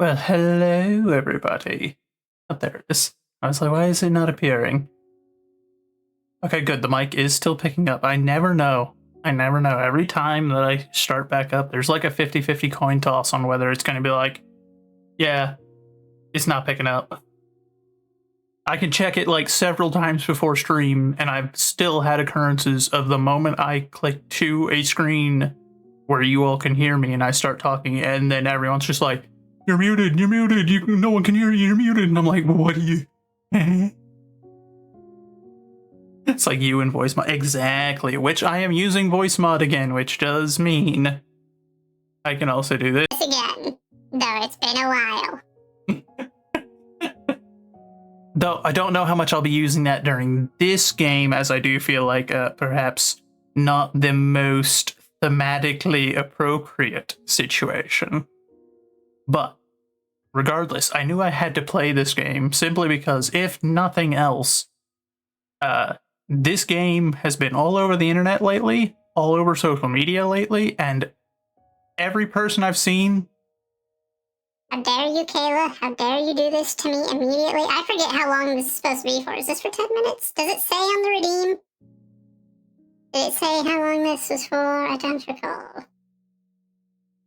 Well, hello, everybody. Oh, there it is. I was like, why is it not appearing? Okay, good. The mic is still picking up. I never know. Every time that I start back up, there's like a 50-50 coin toss on whether it's going to be like, yeah, it's not picking up. I can check it like several times before stream, and I've still had occurrences of the moment I click to a screen where you all can hear me and I start talking, and then everyone's just like, you're muted, no one can hear you, you're muted. And I'm like, what are you? It's like you in voice mod. Exactly, which I am using voice mod again, which does mean I can also do this. Again, though it's been a while. Though I don't know how much I'll be using that during this game, as I do feel like perhaps not the most thematically appropriate situation. But regardless, I knew I had to play this game simply because, if nothing else, this game has been all over the internet lately, all over social media lately, and every person I've seen... How dare you, Kayla? How dare you do this to me immediately? I forget how long this is supposed to be for. Is this for 10 minutes? Does it say on the redeem? Did it say how long this was for? I don't recall.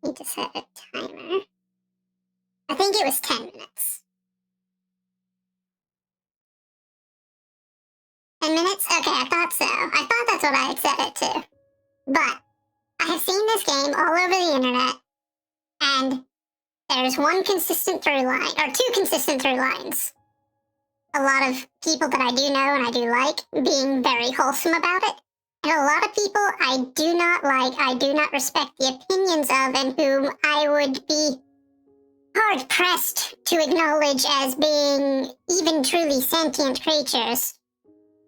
Need to set a timer. I think it was 10 minutes. 10 minutes? Okay, I thought so. I thought that's what I had set it to. But I have seen this game all over the internet, and there's one consistent through line, or two consistent through lines. A lot of people that I do know and I do like being very wholesome about it. And a lot of people I do not like, I do not respect the opinions of, and whom I would be hard-pressed to acknowledge as being even truly sentient creatures,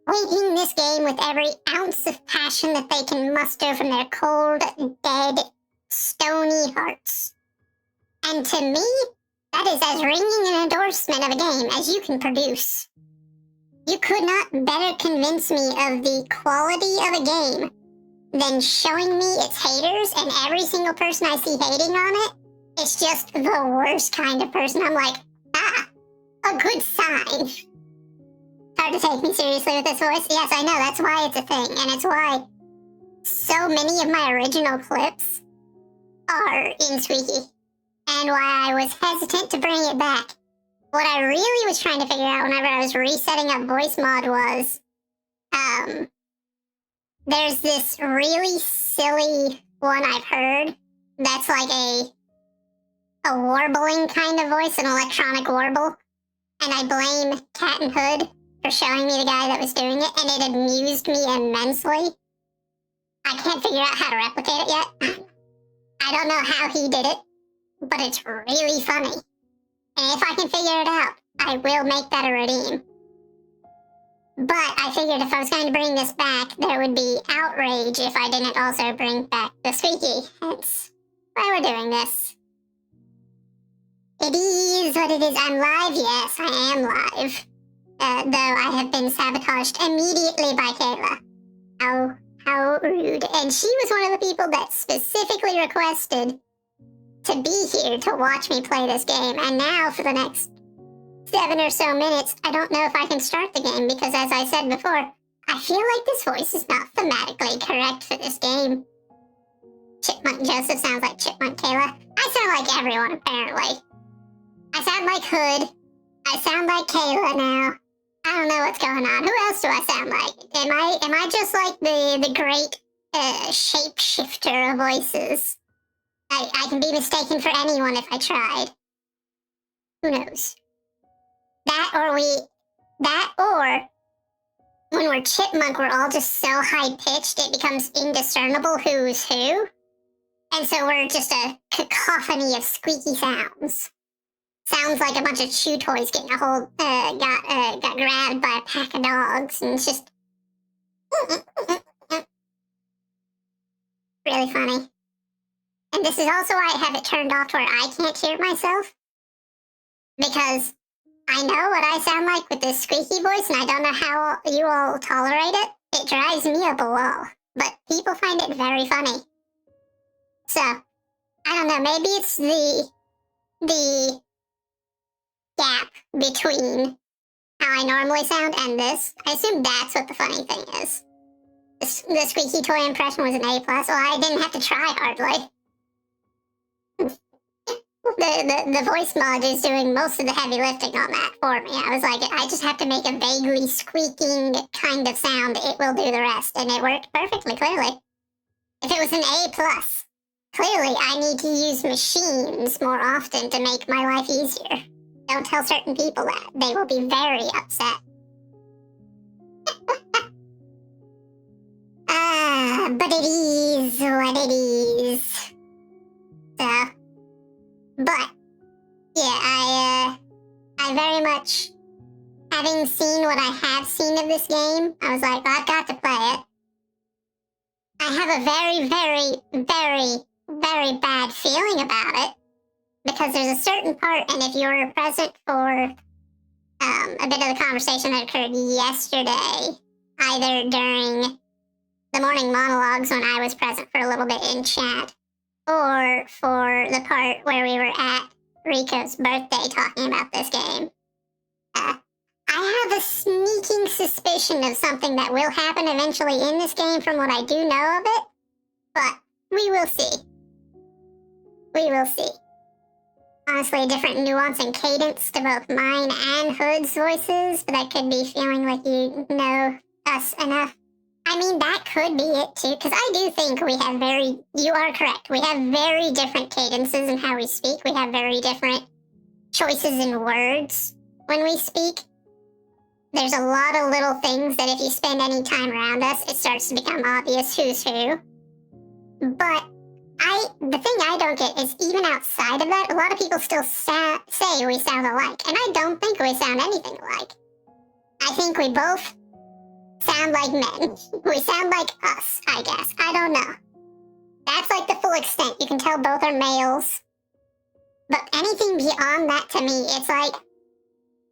waging this game with every ounce of passion that they can muster from their cold, dead, stony hearts. And to me, that is as ringing an endorsement of a game as you can produce. You could not better convince me of the quality of a game than showing me its haters, and every single person I see hating on it is just the worst kind of person. I'm like, a good sign. Hard to take me seriously with this voice. Yes, I know, that's why it's a thing, and it's why so many of my original clips are in squeaky. And why I was hesitant to bring it back. What I really was trying to figure out whenever I was resetting up voice mod was, there's this really silly one I've heard that's like a warbling kind of voice, an electronic warble. And I blame Cat and Hood for showing me the guy that was doing it, and it amused me immensely. I can't figure out how to replicate it yet. I don't know how he did it, but it's really funny. And if I can figure it out, I will make that a redeem. But I figured if I was going to bring this back, there would be outrage if I didn't also bring back the squeaky. Hence why we're doing this. It is what it is. I'm live, yes, I am live. Though I have been sabotaged immediately by Kayla. How rude. And she was one of the people that specifically requested to be here to watch me play this game, and now for the next 7 or so minutes, I don't know if I can start the game, because as I said before, I feel like this voice is not thematically correct for this game. Chipmunk Joseph sounds like Chipmunk Kayla. I sound like everyone, apparently. I sound like Hood. I sound like Kayla now. I don't know what's going on. Who else do I sound like? Am I just like the great shapeshifter of voices? I can be mistaken for anyone if I tried. Who knows? That or when we're Chipmunk, we're all just so high-pitched it becomes indiscernible who's who. And so we're just a cacophony of squeaky sounds. Sounds like a bunch of chew toys getting got grabbed by a pack of dogs, and it's just really funny. And this is also why I have it turned off to where I can't hear myself. Because I know what I sound like with this squeaky voice, and I don't know how you all tolerate it. It drives me up a wall. But people find it very funny. So, I don't know, maybe it's the gap between how I normally sound and this. I assume that's what the funny thing is. The squeaky toy impression was an A+. Well, I didn't have to try hardly. The voice mod is doing most of the heavy lifting on that for me. I was like, I just have to make a vaguely squeaking kind of sound. It will do the rest. And it worked perfectly, clearly. If it was an A+, clearly I need to use machines more often to make my life easier. Don't tell certain people that. They will be very upset. But it is what it is. So, but, yeah, I very much, having seen what I have seen of this game, I was like, I've got to play it. I have a very, very, very, very bad feeling about it, because there's a certain part, and if you were present for a bit of the conversation that occurred yesterday, either during the morning monologues when I was present for a little bit in chat, or for the part where we were at Rico's birthday talking about this game, I have a sneaking suspicion of something that will happen eventually in this game from what I do know of it, but we will see. We will see. Honestly, a different nuance and cadence to both mine and Hood's voices, but that could be feeling like you know us enough. I mean, that could be it too, because I do think we have you are correct, we have very different cadences in how we speak. We have very different choices in words when we speak. There's a lot of little things that if you spend any time around us, it starts to become obvious who's who. But the thing I don't get is even outside of that, a lot of people still say we sound alike, and I don't think we sound anything alike. I think we both sound like men. We sound like us, I guess. I don't know. That's like the full extent. You can tell both are males. But anything beyond that to me, it's like,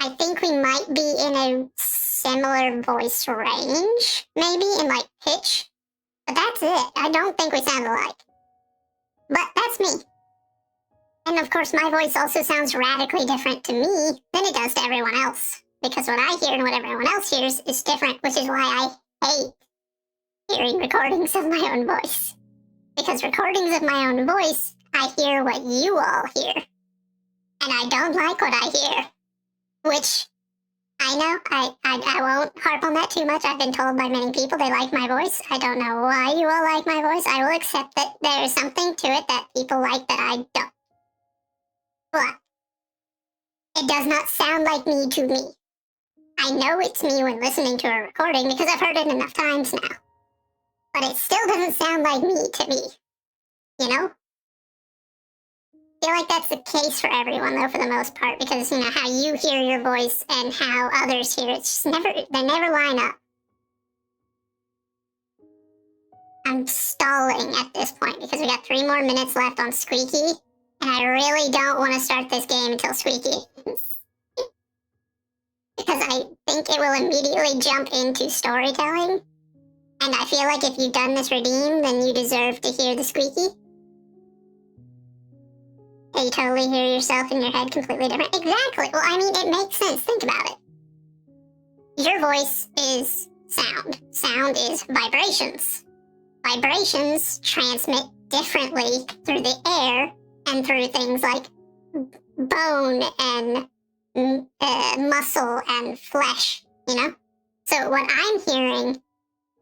I think we might be in a similar voice range, maybe in like pitch. But that's it. I don't think we sound alike. But that's me. And of course, my voice also sounds radically different to me than it does to everyone else. Because what I hear and what everyone else hears is different, which is why I hate hearing recordings of my own voice. Because recordings of my own voice, I hear what you all hear. And I don't like what I hear. Which, I know, I won't harp on that too much. I've been told by many people they like my voice. I don't know why you all like my voice. I will accept that there is something to it that people like that I don't. But it does not sound like me to me. I know it's me when listening to a recording because I've heard it enough times now. But it still doesn't sound like me to me. You know? I feel like that's the case for everyone, though, for the most part, because, you know, how you hear your voice and how others hear it, it's just they never line up. I'm stalling at this point because we got 3 more minutes left on Squeaky, and I really don't want to start this game until Squeaky ends. Because I think it will immediately jump into storytelling, and I feel like if you've done this redeem, then you deserve to hear the Squeaky. You totally hear yourself in your head completely different. Exactly. Well, I mean, it makes sense. Think about it. Your voice is sound. Sound is vibrations. Vibrations transmit differently through the air and through things like bone and muscle and flesh, you know? So what I'm hearing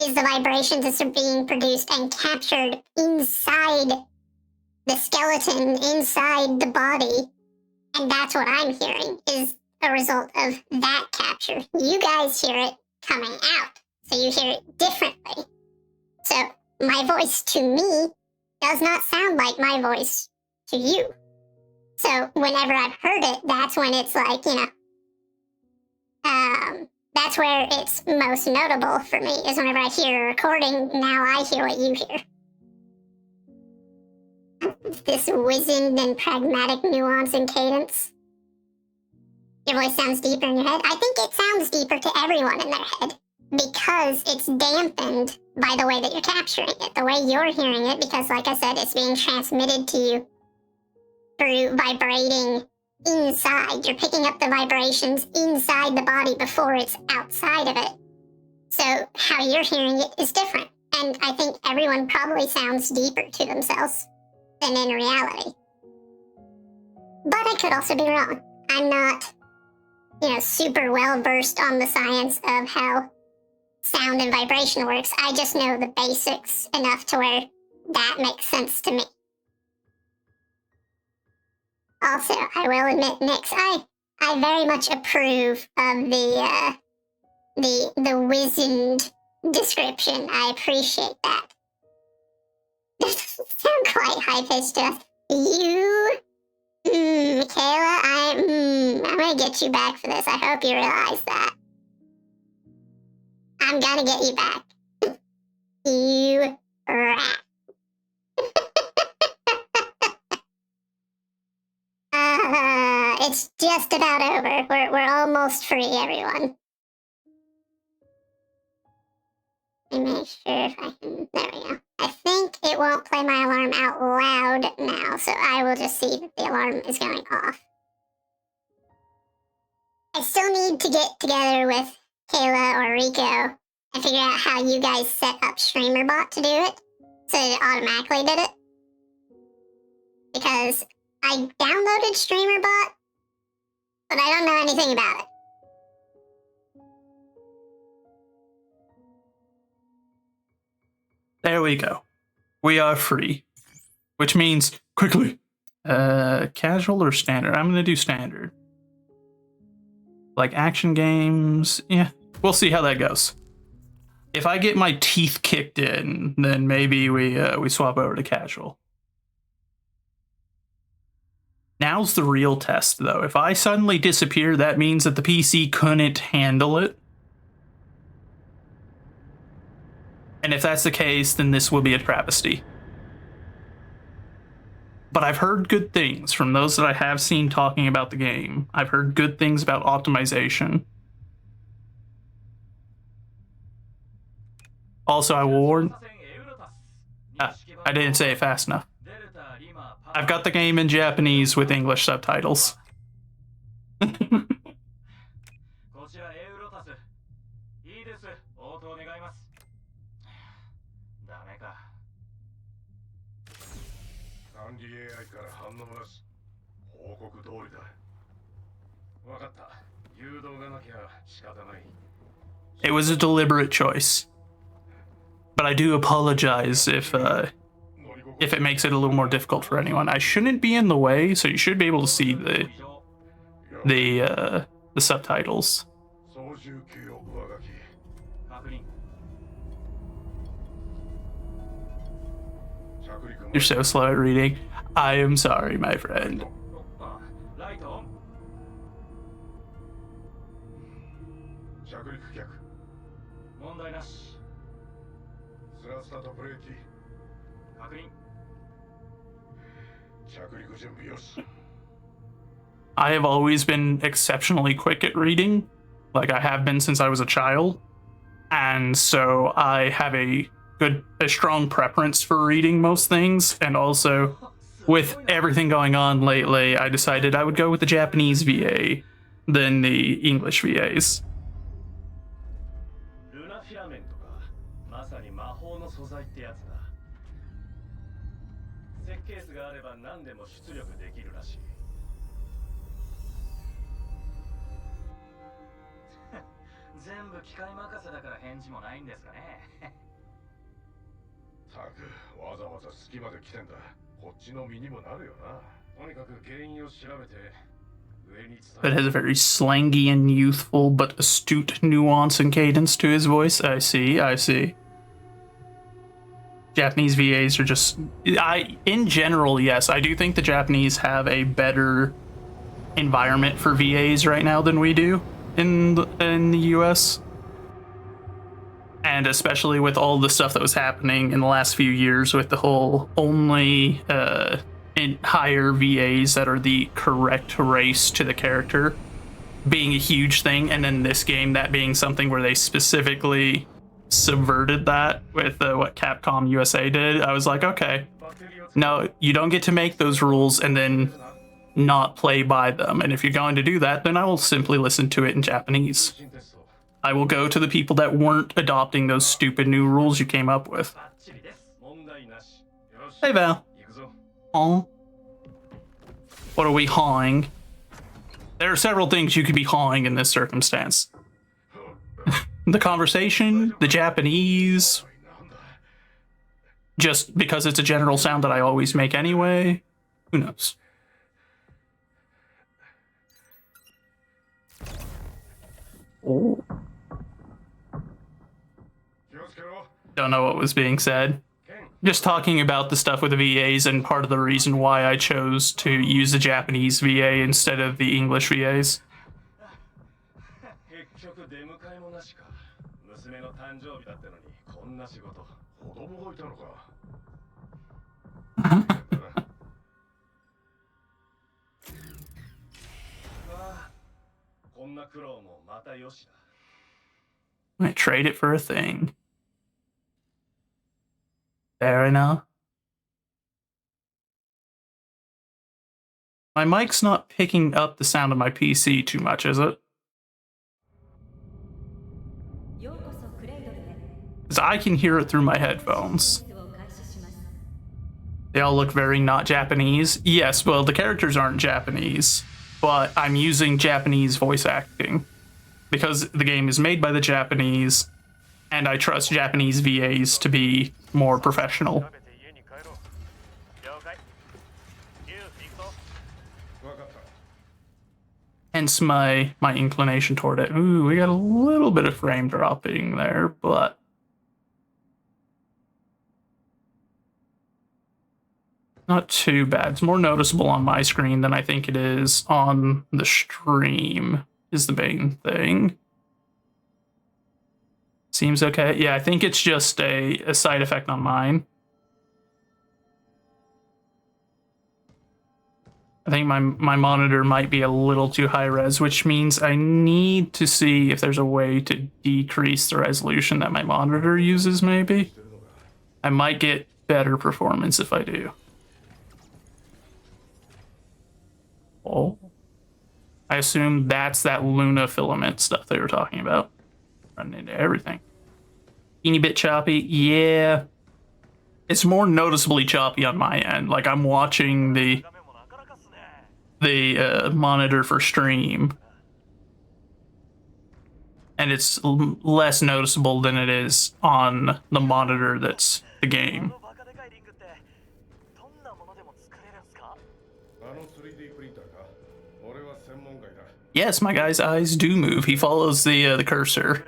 is the vibrations that are being produced and captured inside the skeleton, inside the body, and that's what I'm hearing is a result of that capture. You guys hear it coming out, so you hear it differently. So my voice to me does not sound like my voice to you. So whenever I've heard it, that's when it's like, you know, that's where it's most notable for me, is whenever I hear a recording, now I hear what you hear. This wizened and pragmatic nuance and cadence. Your voice sounds deeper in your head. I think it sounds deeper to everyone in their head because it's dampened by the way that you're capturing it, the way you're hearing it, because like I said, it's being transmitted to you through vibrating inside. You're picking up the vibrations inside the body before it's outside of it. So how you're hearing it is different. And I think everyone probably sounds deeper to themselves than in reality. But I could also be wrong. I'm not, super well versed on the science of how sound and vibration works. I just know the basics enough to where that makes sense to me. Also, I will admit, Nix, I very much approve of the wizened description. I appreciate that. That doesn't sound quite high-pitched to us. You, Kayla, I'm gonna get you back for this. I hope you realize that. I'm gonna get you back. You rat. It's just about over. We're almost free, everyone. Let me make sure if I can. There we go. I think it won't play my alarm out loud now, so I will just see that the alarm is going off. I still need to get together with Kayla or Rico and figure out how you guys set up StreamerBot to do it, so it automatically did it. Because I downloaded StreamerBot, but I don't know anything about it. There we go. We are free. Which means, quickly, casual or standard? I'm going to do standard. Like action games, yeah, we'll see how that goes. If I get my teeth kicked in, then maybe we swap over to casual. Now's the real test, though. If I suddenly disappear, that means that the PC couldn't handle it. And if that's the case, then this will be a travesty. But I've heard good things from those that I have seen talking about the game. I've heard good things about optimization. Also, I will warn... I didn't say it fast enough. I've got the game in Japanese with English subtitles. It was a deliberate choice. But I do apologize if it makes it a little more difficult for anyone. I shouldn't be in the way, so you should be able to see the subtitles. You're so slow at reading. I am sorry, my friend. I have always been exceptionally quick at reading, like I have been since I was a child, and so I have a strong preference for reading most things, and also with everything going on lately, I decided I would go with the Japanese VA than the English VAs. It has a very slangy and youthful but astute nuance and cadence to his voice. I see. Japanese VAs are just... in general, yes, I do think the Japanese have a better environment for VAs right now than we do in the US. And especially with all the stuff that was happening in the last few years with the whole only hire VAs that are the correct race to the character being a huge thing, and then this game that being something where they specifically subverted that with what Capcom USA did. I was like, okay, no, you don't get to make those rules and then not play by them. And if you're going to do that, then I will simply listen to it in Japanese. I will go to the people that weren't adopting those stupid new rules you came up with. Hey, Val. Oh. What are we hawing? There are several things you could be hawing in this circumstance. The conversation, the Japanese, just because it's a general sound that I always make anyway. Who knows? Oh. Don't know what was being said. Just talking about the stuff with the VAs and part of the reason why I chose to use the Japanese VA instead of the English VAs. I trade it for a thing. Fair enough. My mic's not picking up the sound of my PC too much, is it? Because I can hear it through my headphones. They all look very not Japanese. Yes, well, the characters aren't Japanese, but I'm using Japanese voice acting because the game is made by the Japanese, and I trust Japanese VAs to be more professional. Hence my inclination toward it. Ooh, we got a little bit of frame dropping there, but not too bad. It's more noticeable on my screen than I think it is on the stream, is the main thing. Seems okay. Yeah, I think it's just a side effect on mine. I think my monitor might be a little too high res, which means I need to see if there's a way to decrease the resolution that my monitor uses, maybe. I might get better performance if I do. Oh. I assume that's that Luna filament stuff they were talking about. Running into everything. Teeny bit choppy, yeah. It's more noticeably choppy on my end. Like I'm watching the monitor for stream, and it's less noticeable than it is on the monitor that's the game. Yes, my guy's eyes do move. He follows the cursor.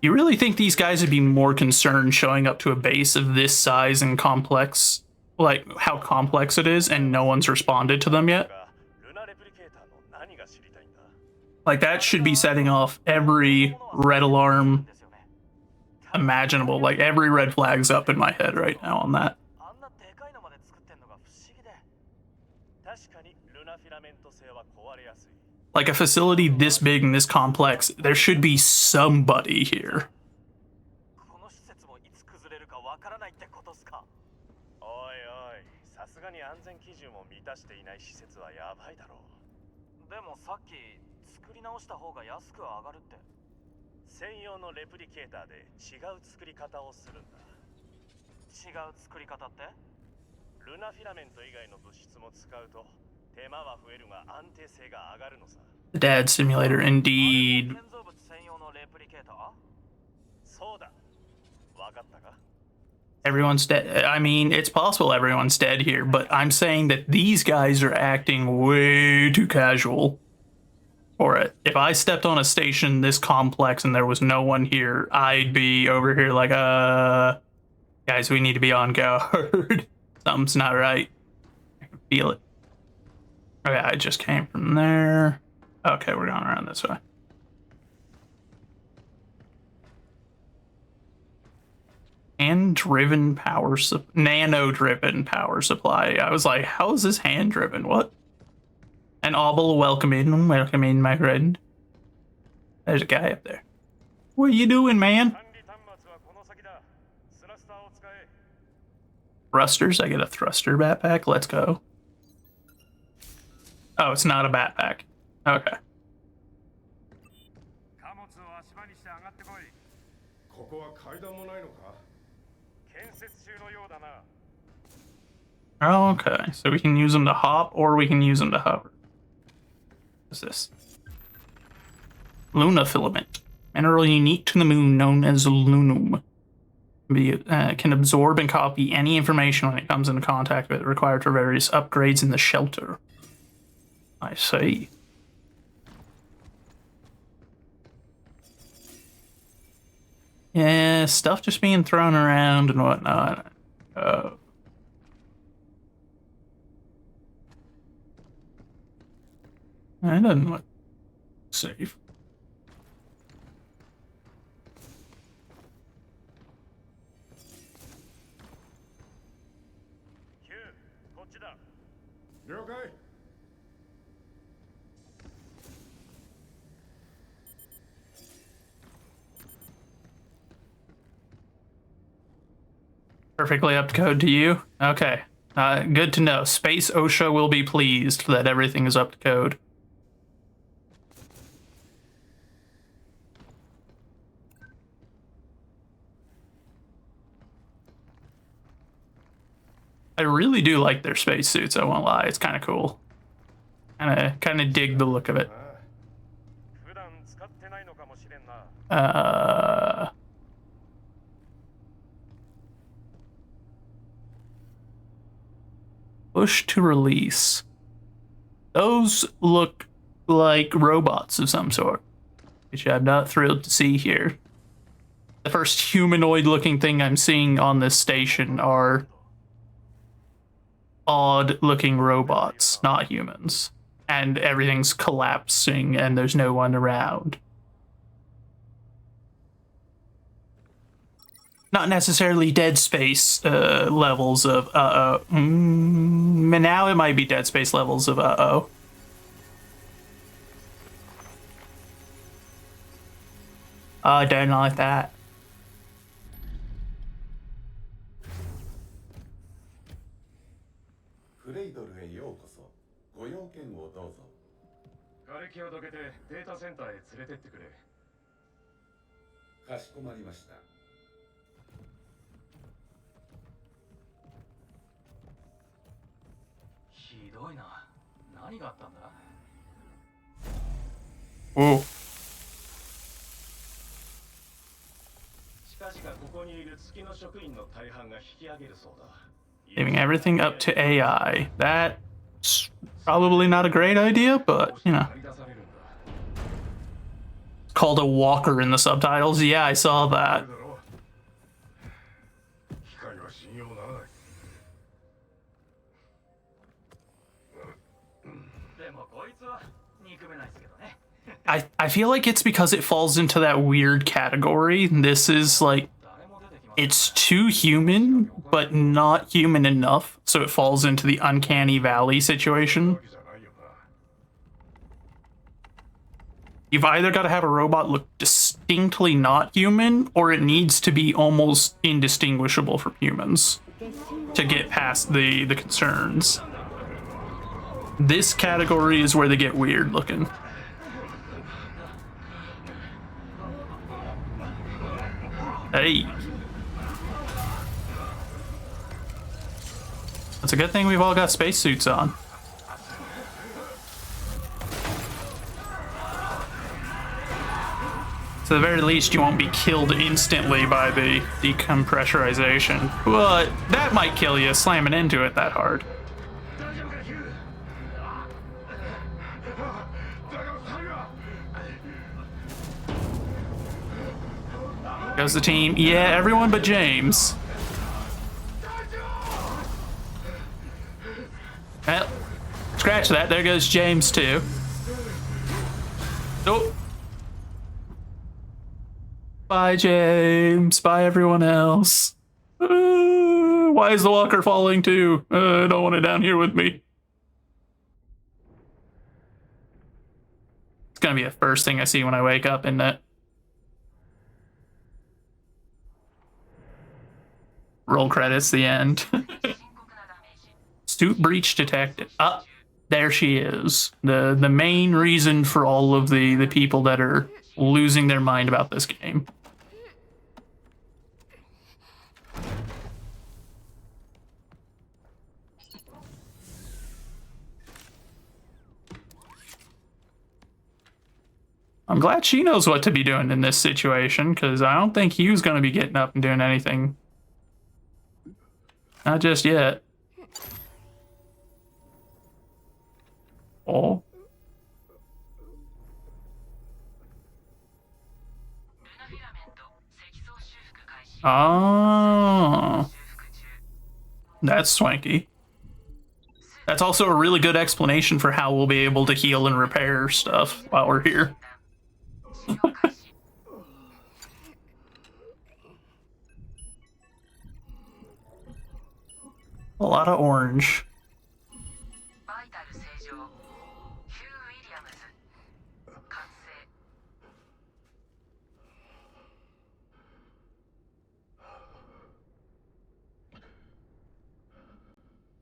You really think these guys would be more concerned showing up to a base of this size and complex, like how complex it is, and no one's responded to them yet? Like that should be setting off every red alarm imaginable. Like every red flag's up in my head right now on that. Like a facility this big and this complex, there should be somebody here. The dad simulator, indeed. Everyone's dead. I mean, it's possible everyone's dead here, but I'm saying that these guys are acting way too casual for it. If I stepped on a station this complex and there was no one here, I'd be over here like, guys, we need to be on guard. Something's not right. I can feel it. Okay, I just came from there. Okay, we're going around this way. Hand-driven power, nano-driven power supply. I was like, how is this hand-driven? What? An obel, welcome in, my friend. There's a guy up there. What are you doing, man? Thrusters. I get a thruster backpack. Let's go. Oh, it's not a backpack. Okay. 貨物を足場にして上がってこい。ここは階段もないのか？建設中のようだな。Oh, okay. So we can use them to hop or we can use them to hover. What's this? Luna filament. Mineral unique to the moon known as lunum. Can absorb and copy any information when it comes into contact with it, required for various upgrades in the shelter. I see. Yeah, stuff just being thrown around and whatnot. That doesn't look safe. Q、こっちだ。了解。Perfectly up to code to you? Okay. Good to know. Space OSHA will be pleased that everything is up to code. I really do like their spacesuits, I won't lie. It's kind of cool. Kind of dig the look of it. 普段使ってないのかもしれんな。Push to release. Those look like robots of some sort, which I'm not thrilled to see here. The first humanoid-looking thing I'm seeing on this station are odd-looking robots, not humans. And everything's collapsing and there's no one around. Not necessarily Dead Space levels of uh-oh. Now it might be Dead Space levels of uh-oh. I don't like that.瓦礫をどけてデータセンターへ連れてってくれ。かしこまりました。ひどいな。何があったんだ？ Ooh. 近々ここにいる月の職員の大半が引き上げるそうだ。Leaving everything up to AI. That's probably not a great idea, but, you know. It's called a walker in the subtitles. Yeah, I saw that. I feel like it's because it falls into that weird category. This is like, it's too human, but not human enough, so it falls into the uncanny valley situation. You've either got to have a robot look distinctly not human, or it needs to be almost indistinguishable from humans to get past the concerns. This category is where they get weird looking. Hey. It's a good thing we've all got spacesuits on. So at the very least, you won't be killed instantly by the decompressurization. But that might kill you slamming into it that hard. Goes the team. Yeah, everyone but James. Well, scratch that. There goes James, too. Oh. Bye, James. Bye, everyone else. Why is the walker falling, too? I don't want it down here with me. It's gonna be the first thing I see when I wake up, isn't it? Roll credits, the end. Suit breach detected. Up. There she is. The main reason for all of the people that are losing their mind about this game. I'm glad she knows what to be doing in this situation, because I don't think he was going to be getting up and doing anything. Not just yet. Oh. Oh. That's swanky. That's also a really good explanation for how we'll be able to heal and repair stuff while we're here. A lot of orange.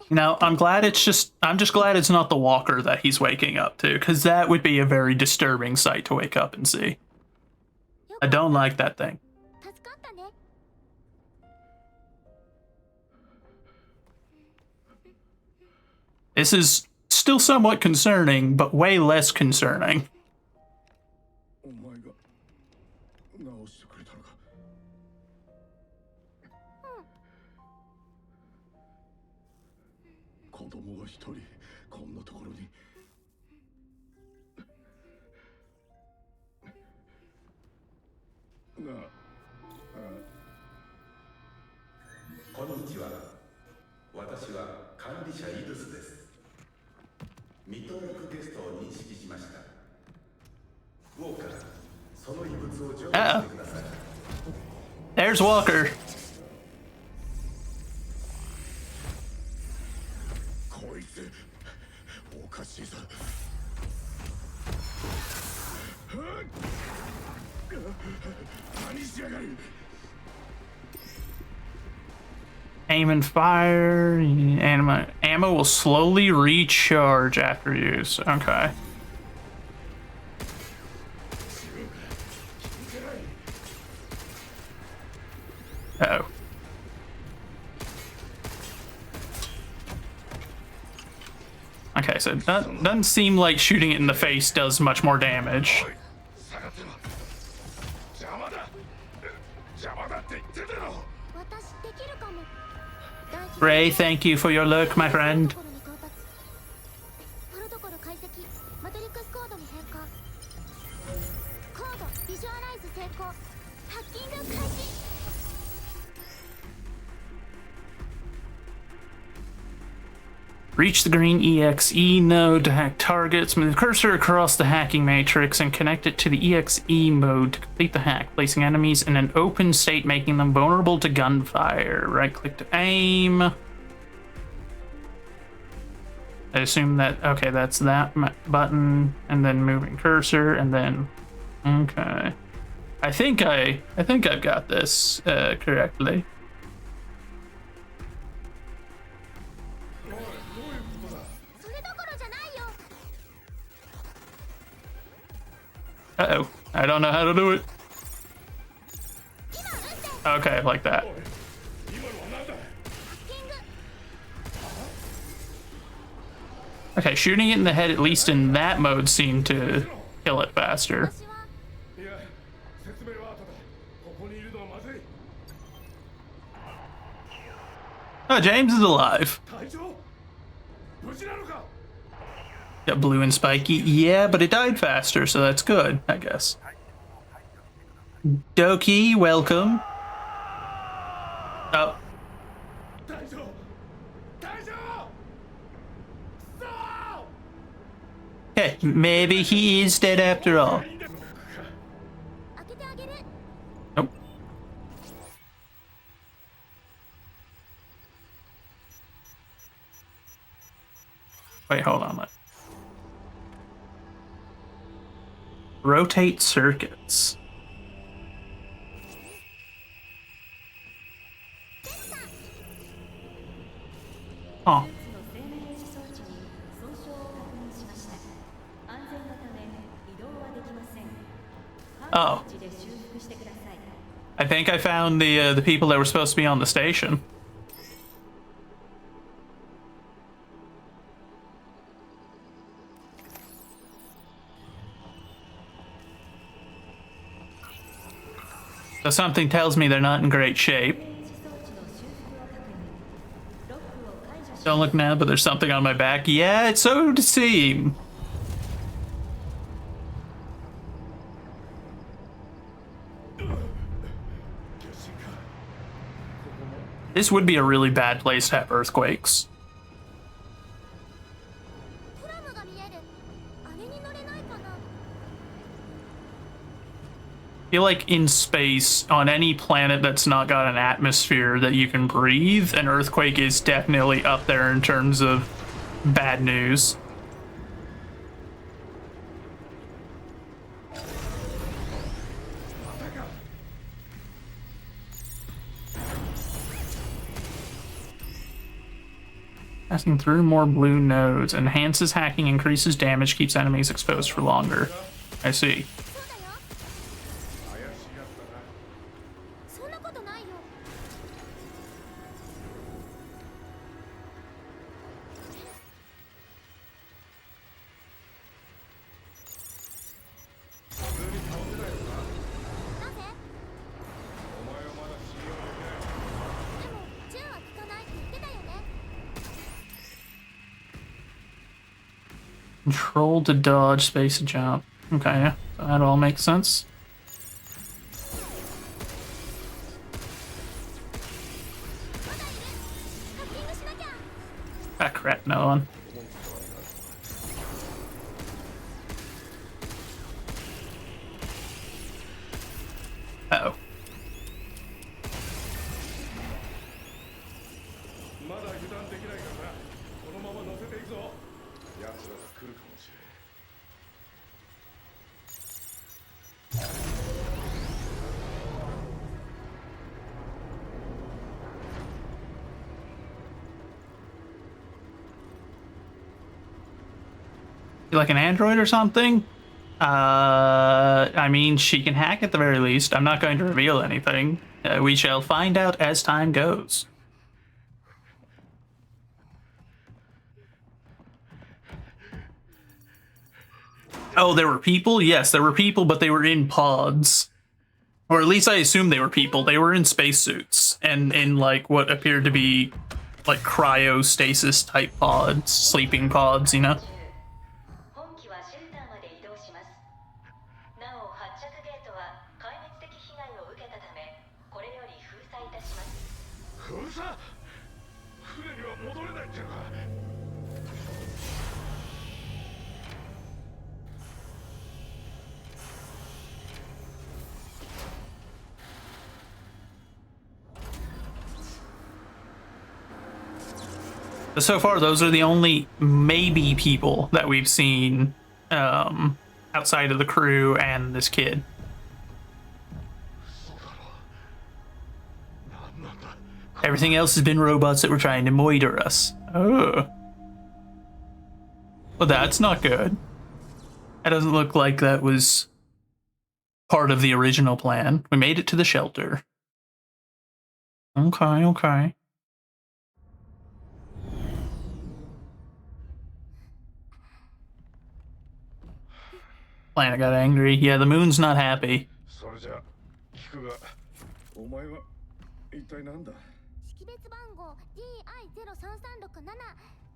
You know, I'm just glad it's not the walker that he's waking up to, because that would be a very disturbing sight to wake up and see. I don't like that thing. This is still somewhat concerning, but way less concerning. Uh-oh. There's Walker. Aim and fire. Ammo will slowly recharge after use. Okay. Uh-oh. Okay, so that doesn't seem like shooting it in the face does much more damage. Ray, thank you for your lurk, my friend. Reach the green EXE node to hack targets. Move the cursor across the hacking matrix and connect it to the EXE mode to complete the hack, placing enemies in an open state, making them vulnerable to gunfire. Right-click to aim. I assume that, okay, that's that button, and then moving cursor, and then, okay. I think I've got this correctly. Uh-oh. I don't know how to do it. Okay, like that. Okay, shooting it in the head, at least in that mode, seemed to kill it faster. Oh, James is alive. Got blue and spiky. Yeah, but it died faster, so that's good, I guess. Doki, welcome. Oh. Okay, maybe he is dead after all. Nope. Wait, hold on. Rotate circuits. Oh. Oh. I think I found the people that were supposed to be on the station. So something tells me they're not in great shape. Don't look now, but there's something on my back. Yeah, it's so would seem. This would be a really bad place to have earthquakes. I feel like in space, on any planet that's not got an atmosphere that you can breathe, an earthquake is definitely up there in terms of bad news. Passing through more blue nodes. Enhances hacking, increases damage, keeps enemies exposed for longer. I see. Control to dodge, space to jump. Okay, yeah, so that all makes sense. Ah, crap, no one. Uh-oh. まだ油断できないからな。このまま乗せていくぞ。奴らが来るかもしれん。Like an android or something? I mean, she can hack at the very least. I'm not going to reveal anything. We shall find out as time goes. Oh, there were people? Yes, there were people, but they were in pods. Or at least I assume they were people. They were in spacesuits and in like what appeared to be like cryostasis type pods, sleeping pods, you know? 本機はシェルターまで移動します。なお、発着ゲートは壊滅的被害を受けたため、これより封鎖いたします。封鎖？船には戻れないってのか。But so far, those are the only maybe people that we've seen outside of the crew and this kid. Everything else has been robots that were trying to moiter us. Oh. Well, that's not good. That doesn't look like that was part of the original plan. We made it to the shelter. Okay, okay. Planet got angry. Yeah, the moon's not happy. それじゃ、聞くが、お前は一体なんだ？識別番号 DI-0336-7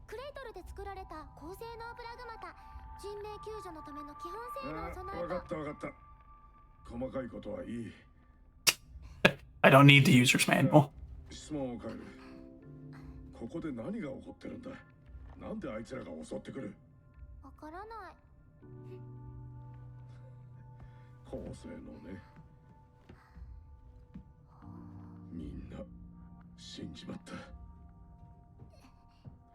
クレートルで作られた高性能プラグマタ人命救助のための基本性能を備えた。分かった分かった。細かいことはいい。I don't need the user's manual. 質問を変える。ここで何が起こってるんだ？なんであいつらが襲ってくる？わからない。高性能ね。みんな死んじまった。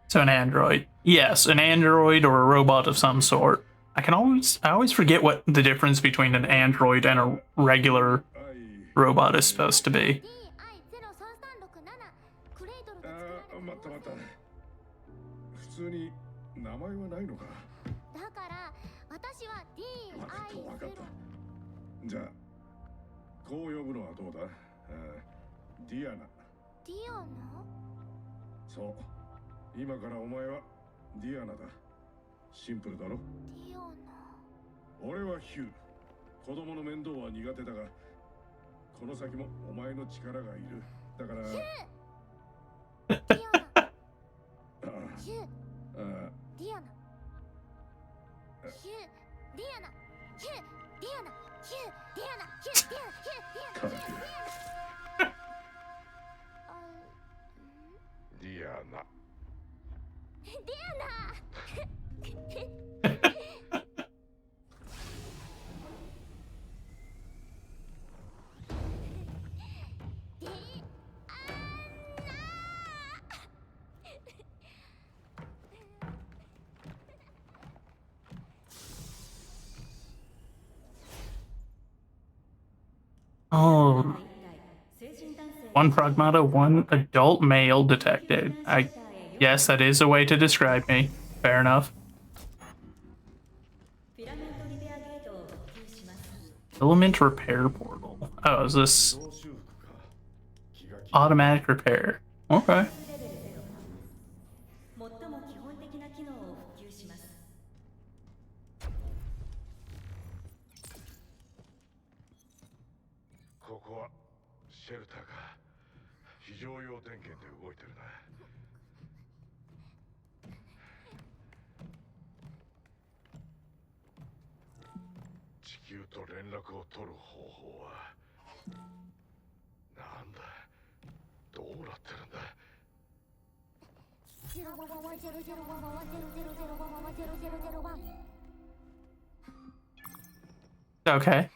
So an android. Yes, an android or a robot of some sort. I always forget what the difference between an android and a regular robot is supposed to be. DI-0336-7クレートルで作られた。待った待った。通に名前はないのか。だから私は 分かった分かっ DI0。た。じゃあこう呼ぶのはどうだ。ディアナ。ディアナ？そう、今からお前はディアナだ。シンプルだろ。ディアナ。俺はヒュー。子供の面倒は苦手だが、この先もお前の力がいる。だからディアナ。ヒュー。あディアナ。ヒュー。ディアナ。ヒュー。ディアナ。ヒュー。ディアナ。ヒュー。ディアナ。ヒュー。ディアナ。ヒュー。ディアナ。ディアナ。ディアナ。Oh, one Pragmata, one adult male detected. I guess that is a way to describe me. Fair enough. Element repair portal. Oh, is this automatic repair? Okay. ここはシェルターか。非常用電源で動いてるな。地球と連絡を取る方法はなんだ。どうなってるんだ。Okay.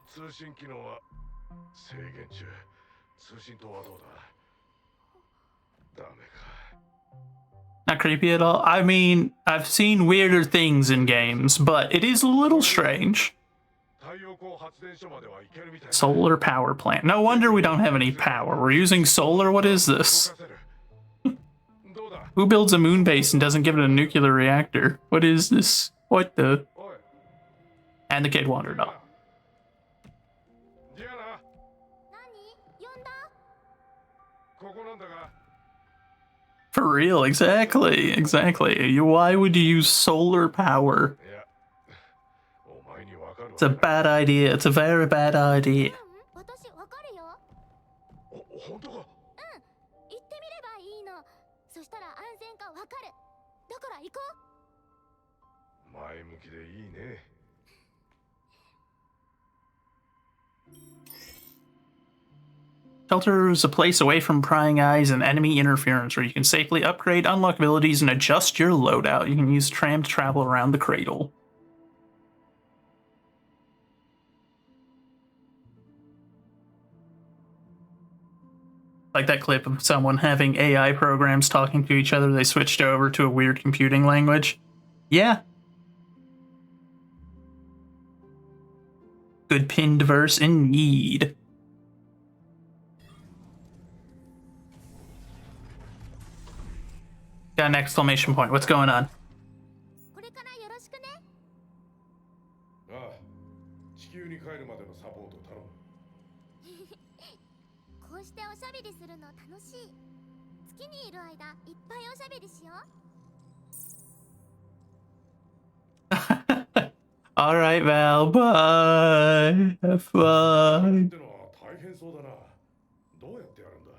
通信機能は制限中。通信塔はどうだ。ダメか。 Not creepy at all. I mean, I've seen weirder things in games, but it is a little strange. 太陽光発電所までは行けるみたいだ。 Solar power plant. No wonder we don't have any power. We're using solar? What is this? どうだ。 Who builds a moon base and doesn't give it a nuclear reactor? What is this? What the? おい。 And the kid wandered off. ディアナ、何？呼んだ？ここなんだが。 For real, exactly. Why would you use solar power? いや、お前にわかるわ。 It's a bad idea. It's a very bad idea. 私わかるよ。本当か。行ってみればいいの。そしたら安全かわかる。だから行こう。前向きでいいね。 Shelter is a place away from prying eyes and enemy interference where you can safely upgrade, unlock abilities, and adjust your loadout. You can use tram to travel around the cradle. Like that clip of someone having AI programs talking to each other, they switched over to a weird computing language. Yeah. Good pinned verse indeed. Got an exclamation point. What's going on? これからよろしくね。ああ、地球に帰るまでのサポート頼む。こうしておしゃべりするの楽しい。月にいる間いっぱいおしゃべりしよう。Alright, Val. Bye. Have fun. ってのは大変そうだな。どうやってやるんだ。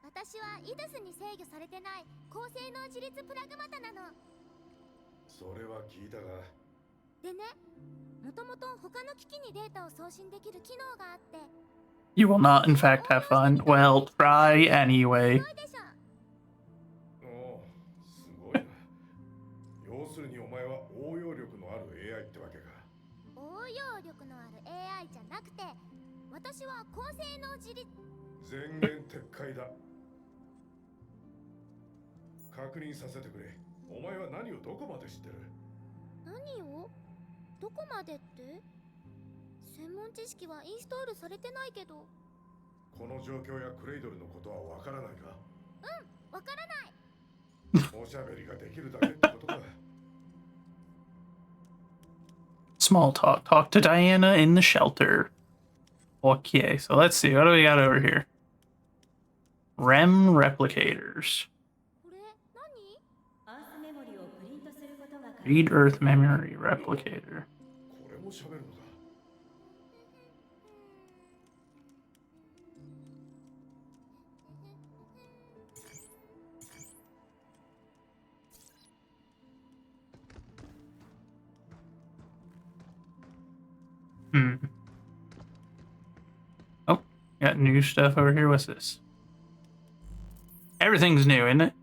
私はイドスに制御されてない高性能自立プラグマタなの。それは聞いたが。でね、もともと他の機器にデータを送信できる機能があって。 You will not, in fact, have fun. Well, try anyway. すごいでしょ。おお、すごいな。要するにお前は応用力のある AI ってわけか。応用力のある AI じゃなくて、私は高性能自立。全言撤回だ。確認させてくれ。お前は何をどこまで知ってる。何を？どこまでって？専門知識はインストールされてないけど。この状況やクレイドルのことはわからないか。わからない。おしゃべりができるだけってことか。 Small talk. Talk to Diana in the shelter. Okay, so let's see. What do we got over here? REM replicators. これ何？ アースメモリをプリントすることが可能。 Read Earth memory replicator. これもしゃべるのか。 Hmm. Oh, got new stuff over here. What's this? Everything's new, isn't it?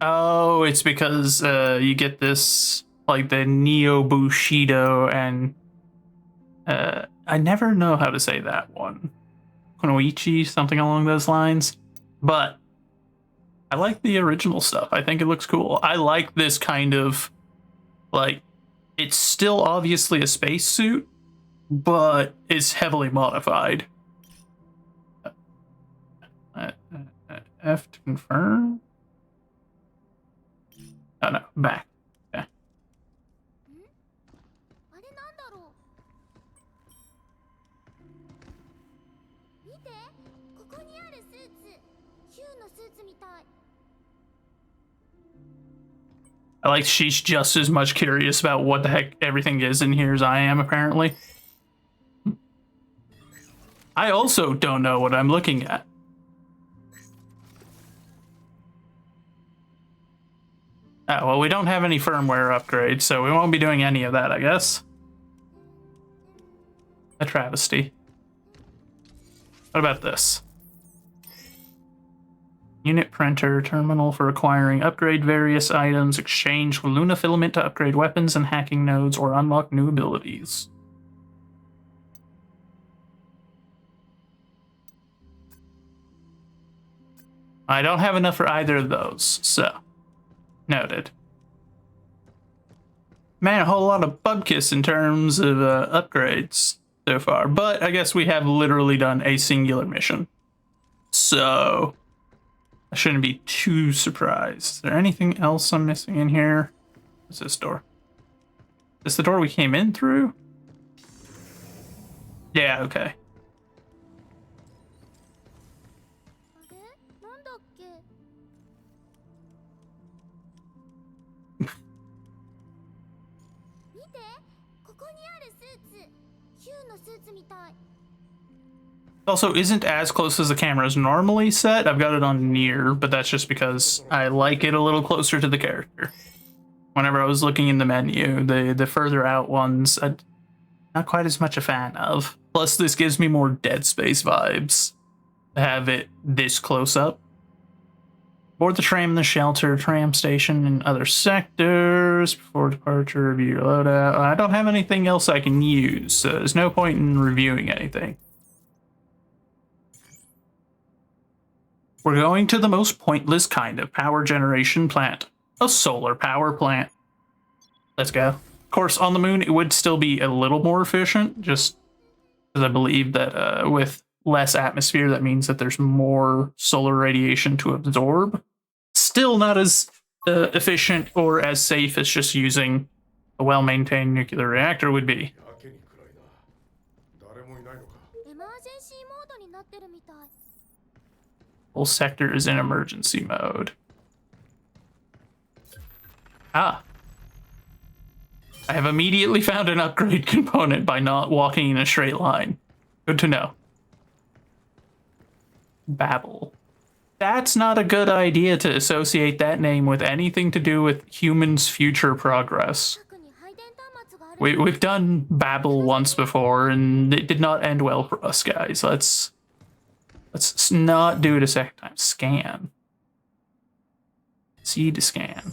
Oh, it's because you get this, like the Neo Bushido, and I never know how to say that one. Konoichi, something along those lines. But I like the original stuff. I think it looks cool. I like this kind of, like, it's still obviously a spacesuit, but it's heavily modified. F to confirm. Oh no, back. Okay. あれなんだろう。見て、ここにあるスーツ。ヒューのスーツみたい。 I like she's just as much curious about what the heck everything is in here as I am, apparently. I also don't know what I'm looking at. Oh, well, we don't have any firmware upgrades, so we won't be doing any of that, I guess. A travesty. What about this? Unit printer terminal for acquiring upgrade various items, exchange Luna filament to upgrade weapons and hacking nodes, or unlock new abilities. I don't have enough for either of those, so noted. Man, a whole lot of bubkiss in terms of upgrades so far, but I guess we have literally done a singular mission, so I shouldn't be too surprised. Is there anything else I'm missing in here? What's this door? Is this the door we came in through? Yeah, okay. あれなんだっけ。見て、ここにあるスーツ。ヒューのスーツみたい。 Also isn't as close as the camera is normally set. I've got it on near, but that's just because I like it a little closer to the character. Whenever I was looking in the menu, the further out ones, I'm not quite as much a fan of. Plus, this gives me more Dead Space vibes to have it this close up. Board the tram in the shelter, tram station, and other sectors. Before departure, review your loadout. I don't have anything else I can use, so there's no point in reviewing anything. We're going to the most pointless kind of power generation plant. A solar power plant. Let's go. Of course, on the moon, it would still be a little more efficient, just because I believe that with less atmosphere, that means that there's more solar radiation to absorb. Still not as efficient or as safe as just using a well-maintained nuclear reactor would be. やけに暗いな。誰もいないのか。エマージェンシーモードになってるみたい。 Whole sector is in emergency mode. Ah. I have immediately found an upgrade component by not walking in a straight line. Good to know. Babel. That's not a good idea to associate that name with anything to do with humans' future progress. 近くに配電端末がある。 We've done Babel once before, and it did not end well for us, guys. Let's not do it a second time. Scan. C to scan.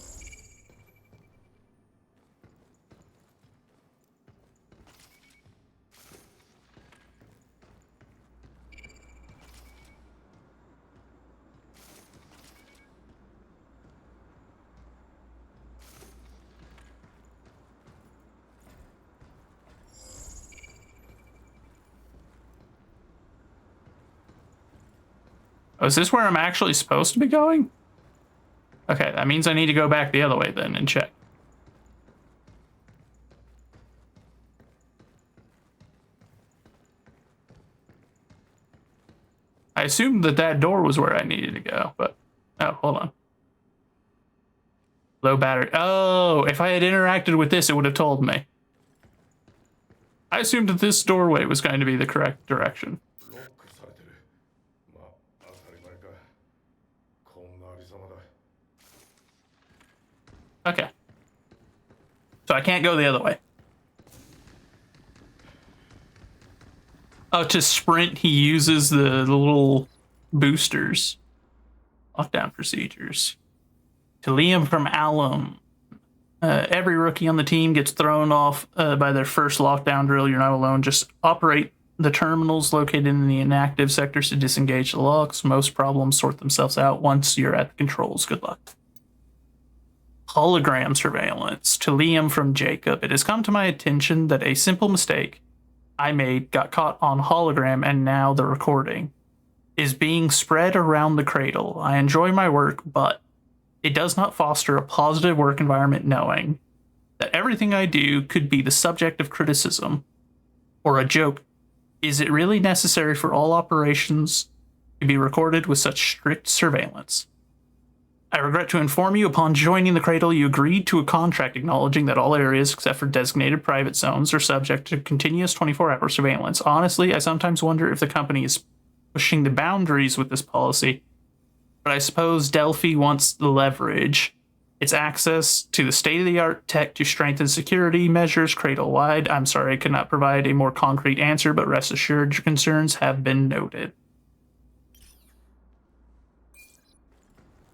Oh, is this where I'm actually supposed to be going? Okay, that means I need to go back the other way then and check. I assumed that door was where I needed to go, but... Oh, hold on. Low battery. Oh, if I had interacted with this, it would have told me. I assumed that this doorway was going to be the correct direction. ロックされてる。まあ、当たり前か。こんなありさまだ。 Okay. So I can't go the other way. Oh, to sprint, he uses the little boosters. Lockdown procedures. To Liam from Alum. Every rookie on the team gets thrown off by their first lockdown drill. You're not alone. Just operate the terminals located in the inactive sectors to disengage the locks. Most problems sort themselves out once you're at the controls. Good luck. Hologram surveillance. To Liam from Jacob. It has come to my attention that a simple mistake I made got caught on hologram, and now the recording is being spread around the cradle. I enjoy my work, but it does not foster a positive work environment knowing that everything I do could be the subject of criticism or a joke. Is it really necessary for all operations to be recorded with such strict surveillance? I regret to inform you, upon joining the Cradle, you agreed to a contract acknowledging that all areas except for designated private zones are subject to continuous 24-hour surveillance. Honestly, I sometimes wonder if the company is pushing the boundaries with this policy, but I suppose Delphi wants the leverage. Its access to the state-of-the-art tech to strengthen security measures Cradle-wide. I'm sorry I could not provide a more concrete answer, but rest assured your concerns have been noted.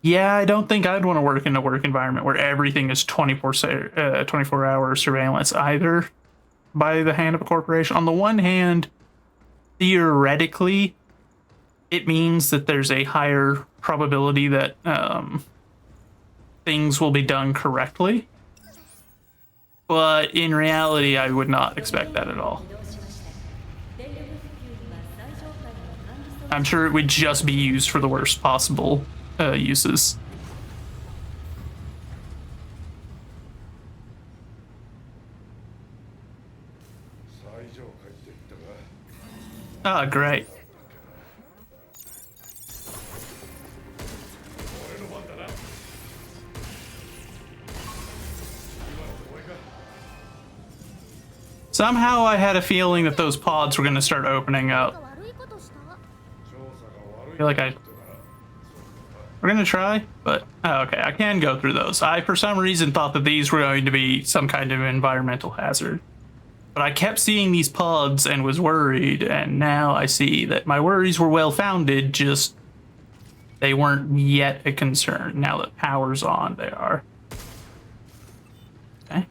Yeah, I don't think I'd want to work in a work environment where everything is 24-hour surveillance either by the hand of a corporation. On the one hand, theoretically, it means that there's a higher probability that things will be done correctly. But in reality, I would not expect that at all. I'm sure it would just be used for the worst possible uses. Ah, great. Somehow I had a feeling that those pods were going to start opening up. I feel like we're going to try, but okay, I can go through those. I, for some reason, thought that these were going to be some kind of environmental hazard. But I kept seeing these pods and was worried, and now I see that my worries were well-founded, just they weren't yet a concern. Now that power's on, they are. Okay.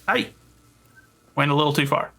Hey! Went a little too far.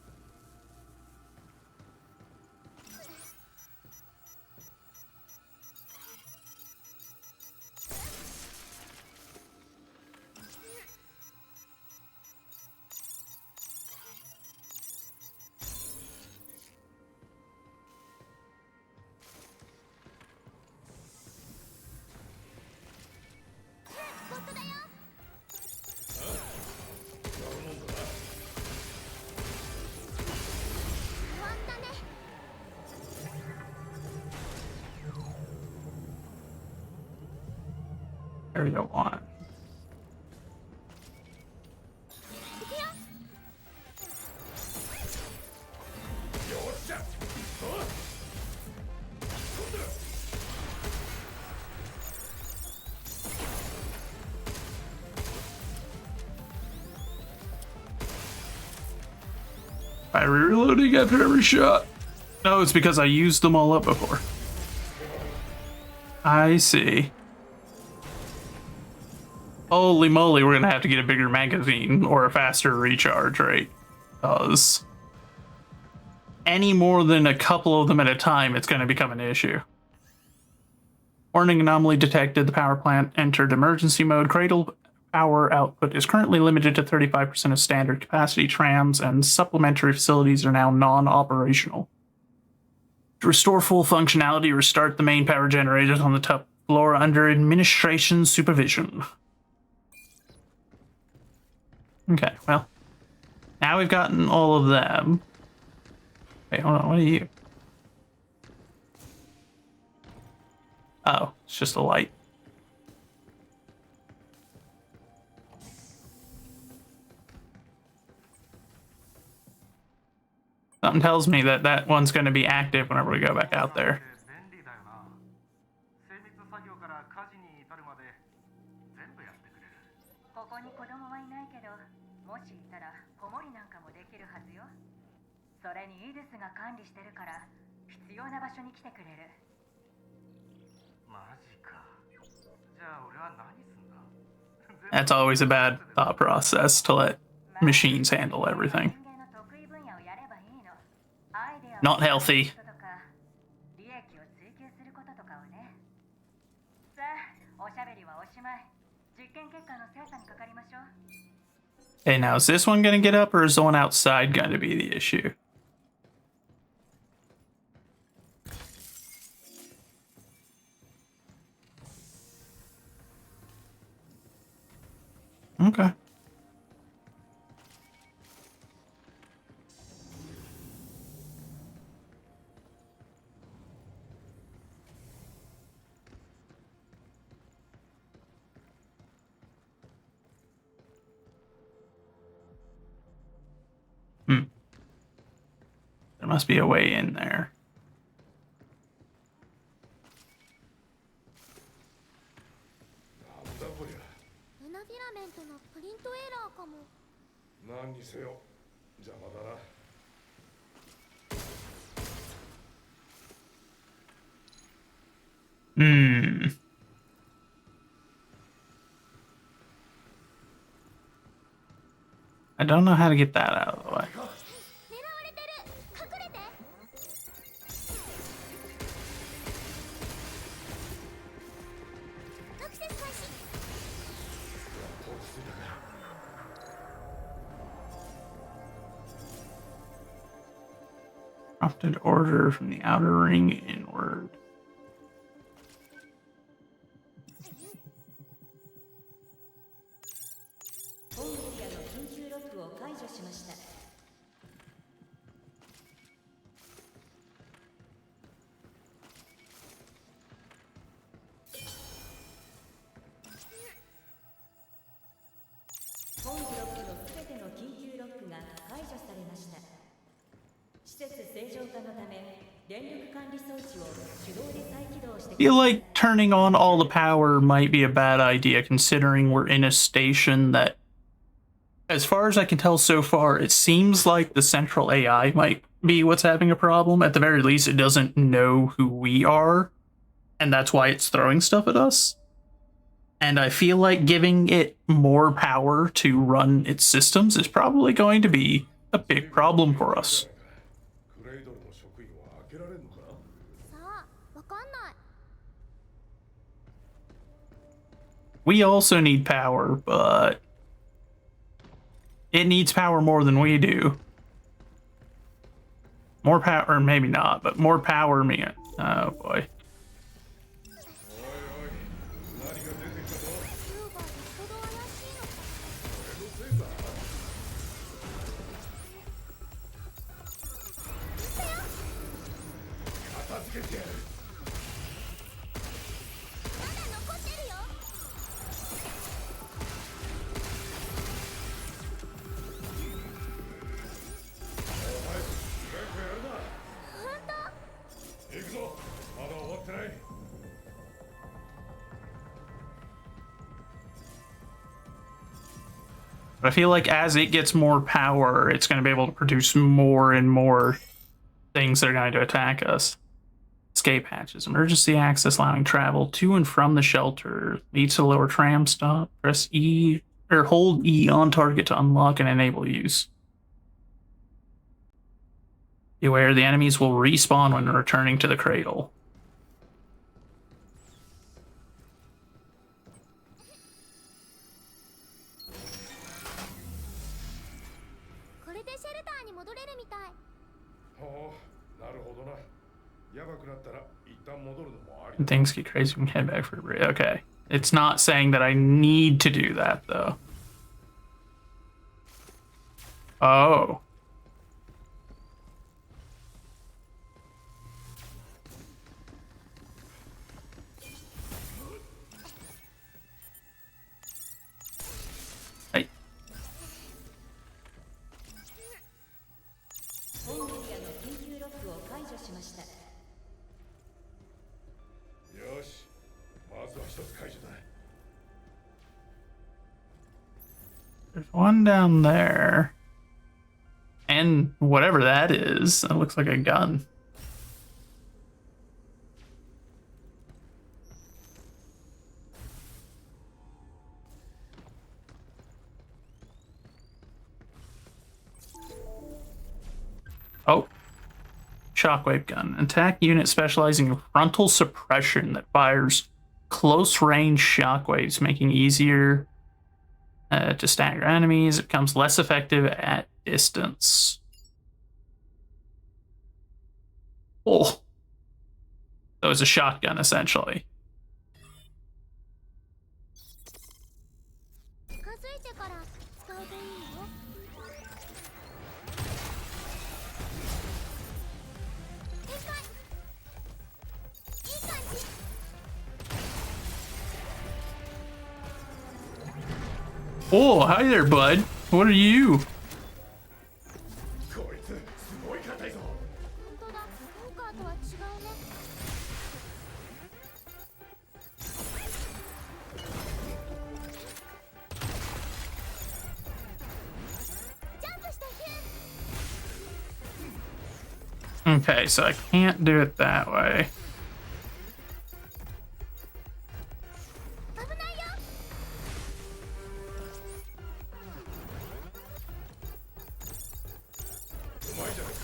Area 1. I reloading after every shot. No, it's because I used them all up before. I see. Holy moly, we're gonna have to get a bigger magazine or a faster recharge rate. Because any more than a couple of them at a time, it's gonna become an issue. Warning anomaly detected. The power plant entered emergency mode. Cradle power output is currently limited to 35% of standard capacity. Trams and supplementary facilities are now non-operational. To restore full functionality, restart the main power generators on the top floor under administration supervision. Okay, well, now we've gotten all of them. Wait, hold on, what are you? Oh, it's just a light. Something tells me that that one's going to be active whenever we go back out there. ここに子供はいないけど、もしいたら子守なんかもできるはずよ。それにイルスが管理してるから、必要な場所に来てくれる。マジか。じゃあ俺は何すんだ? That's always a bad thought process to let machines handle everything. Not healthy. Hey, now is this one gonna get up or is the one outside gonna be the issue? Okay. There must be a way in there. なんだこりゃ。ルナフィラメントのプリントエラーかも。何にせよ邪魔だな。I don't know how to get that out of the way. 狙われてる。隠れて。アクセス開始。 Crafted order from the outer ring inward. 本エリアの緊急ロックを解除しました。本ブロックのすべての緊急ロックが解除されました。施設正常化のため、電力管理装置を手動で再起動して。 I feel like turning on all the power might be a bad idea considering we're in a station that, as far as I can tell so far, it seems like the central AI might be what's having a problem. At the very least, it doesn't know who we are, and that's why it's throwing stuff at us. And I feel like giving it more power to run its systems is probably going to be a big problem for us. クレイドルの職員は開けられんのか？さあ、わかんない。 We also need power, but it needs power more than we do. More power, or maybe not, but more power me. Oh boy. おいおい、何が出てきたぞ。ユーガーと人と怪しいのか。俺のせいだ。片付けてやる。まだ残ってるよ。行くぞ。まだ終わってない。 But I feel like as it gets more power, it's going to be able to produce more and more things that are going to attack us. Escape hatches. Emergency access allowing travel to and from the shelter. Leads to the lower tram stop. Press E or hold E on target to unlock and enable use. Beware, the enemies will respawn when returning to the cradle. これでシェルターに戻れるみたい。ほう、なるほどな。やばくなったら一旦戻るのもあり When things get crazy, we can head back for a break. Okay. It's not saying that I need to do that, though. Oh. Hey. 本エリアの緊急ロックを解除しました。よし、まずは一つ解除だ。 There's one down there. And whatever that is, that looks like a gun. Oh. Shockwave gun. Attack unit specializing in frontal suppression that fires close range shockwaves, making easier to stagger enemies. It becomes less effective at distance. Oh. So it's a shotgun, essentially. 近づいてから使うといいよ。でかい。いい感じ。 Oh, hi there, bud. What are you? こいつすごい硬いぞ。 本当だ。ポーカーとは違うね。ジャンプしてヒュン。 Okay, so I can't do it that way. 危ないよ。 うまいじゃないか。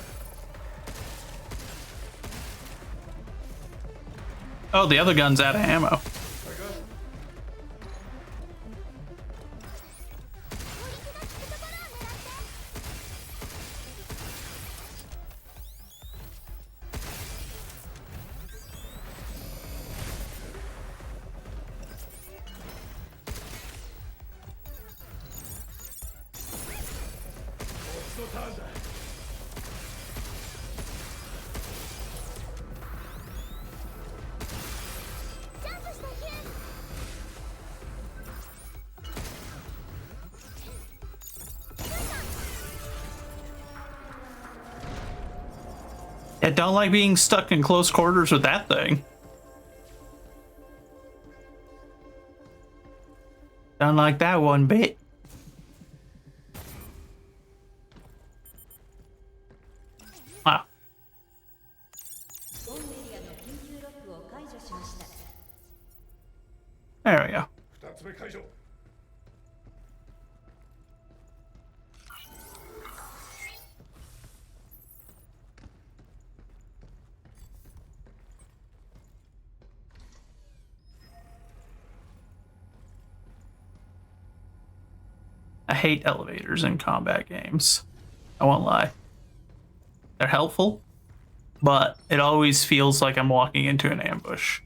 Oh, the other gun's out of ammo. それか のターンだ。 ジャンプしてヒュン。 I don't like being stuck in close quarters with that thing. Don't like that one bit. Wow. 本エリアの緊急ロックを解除しました。 There we go. 二つ目解除。 I hate elevators in combat games. I won't lie. They're helpful, but it always feels like I'm walking into an ambush.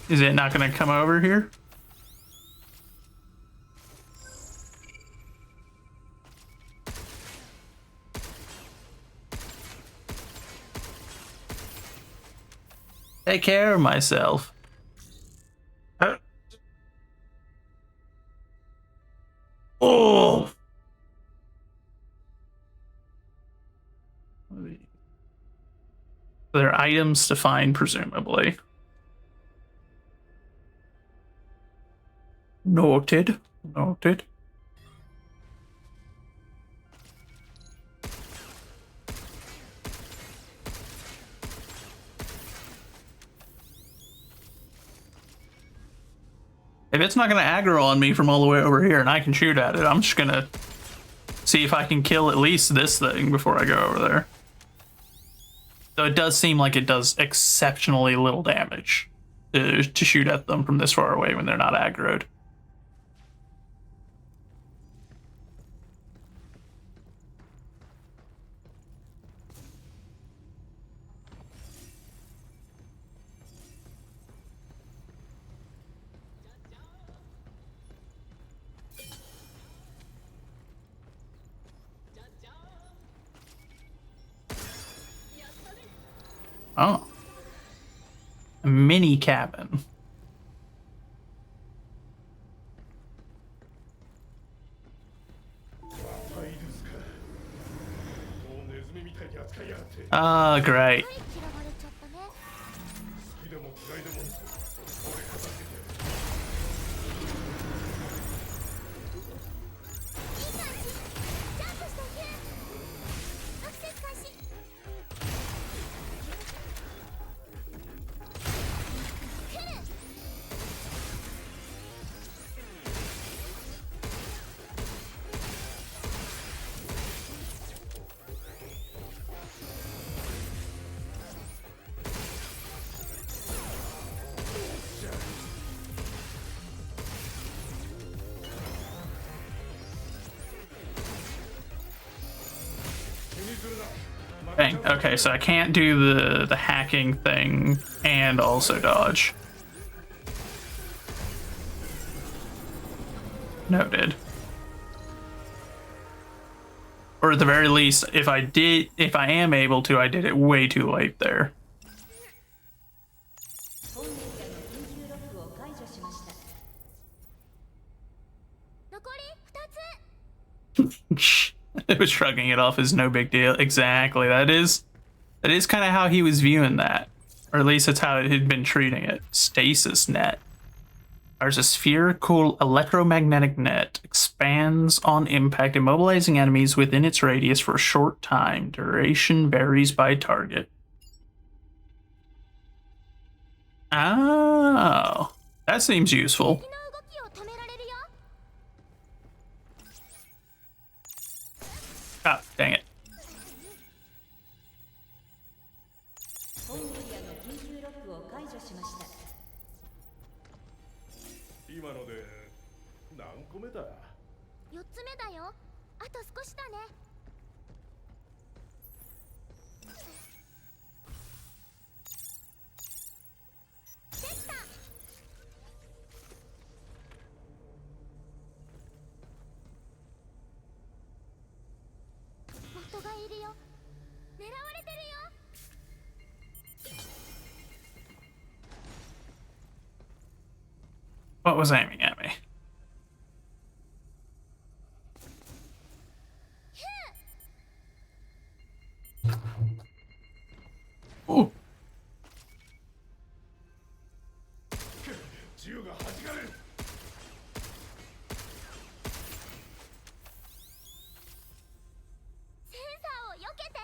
Is it not going to come over here? Take care of myself. Oh! There are items to find, presumably. Noted. Noted. If it's not going to aggro on me from all the way over here and I can shoot at it, I'm just going to see if I can kill at least this thing before I go over there. So it does seem like it does exceptionally little damage to shoot at them from this far away when they're not aggroed. Oh. A mini cabin. ファイルスか。もうネズミみたいに扱いやがって。 Ah, great. 嫌われちゃったね。好きでも嫌いでも俺片付けてやる。いい感じ。ジャンプしていけ。アクセス開始。来る。Dang. Okay, so I can't do the hacking thing and also dodge. Noted. Or at the very least, if I am able to, I did it way too late there. 本人らの緊急ロックを解除しました。残り2つ。It was shrugging it off as no big deal. Exactly. That is kind of how he was viewing that. Or at least that's how it had been treating it. Stasis net. There's a spherical electromagnetic net. Expands on impact, immobilizing enemies within its radius for a short time. Duration varies by target. Oh. That seems useful. 敵の動きを止められるよ。 Ah, dang it. 本エリアの緊急ロックを解除しました。今ので何個目だ。 4つ目だよ。あと少しだね。できた。元がいるよ。狙われてるよ。 What was aiming at me? Ooh. 銃が弾かれる。センサーを避けて。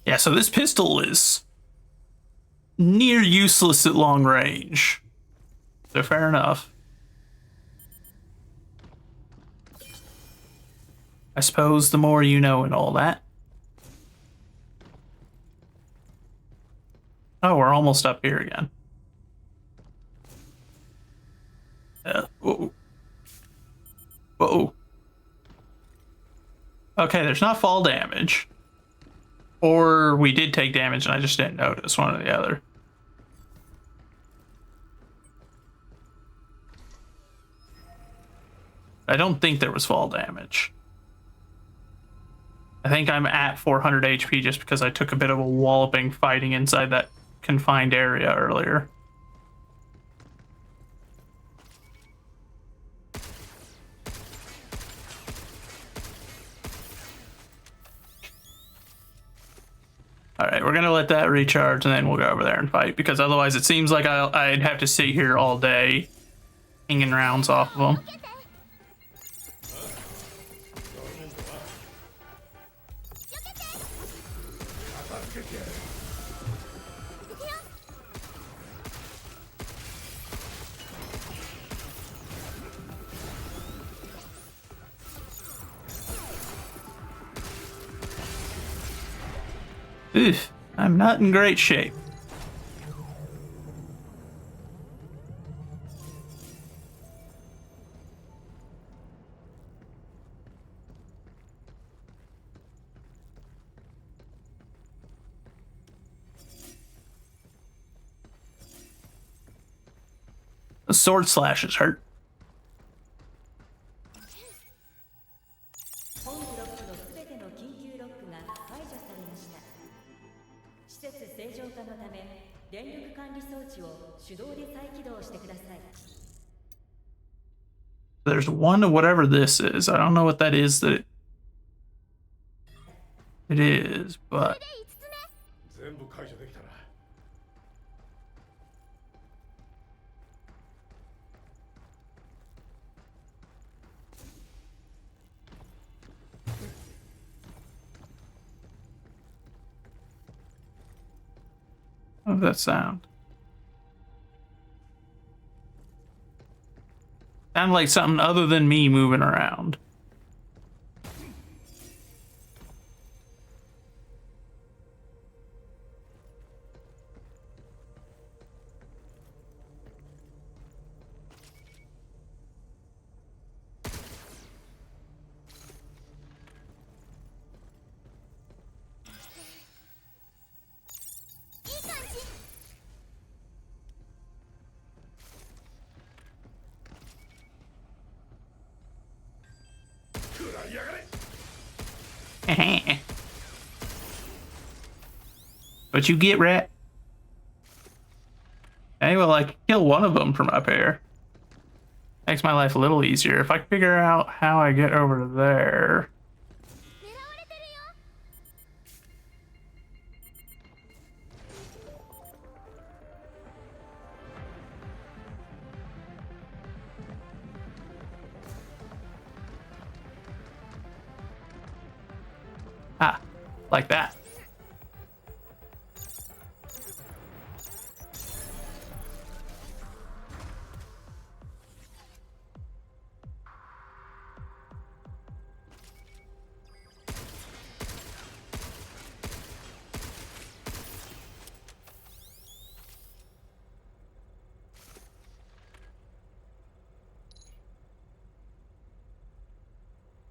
Yeah, so this pistol is near useless at long range. So fair enough. I suppose the more you know and all that. Oh, we're almost up here again. Whoa. Whoa. Okay, there's not fall damage. Or we did take damage and I just didn't notice, one or the other. I don't think there was fall damage. I think I'm at 400 HP just because I took a bit of a walloping fighting inside that confined area earlier. Alright, we're gonna let that recharge and then we'll go over there and fight, because otherwise it seems like I'd have to sit here all day hanging rounds off of them. 避けて。 片付けてやる。Oof, I'm not in great shape. The sword slashes hurt. 本ブロックのすべての緊急ロックが解除されました。施設正常化のため、電力管理装置を手動で再起動してください。 There's one of whatever this is. I don't know what that is that it is, but 全部解除できたな。what does that sound? Sound like something other than me moving around. But you get rat. Okay, well, I can kill one of them from up here. Makes my life a little easier. If I can figure out how I get over there. Ah, like that.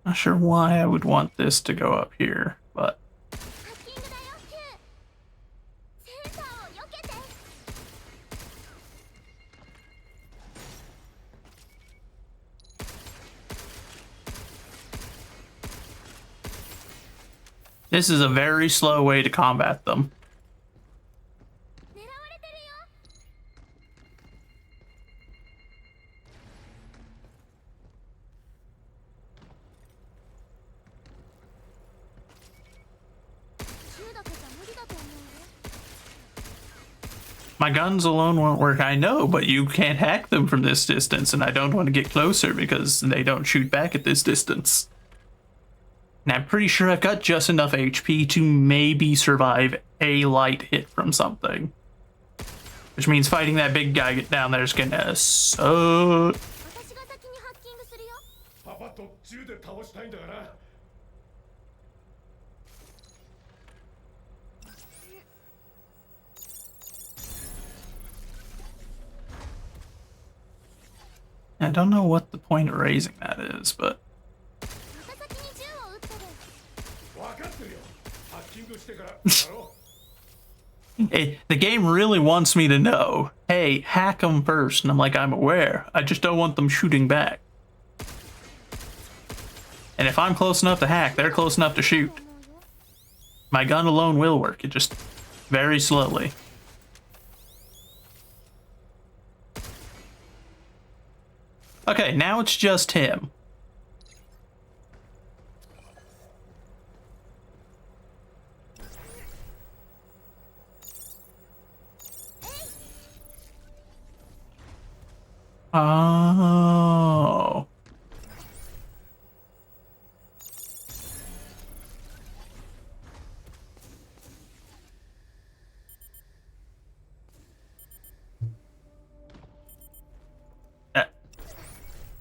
Not sure why I would want this to go up here, but this is a very slow way to combat them. My guns alone won't work, I know, but you can't hack them from this distance, and I don't want to get closer because they don't shoot back at this distance. And I'm pretty sure I've got just enough HP to maybe survive a light hit from something. Which means fighting that big guy down there is gonna suck. パパと銃で倒したいんだから。I don't know what the point of raising that is, but 分かってるよ。ハッキングしてからやろう。 the game really wants me to know, hey, hack them first. And I'm like, I'm aware. I just don't want them shooting back. And if I'm close enough to hack, they're close enough to shoot. My gun alone will work. It just very slowly. Okay, now it's just him. Oh.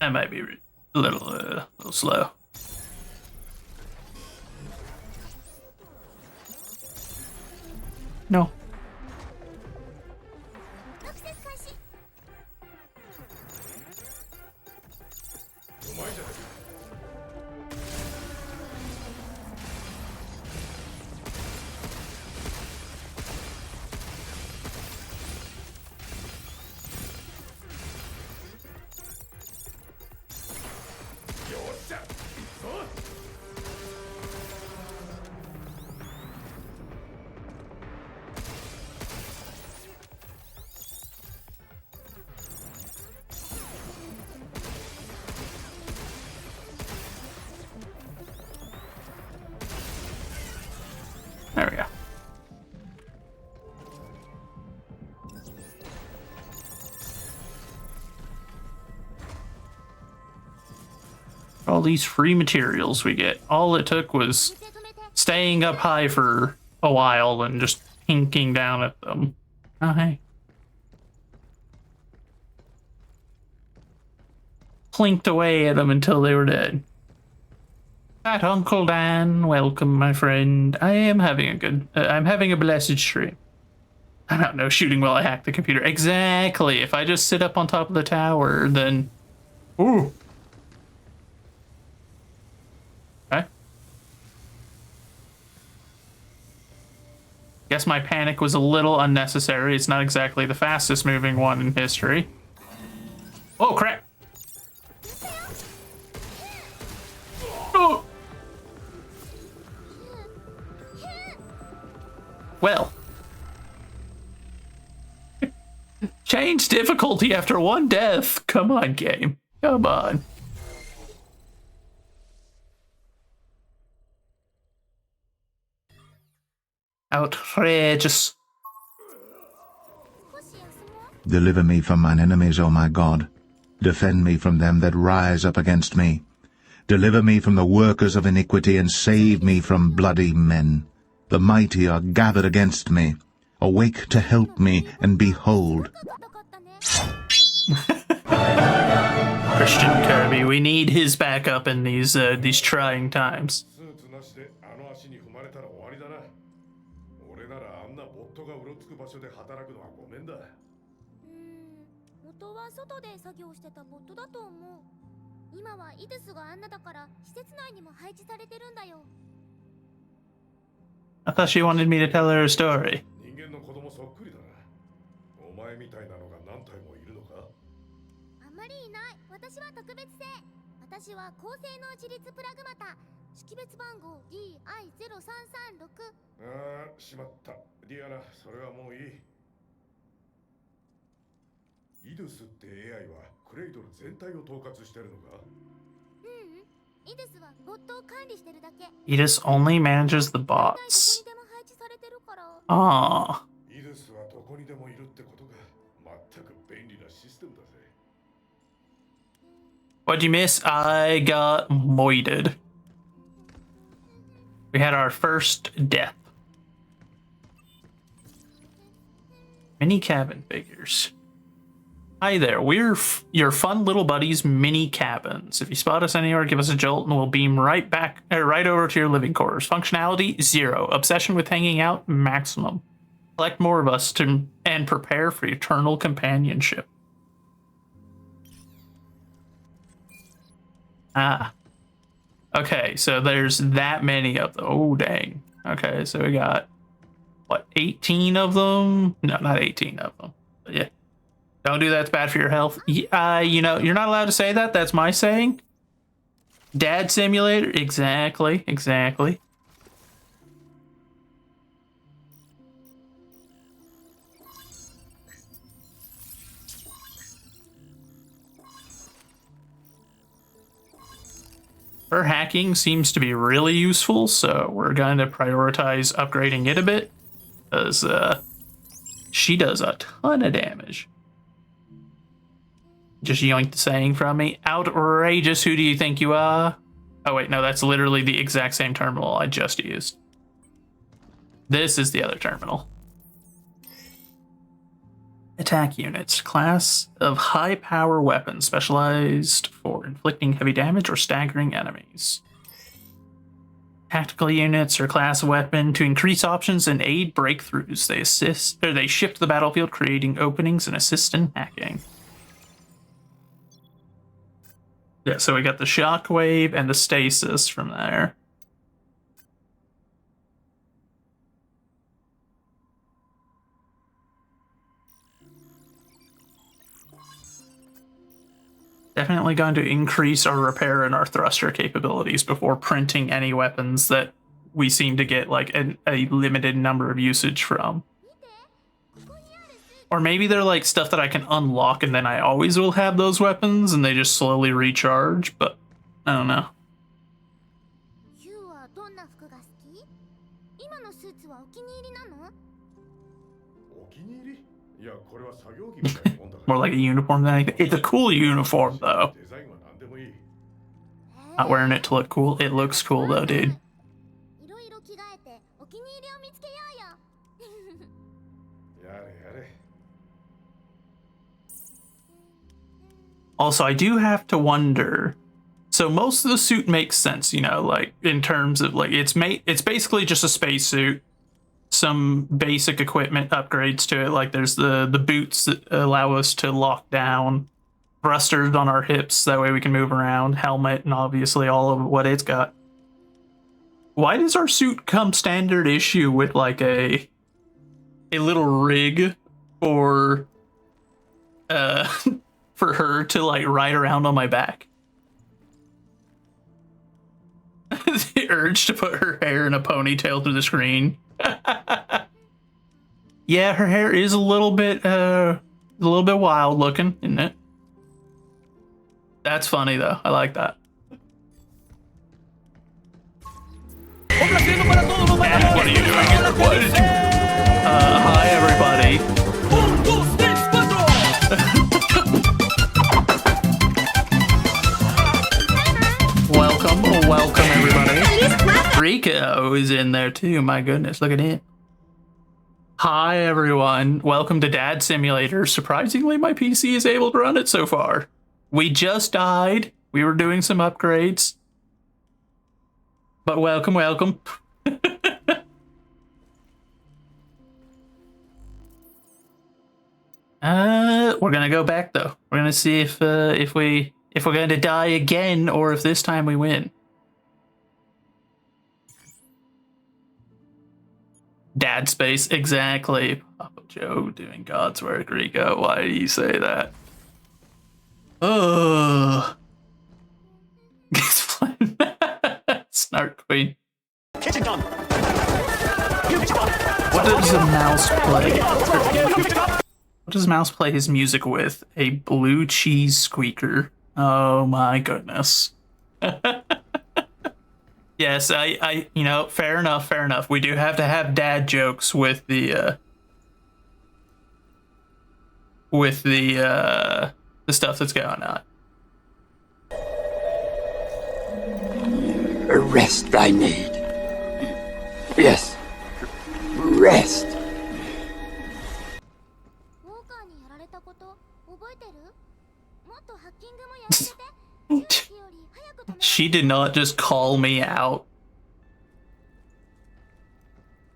That might be a little slow. No. アクセス開始。お前じゃね There we go. All these free materials we get. All it took was 受け止めて。 staying up high for a while and just pinking down at them. Oh, hey. Plinked away at them until they were dead. Fat Uncle Dan, welcome, my friend. I am having a good... I'm having a blessed stream. I don't know, shooting while I hack the computer. Exactly. If I just sit up on top of the tower, then... Ooh. Okay. Guess my panic was a little unnecessary. It's not exactly the fastest moving one in history. Oh, crap. Oh. Well. Change difficulty after one death. Come on, game. Come on. Outrageous. 少し休もう。 Deliver me from mine enemies, O my God. Defend me from them that rise up against me. Deliver me from the workers of iniquity, and save me from bloody men. The mighty are gathered against me. Awake to help me, and behold. 硬かったね。 Christian Kirby, we need his backup in these trying times. スーツなしであの足に踏まれたら終わりだな。俺ならあんなボットがうろつく場所で働くのはごめんだ。元は外で作業してたボットだと思う。今はイドゥスがあんなだから施設内にも配置されてるんだよ。 I thought she wanted me to tell her a story. 人間の子供そっくりだな。お前みたいなのが何体もいるのか？あんまりいない。私は特別性。私は高性能自立プラグマタ。識別番号 DI0336。ああ、しまった。ディアナ、それはもういい。イドゥスって AI はクレイドル全体を統括してるのか？イドゥスはボットを管理してるだけ。 Edis only manages the 大体 bots. どこにでも配置されてるから。 Ah. イドゥスはどこにでもいるってことか。まったく便利なシステムだぜ。What'd you miss? I got moided. We had our first death. Mini cabin figures. Hi there, we're your fun little buddies, Mini Cabins. If you spot us anywhere, give us a jolt and we'll beam right back, right over to your living quarters. Functionality, 0. Obsession with hanging out, maximum. Collect more of us and prepare for eternal companionship. Ah. Okay, so there's that many of them. Oh, dang. Okay, so we got, what, 18 of them? No, not 18 of them. But yeah. Don't do that, it's bad for your health. You know, you're not allowed to say that. That's my saying. Dad simulator? Exactly, exactly. Her hacking seems to be really useful, so we're going to prioritize upgrading it a bit. Because she does a ton of damage. Just yoinked the saying from me. Outrageous, who do you think you are? Oh wait, no, that's literally the exact same terminal I just used. This is the other terminal. Attack units. Class of high power weapons specialized for inflicting heavy damage or staggering enemies. Tactical units or class weapon to increase options and aid breakthroughs. They shift the battlefield, creating openings and assist in hacking. Yeah, so we got the shockwave and the stasis from there. Definitely going to increase our repair and our thruster capabilities before printing any weapons that we seem to get like a limited number of usage from. Or maybe they're like stuff that I can unlock and then I always will have those weapons and they just slowly recharge, but I don't know. ユウはどんな服が好き？今のスーツはお気に入りなの？お気に入り？いや、これは作業着みたいなもんだから。 More like a uniform than anything. It's a cool uniform though. デザインは何でもいい。 Not wearing it to look cool. It looks cool though, dude. いろいろ着替えてお気に入りを見つけようよ。やれやれ。 Also, I do have to wonder. So most of the suit makes sense, you know, like in terms of like it's basically just a spacesuit. Some basic equipment upgrades to it, like there's the boots that allow us to lock down, thrusters on our hips, that way we can move around, helmet, and obviously all of what it's got. Why does our suit come standard issue with like a little rig for for her to like ride around on my back? The urge to put her hair in a ponytail through the screen. Yeah, her hair is a little bit wild looking, isn't it? That's funny though. I like that. Yeah, what are you doing here? What did you? Hi everybody. Welcome everybody. Rico is in there too. My goodness, look at him. Hi everyone, welcome to Dad Simulator. Surprisingly, my PC is able to run it so far. We just died. We were doing some upgrades. But welcome. We're gonna go back though. We're gonna see if we're going to die again or if this time we win. Dad space, exactly. Papa Joe doing God's work, Rico. Why do you say that? Oh. Snark Queen. What does a mouse play? What does mouse play his music with? A blue cheese squeaker. Oh my goodness. Yes, I, you know, fair enough. We do have to have dad jokes with the stuff that's going on. A rest I need. Yes, rest. ウォーカーにやられたこと覚えてる？もっとハッキングもやらせて。さっきより早く止め。She did not just call me out.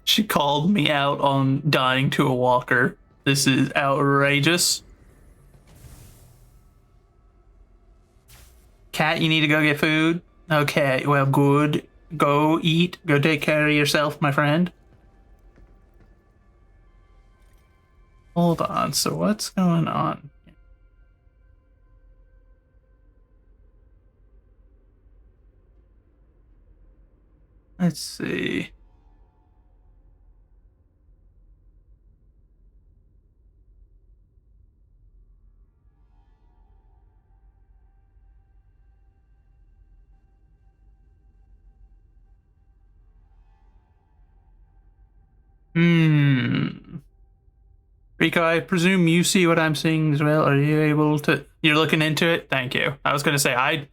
She called me out on dying to a walker. This is outrageous. Cat, you need to go get food? Okay, well, good. Go eat. Go take care of yourself, my friend. Hold on, so what's going on? Let's see. Rico, I presume you see what I'm seeing as well. Are you able to... You're looking into it? Thank you. I was going to say, I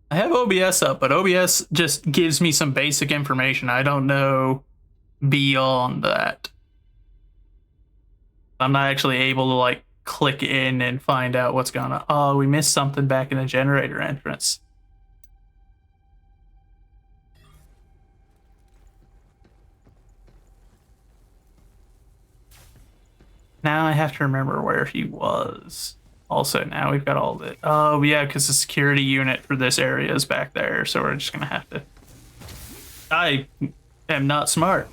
have OBS up, but OBS just gives me some basic information. I don't know beyond that. I'm not actually able to, like, click in and find out what's going on. Oh, we missed something back in the generator entrance. Now I have to remember where he was. Also, now we've got all the... Oh, yeah, because the security unit for this area is back there, so we're just going to have to... I am not smart.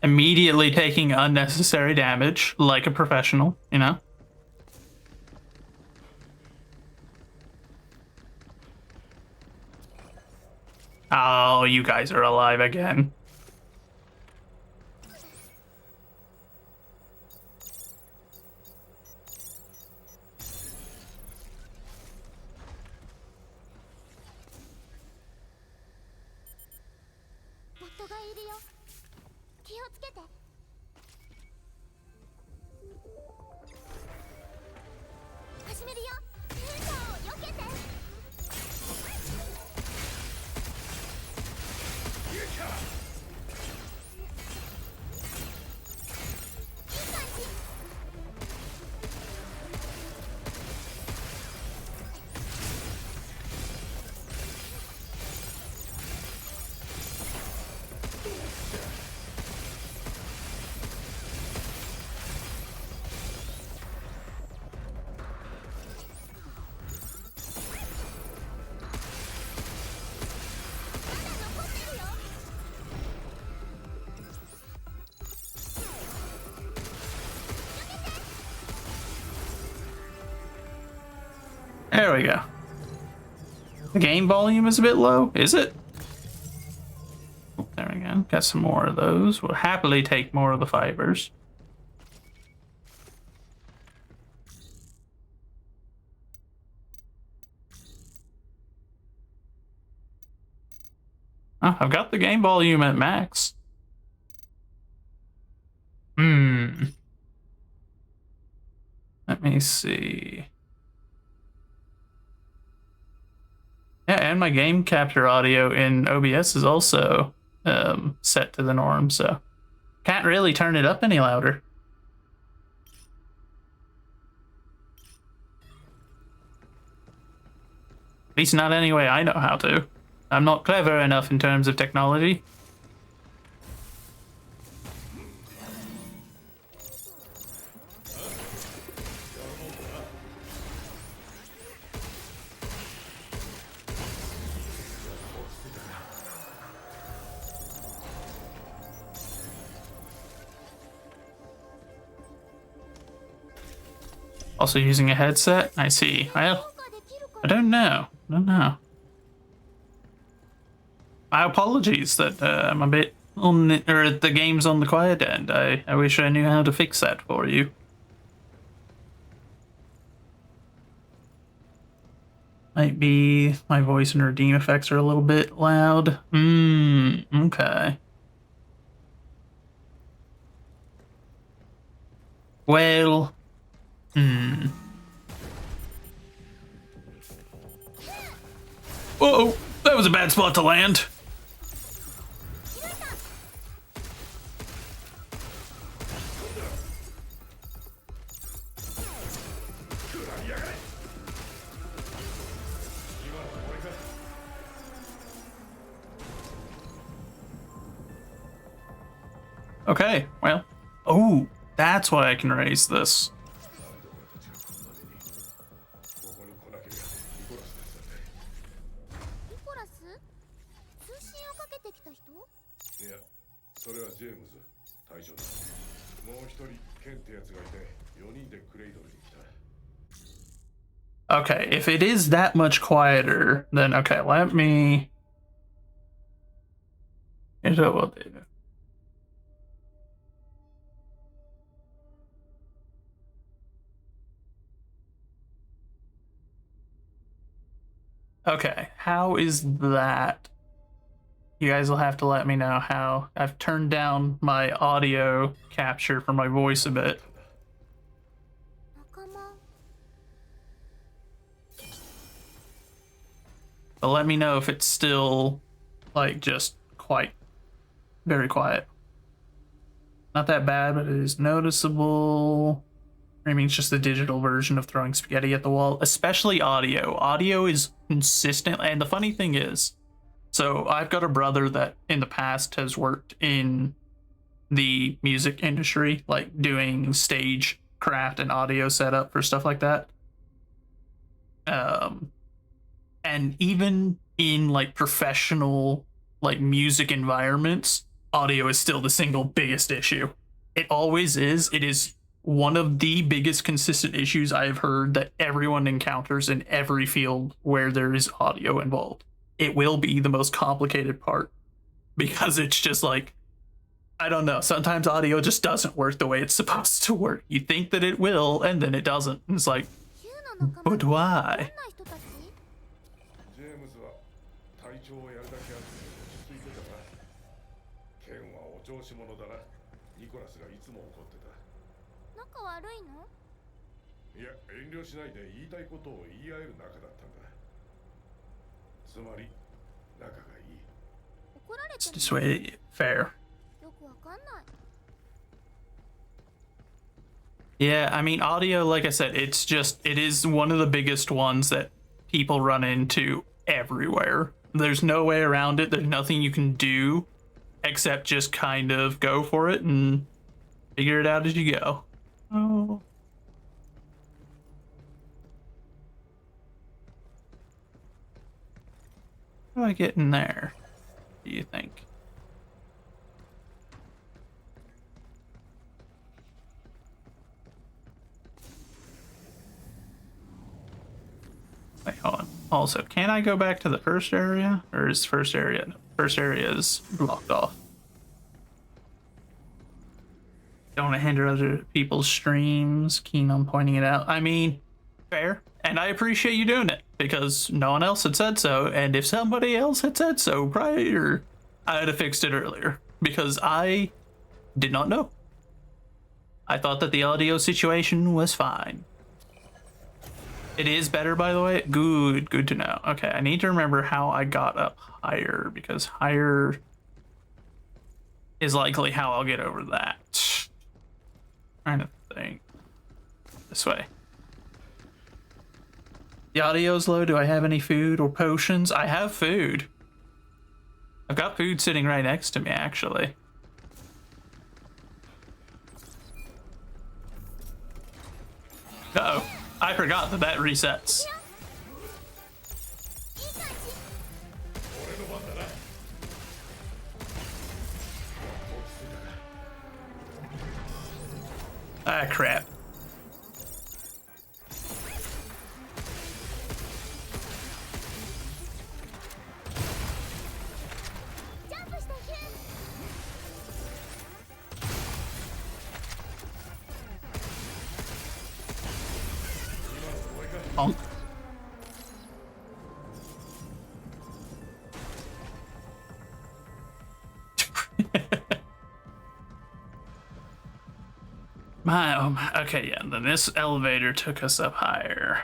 Immediately taking unnecessary damage, like a professional, you know? Oh, you guys are alive again. There we go. The game volume is a bit low, is it? There we go. Got some more of those. We'll happily take more of the fibers. Oh, I've got the game volume at max. Let me see. Yeah, and my game capture audio in OBS is also set to the norm, so can't really turn it up any louder. At least not any way I know how to. I'm not clever enough in terms of technology. Also using a headset? I see. Well, I don't know. My apologies that I'm a bit on the, or the game's on the quiet end. I wish I knew how to fix that for you. Might be my voice and redeem effects are a little bit loud. Okay. Well, Uh-oh, that was a bad spot to land. Okay, well, oh, that's why I can raise this. Okay, if it is that much quieter, then okay, let me... Here's what we'll do. Okay, how is that? You guys will have to let me know how. I've turned down my audio capture for my voice a bit. But let me know if it's still, like, just quite, very quiet. Not that bad, but it is noticeable. I mean, it's just the digital version of throwing spaghetti at the wall, especially audio. Audio is consistent, and the funny thing is, So I've got a brother that in the past has worked in the music industry, like doing stage craft and audio setup for stuff like that. Um, and even in like professional like music environments, audio is still the single biggest issue. It always is. It is one of the biggest consistent issues I have heard that everyone encounters in every field where there is audio involved. It will be the most complicated part because it's just like, I don't know. Sometimes audio just doesn't work the way it's supposed to work. You think that it will, and then it doesn't. It's like, ヒューの仲間 but ってどんな why? 人たち？ジェームズは体調をやるだけあって落ち着いてたな。ケンはお調子者だな。ニコラスがいつも怒ってた。仲悪いの？いや、遠慮しないで言いたいことを言い合える仲だったんだ。つまり仲がいい。怒られ It's て just る way fair. よくわかんない。 Yeah, I mean, audio, like I said, it is one of the biggest ones that people run into everywhere. There's no way around it. There's nothing you can do except just kind of go for it and figure it out as you go. Oh. How do I get in there, do you think? Wait, hold on. Also, can I go back to the first area? Or is first area... No, first area is blocked off. Don't want to hinder other people's streams. Keen on pointing it out. I mean, fair. And I appreciate you doing it. Because no one else had said so. And if somebody else had said so prior, I would have fixed it earlier. Because I did not know. I thought that the audio situation was fine. It is better, by the way. Good to know. Okay, I need to remember how I got up higher, because higher is likely how I'll get over that. Trying to think. This way. The audio's low. Do I have any food or potions? I have food. I've got food sitting right next to me, actually. Uh-oh. I forgot that that resets. Ah, crap. Bonk. Okay, yeah, then this elevator took us up higher.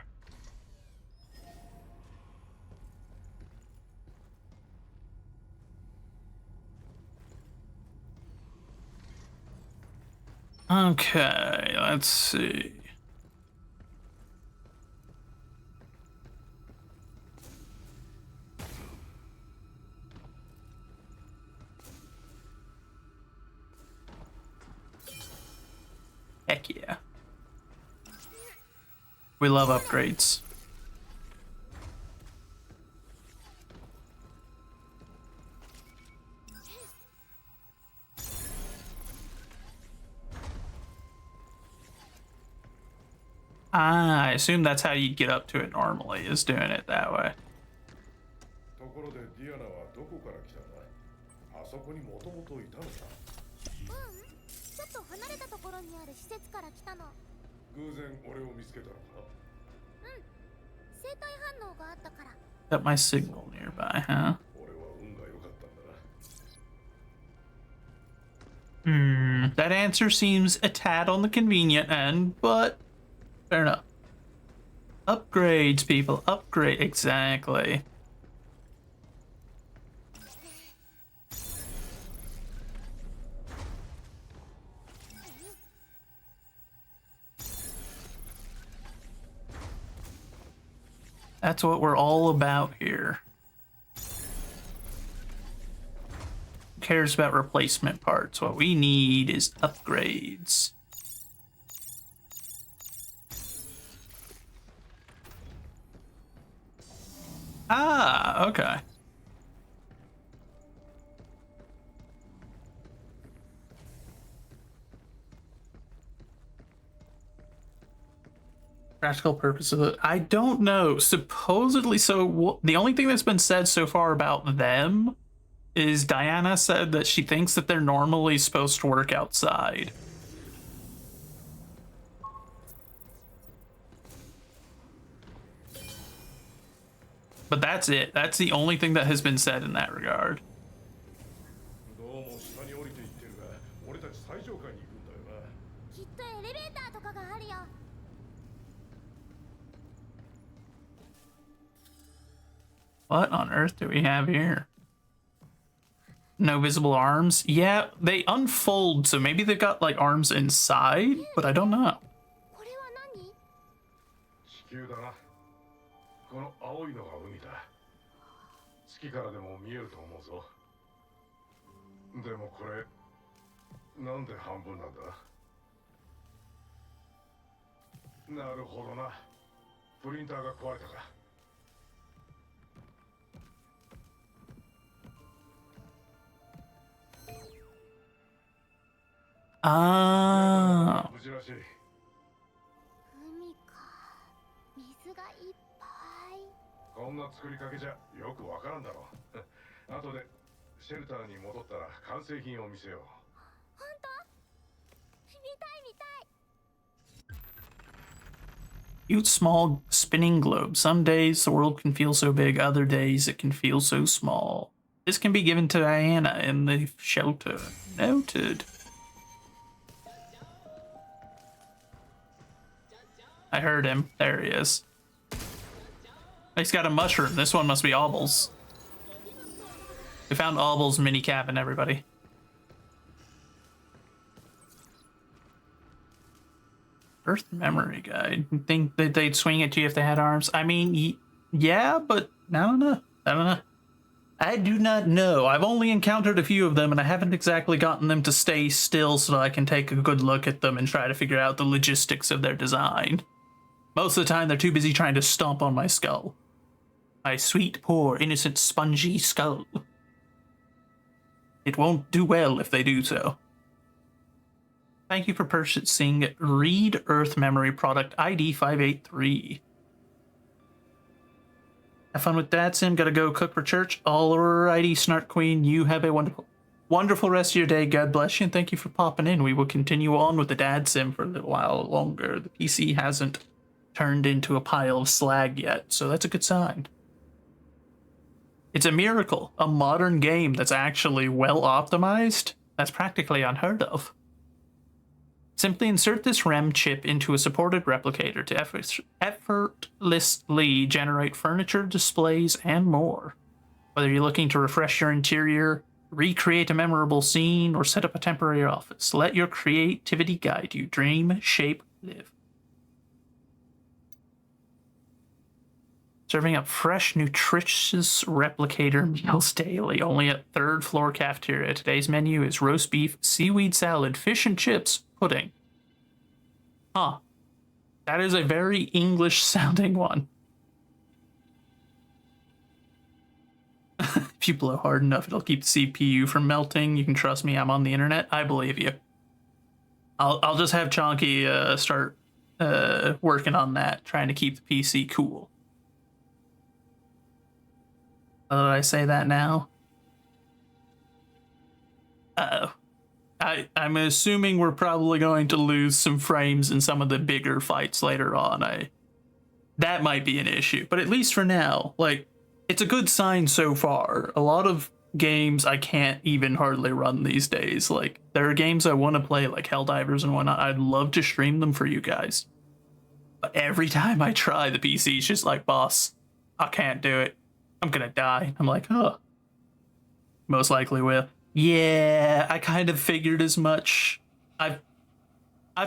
Okay, let's see. Heck yeah. We love upgrades. Ah, I assume that's how you get up to it normally, is doing it that way. ところでディアナはどこから来たんだ？あそこにもともといたのか？ちょっと離れたところにある施設から来たの。偶然俺を見つけたのか？生体反応があったから。Got my signal nearby, huh? 俺は運が良かったんだな。That answer seems a tad on the convenient end, but fair enough. Upgrades, people. Upgrade. Exactly. That's what we're all about here. cares about replacement parts? What we need is upgrades. Ah, okay. Practical purpose of it. I don't know. Supposedly, so the only thing that's been said so far about them is Diana said that she thinks that they're normally supposed to work outside. But that's it. That's the only thing that has been said in that regard. どうも下に降りていってるが、俺たち最上階に行くんだよな。きっとエレベーターとかがあるよ。 What on earth do we have here? No visible arms? Yeah, they unfold, so maybe they've got like arms inside, but I don't know. これは何？地球だな。この青いのが海だ。月からでも見えると思うぞ。でもこれ、なんで半分なんだ？なるほどな。プリンターが壊れたか。Ah. 無事らしい。海か。水がいっぱい。こんな作りかけじゃよくわからんだろう。後でシェルターに戻ったら完成品を見せよう。本当？見たい見たい。 Cute small spinning globe. Some days the world can feel so big, other days it can feel so small. This can be given to Diana in the shelter. Noted. I heard him. There he is. He's got a mushroom. This one must be Auble's. We found Auble's mini cabin, everybody. Earth memory guide. You think that they'd swing it to you if they had arms? I mean, yeah, but I don't know. I do not know. I've only encountered a few of them, and I haven't exactly gotten them to stay still so that I can take a good look at them and try to figure out the logistics of their design. Most of the time, they're too busy trying to stomp on my skull. My sweet, poor, innocent, spongy skull. It won't do well if they do so. Thank you for purchasing Read Earth Memory Product ID 583. Have fun with Dadsim. Gotta go cook for church. Alrighty, Snark Queen. You have a wonderful rest of your day. God bless you, and thank you for popping in. We will continue on with the Dadsim for a little while longer. The PC hasn't turned into a pile of slag yet, so that's a good sign. It's a miracle. A modern game that's actually well optimized. That's practically unheard of. Simply insert this RAM chip into a supported replicator to effortlessly generate furniture, displays, and more. Whether you're looking to refresh your interior, recreate a memorable scene, or set up a temporary office, let your creativity guide you. Dream, shape, live. Serving up fresh, nutritious replicator meals daily, only at third floor cafeteria. Today's menu is roast beef, seaweed salad, fish and chips, pudding. Huh. That is a very English sounding one. If you blow hard enough, it'll keep the CPU from melting. You can trust me, I'm on the internet. I believe you. I'll just have Chonky start working on that, trying to keep the PC cool. How did I say that now? Uh-oh. I'm assuming we're probably going to lose some frames in some of the bigger fights later on. That might be an issue, but at least for now, like, it's a good sign so far. A lot of games I can't even hardly run these days. Like, there are games I want to play, like Helldivers and whatnot. I'd love to stream them for you guys. But every time I try, the PC's just like, boss, I can't do it. I'm gonna die. I'm like, oh. Most likely will. Yeah, I kind of figured as much. I've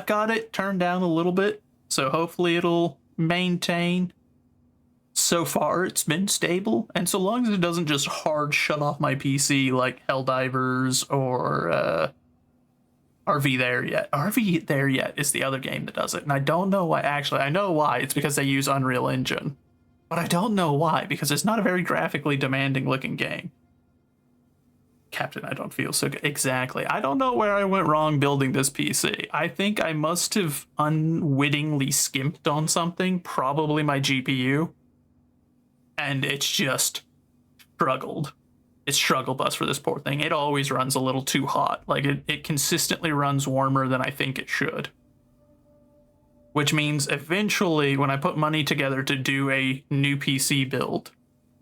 got it turned down a little bit, so hopefully it'll maintain so far it's been stable, and so long as it doesn't just hard shut off my PC like Helldivers or RV There Yet. RV There Yet is the other game that does it, and I don't know why. Actually, I know why. It's because they use Unreal Engine, but I don't know why, because it's not a very graphically demanding looking game. Captain, I don't feel so good. Exactly. I don't know where I went wrong building this PC. I think I must have unwittingly skimped on something, probably my GPU, and it's just struggled. It's struggle bus for this poor thing. It always runs a little too hot. Like, it consistently runs warmer than I think it should. Which means eventually, when I put money together to do a new PC build,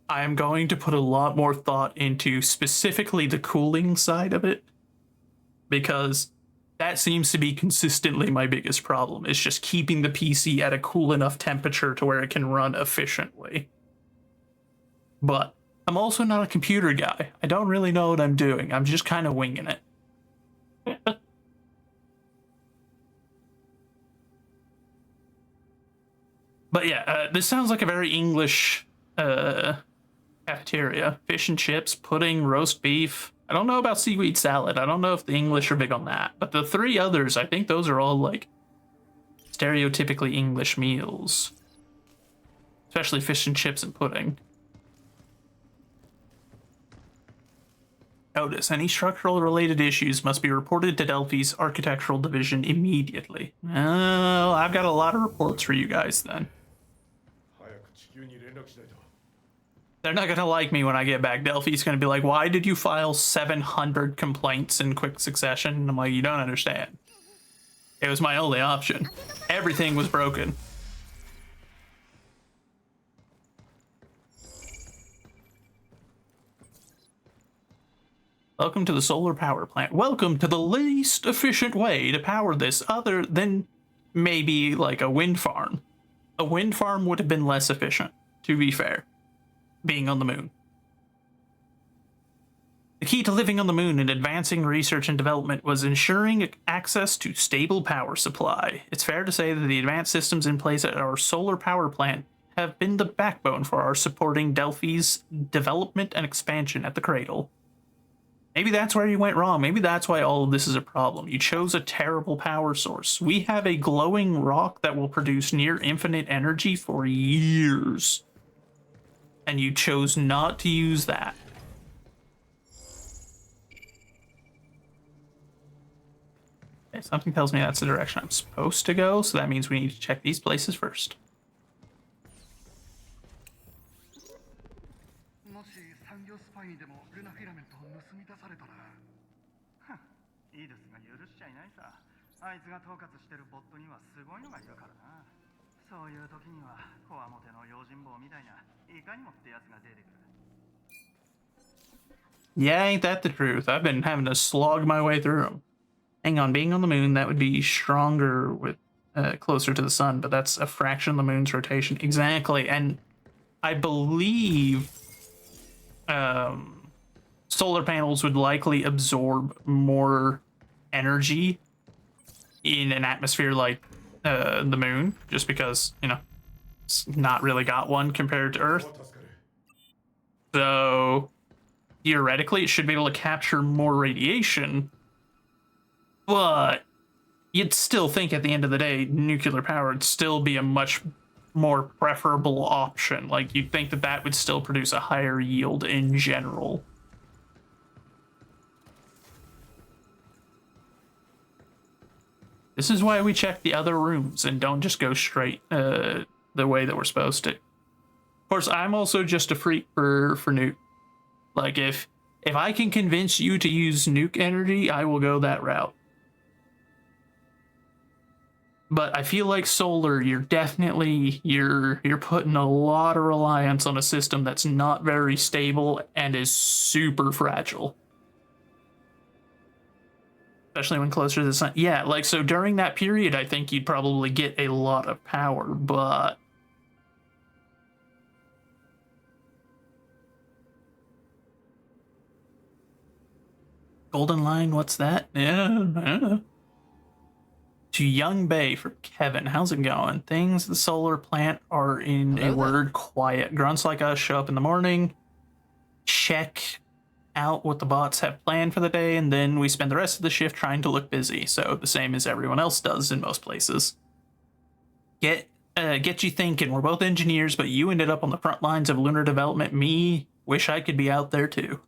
I am going to put a lot more thought into specifically the cooling side of it, because that seems to be consistently my biggest problem. It's just keeping the PC at a cool enough temperature to where it can run efficiently. But I'm also not a computer guy. I don't really know what I'm doing. I'm just kind of winging it. But yeah, this sounds like a very English cafeteria. Fish and chips, pudding, roast beef. I don't know about seaweed salad. I don't know if the English are big on that. But the three others, I think those are all like stereotypically English meals. Especially fish and chips and pudding. Notice, any structural related issues must be reported to Delphi's architectural division immediately. Oh, I've got a lot of reports for you guys then. They're not gonna like me when I get back. Delphi's gonna be like, why did you file 700 complaints in quick succession? And I'm like, you don't understand. It was my only option. Everything was broken. Welcome to the solar power plant. Welcome to the least efficient way to power this, other than maybe like a wind farm. A wind farm would have been less efficient, to be fair, being on the moon. The key to living on the moon and advancing research and development was ensuring access to stable power supply. It's fair to say that the advanced systems in place at our solar power plant have been the backbone for our supporting Delphi's development and expansion at the cradle. Maybe that's where you went wrong. Maybe that's why all of this is a problem. You chose a terrible power source. We have a glowing rock that will produce near infinite energy for years. And you chose not to use that. Okay, something tells me that's the direction I'm supposed to go, so that means we need to check these places first. Yeah, ain't that the truth? I've been having to slog my way through them. Hang on, being on the moon, that would be stronger with closer to the sun, but that's a fraction of the moon's rotation. Exactly, and I believe solar panels would likely absorb more energy in an atmosphere like the moon, just because, you know, it's not really got one compared to Earth. So theoretically, it should be able to capture more radiation, but you'd still think at the end of the day, nuclear power would still be a much more preferable option. Like, you'd think that that would still produce a higher yield in general. This is why we check the other rooms and don't just go straight the way that we're supposed to. Of course, I'm also just a freak for nuke. Like, if I can convince you to use nuke energy, I will go that route. But I feel like solar, you're definitely you're putting a lot of reliance on a system that's not very stable and is super fragile. Especially when closer to the sun. Yeah, like, so during that period, I think you'd probably get a lot of power, but Golden Line, what's that? Yeah, I don't know. To Young Bay for Kevin. How's it going? Things the solar plant are in a word quiet. Grunts like us show up in the morning, check out what the bots have planned for the day, and then we spend the rest of the shift trying to look busy. So the same as everyone else does in most places. Get you thinking. We're both engineers, but you ended up on the front lines of lunar development. Me, wish I could be out there too.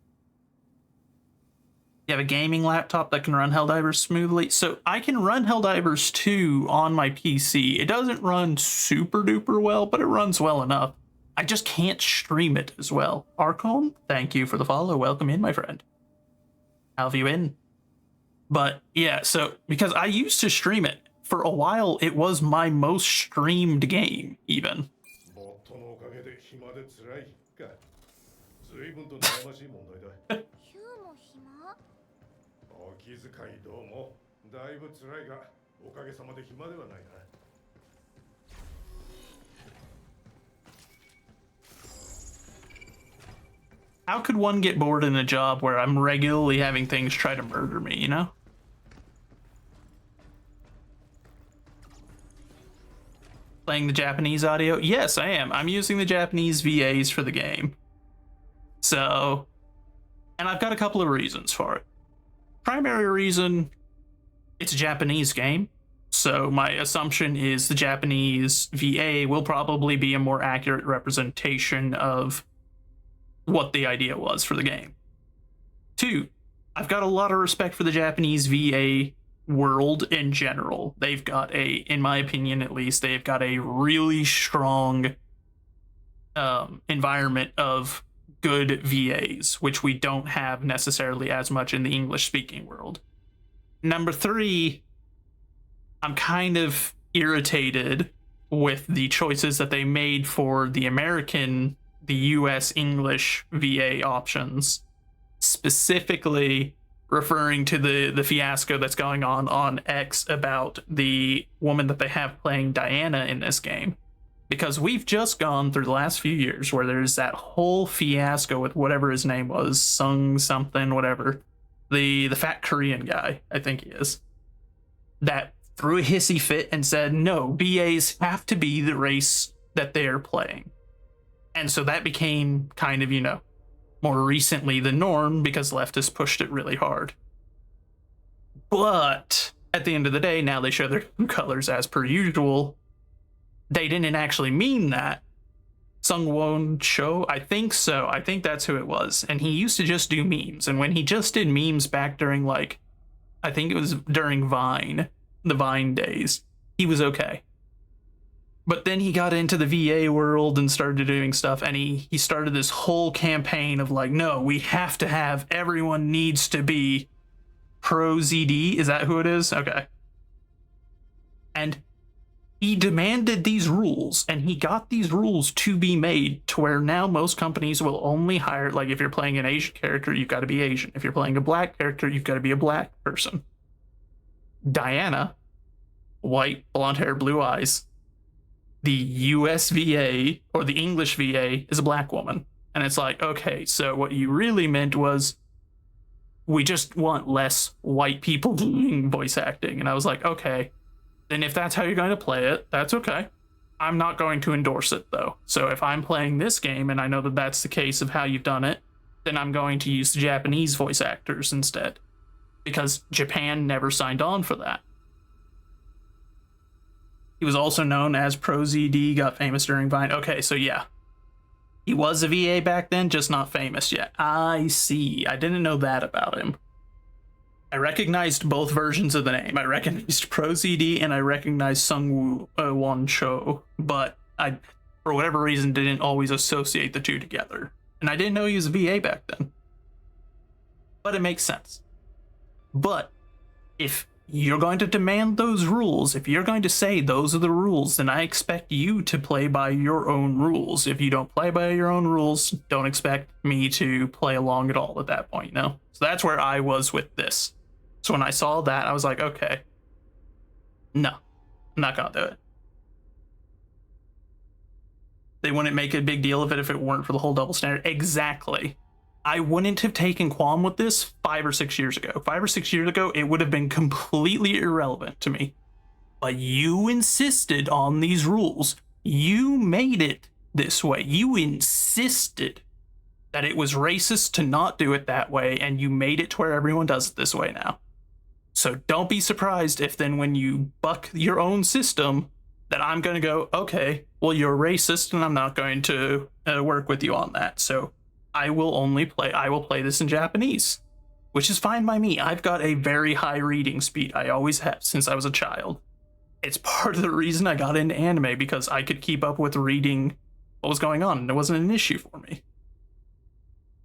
You have a gaming laptop that can run Helldivers smoothly. So I can run Helldivers 2 on my PC. It doesn't run super duper well, but it runs well enough. I just can't stream it as well. Arcon, thank you for the follow. Welcome in, my friend. How have you been? But yeah, so because I used to stream it. For a while, it was my most streamed game, even. How could one get bored in a job where I'm regularly having things try to murder me, you know? Playing the Japanese audio? Yes, I am. I'm using the Japanese VAs for the game. So, and I've got a couple of reasons for it. Primary reason, it's a Japanese game. So my assumption is the Japanese VA will probably be a more accurate representation of what the idea was for the game. 2, I've got a lot of respect for the Japanese VA world in general. They've got in my opinion at least, they've got a really strong environment of good VAs, which we don't have necessarily as much in the English-speaking world. Number 3, I'm kind of irritated with the choices that they made for the US English VA options, specifically referring to the fiasco that's going on X about the woman that they have playing Diana in this game. Because we've just gone through the last few years where there's that whole fiasco with whatever his name was, Sung something, whatever. The fat Korean guy, I think he is. That threw a hissy fit and said, no, BAs have to be the race that they are playing. And so that became kind of, more recently the norm because leftists pushed it really hard. But at the end of the day, now they show their true colors as per usual. They didn't actually mean that. Sung Won Cho, I think so. I think that's who it was. And he used to just do memes. And when he just did memes back during, I think it was during Vine, the Vine days, he was okay. But then he got into the VA world and started doing stuff, and he started this whole campaign of no, we have to have, everyone needs to be pro ZD. Is that who it is? Okay. And he demanded these rules, and he got these rules to be made to where now most companies will only hire, if you're playing an Asian character, you've got to be Asian. If you're playing a black character, you've got to be a black person. Diana, white, blonde hair, blue eyes. The US VA or the English VA is a black woman. And it's okay, so what you really meant was we just want less white people doing voice acting. And I was okay, then if that's how you're going to play it, that's okay. I'm not going to endorse it though. So if I'm playing this game and I know that that's the case of how you've done it, then I'm going to use the Japanese voice actors instead. Because Japan never signed on for that. He was also known as Pro ZD, got famous during Vine. Okay, so yeah. He was a VA back then, just not famous yet. I see. I didn't know that about him. I recognized both versions of the name. I recognized Pro ZD and I recognized Sung Won Cho, but I, for whatever reason, didn't always associate the two together. And I didn't know he was a VA back then. But it makes sense. But if you're going to demand those rules, if you're going to say those are the rules, then I expect you to play by your own rules. If you don't play by your own rules, don't expect me to play along at all at that point, So that's where I was with this. So when I saw that, I was okay, no, I'm not gonna do it. They wouldn't make a big deal of it if it weren't for the whole double standard. Exactly. I wouldn't have taken qualm with this 5 or 6 years ago. 5 or 6 years ago, it would have been completely irrelevant to me. but you insisted on these rules. You made it this way. You insisted that it was racist to not do it that way, and you made it to where everyone does it this way now. So don't be surprised if then when you buck your own system, that I'm going to go, okay, well, you're racist, and I'm not going to work with you on that. So I will play this in Japanese, which is fine by me. I've got a very high reading speed. I always have since I was a child. It's part of the reason I got into anime, because I could keep up with reading what was going on, and it wasn't an issue for me.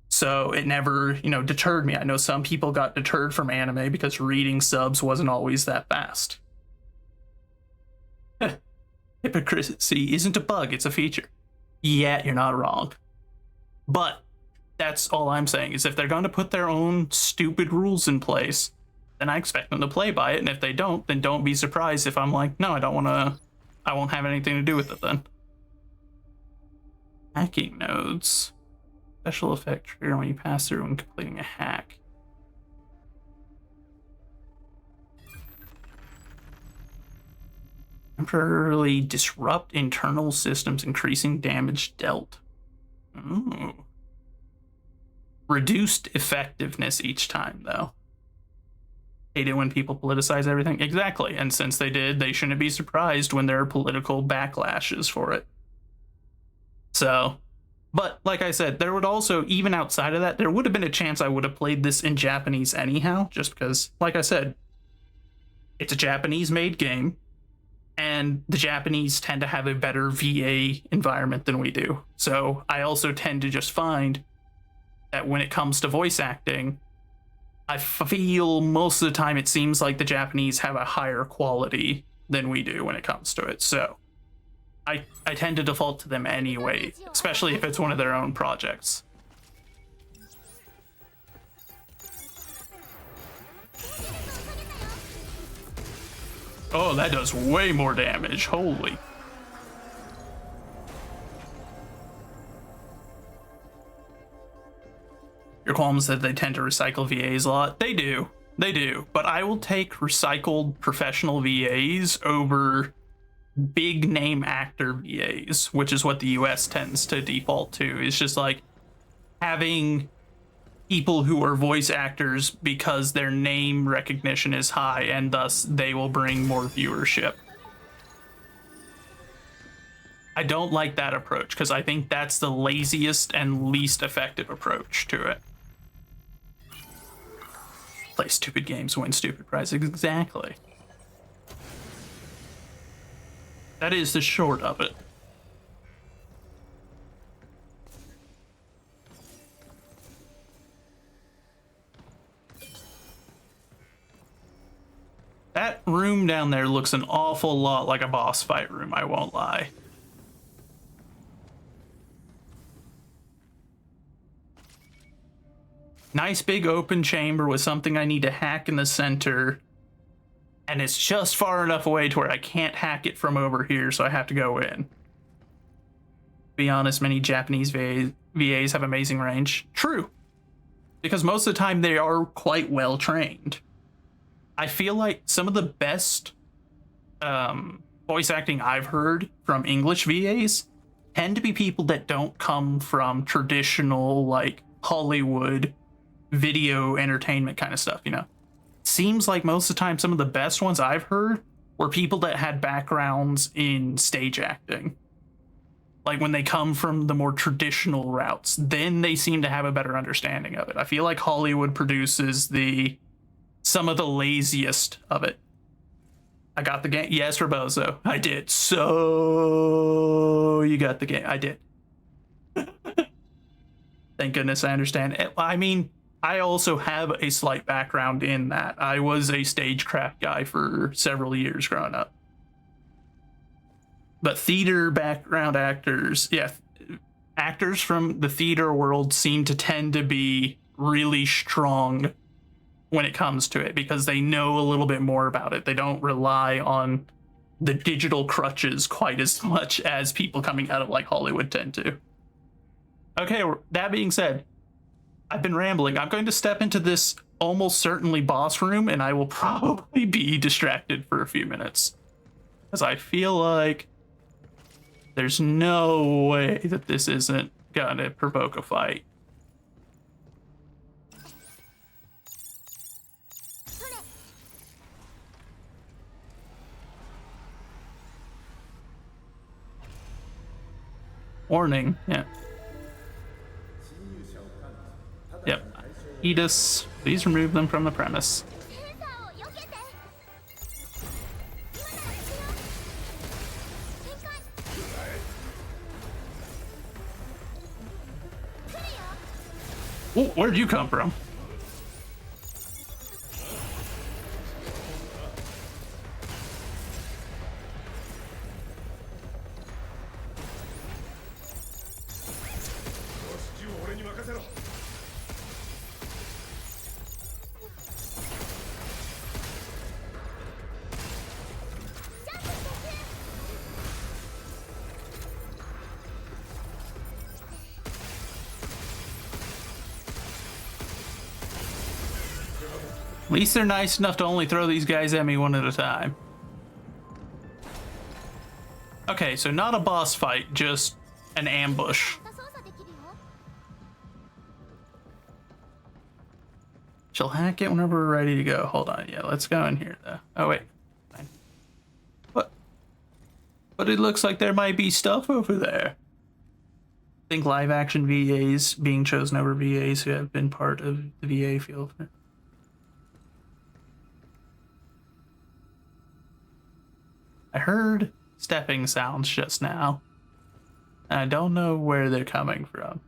So it never, deterred me. I know some people got deterred from anime because reading subs wasn't always that fast. Hypocrisy isn't a bug, it's a feature. Yeah, you're not wrong. But that's all I'm saying, is if they're going to put their own stupid rules in place, then I expect them to play by it. And if they don't, then don't be surprised if I'm like, no, I won't have anything to do with it then. Hacking nodes. Special effect trigger when you pass through when completing a hack. Temporarily disrupt internal systems, increasing damage dealt. Ooh. Reduced effectiveness each time, though. Hate it when people politicize everything. Exactly. And since they did, they shouldn't be surprised when there are political backlashes for it. So, but like I said, there would also, even outside of that, there would have been a chance I would have played this in Japanese anyhow, just because, like I said, it's a Japanese-made game. And the Japanese tend to have a better VA environment than we do. So I also tend to just find that when it comes to voice acting, I feel most of the time it seems like the Japanese have a higher quality than we do when it comes to it. So I tend to default to them anyway, especially if it's one of their own projects. Oh, that does way more damage. Holy. Your qualms that they tend to recycle VAs a lot. They do. They do. But I will take recycled professional VAs over big name actor VAs, which is what the US tends to default to. It's just like having people who are voice actors because their name recognition is high and thus they will bring more viewership. I don't like that approach because I think that's the laziest and least effective approach to it. Play stupid games, win stupid prizes. Exactly. That is the short of it. That room down there looks an awful lot like a boss fight room, I won't lie. Nice big open chamber with something I need to hack in the center. And it's just far enough away to where I can't hack it from over here, so I have to go in. Be honest, many Japanese VAs have amazing range. True. Because most of the time they are quite well trained. I feel like some of the best voice acting I've heard from English VAs tend to be people that don't come from traditional, like, Hollywood video entertainment kind of stuff, you know? Seems like most of the time some of the best ones I've heard were people that had backgrounds in stage acting. Like when they come from the more traditional routes, then they seem to have a better understanding of it. I feel like Hollywood produces some of the laziest of it. I got the game. Yes, Rebozo. I did. So you got the game. I did. Thank goodness I understand. I mean, I also have a slight background in that. I was a stagecraft guy for several years growing up. But theater background actors, yeah, actors from the theater world seem to tend to be really strong when it comes to it because they know a little bit more about it. They don't rely on the digital crutches quite as much as people coming out of like Hollywood tend to. Okay, that being said, I've been rambling. I'm going to step into this almost certainly boss room and I will probably be distracted for a few minutes. Because I feel like there's no way that this isn't gonna provoke a fight. Warning, yeah. Yep. Edis, please remove them from the premise. Ooh, where'd you come from? At least they're nice enough to only throw these guys at me one at a time. Okay, so not a boss fight, just an ambush. She'll hack it whenever we're ready to go. Hold on, yeah, let's go in here though. Oh wait. What? But it looks like there might be stuff over there. I think live action VAs being chosen over VAs who have been part of the VA field. I heard stepping sounds just now. And I don't know where they're coming from.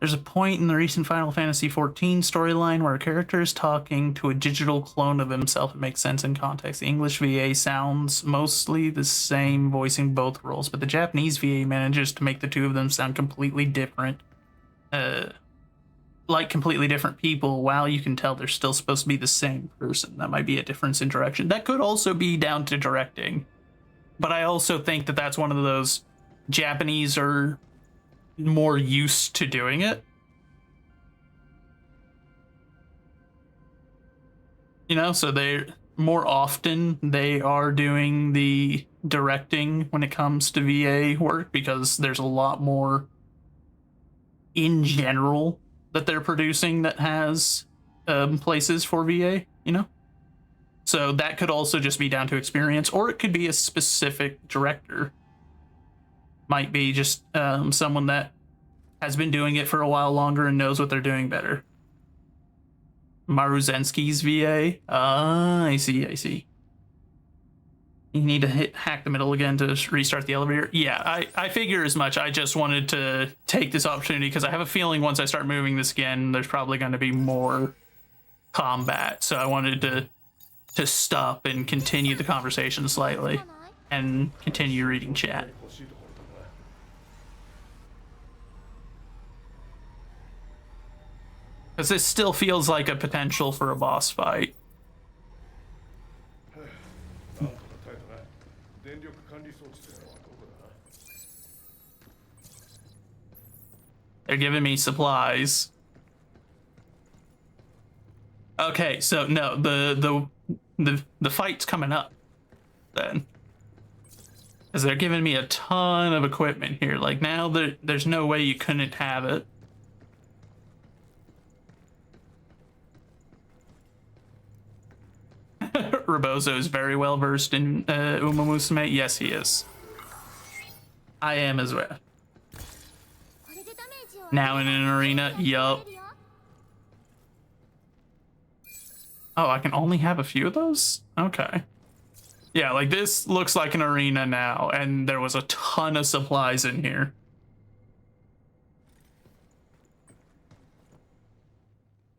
There's a point in the recent Final Fantasy XIV storyline where a character is talking to a digital clone of himself. It makes sense in context. The English VA sounds mostly the same, voicing both roles, but the Japanese VA manages to make the two of them sound completely different. Like completely different people, while you can tell they're still supposed to be the same person. That might be a difference in direction. That could also be down to directing. But I also think that that's one of those Japanese are more used to doing it. You know, so they're more often they are doing the directing when it comes to VA work because there's a lot more in general that they're producing that has places for VA, you know? So that could also just be down to experience, or it could be a specific director. Might be just someone that has been doing it for a while longer and knows what they're doing better. Maruzensky's VA? I see. You need to hack the middle again to restart the elevator? Yeah, I figure as much. I just wanted to take this opportunity because I have a feeling once I start moving this again, there's probably going to be more combat. So I wanted to stop and continue the conversation slightly and continue reading chat. Because this still feels like a potential for a boss fight. They're giving me supplies. Okay, so no, the fight's coming up then. Because they're giving me a ton of equipment here. Like now there's no way you couldn't have it. Rebozo is very well versed in Uma Musume. Yes, he is. I am as well. Now in an arena, yup. Oh, I can only have a few of those? Okay. Yeah, like this looks like an arena now, and there was a ton of supplies in here.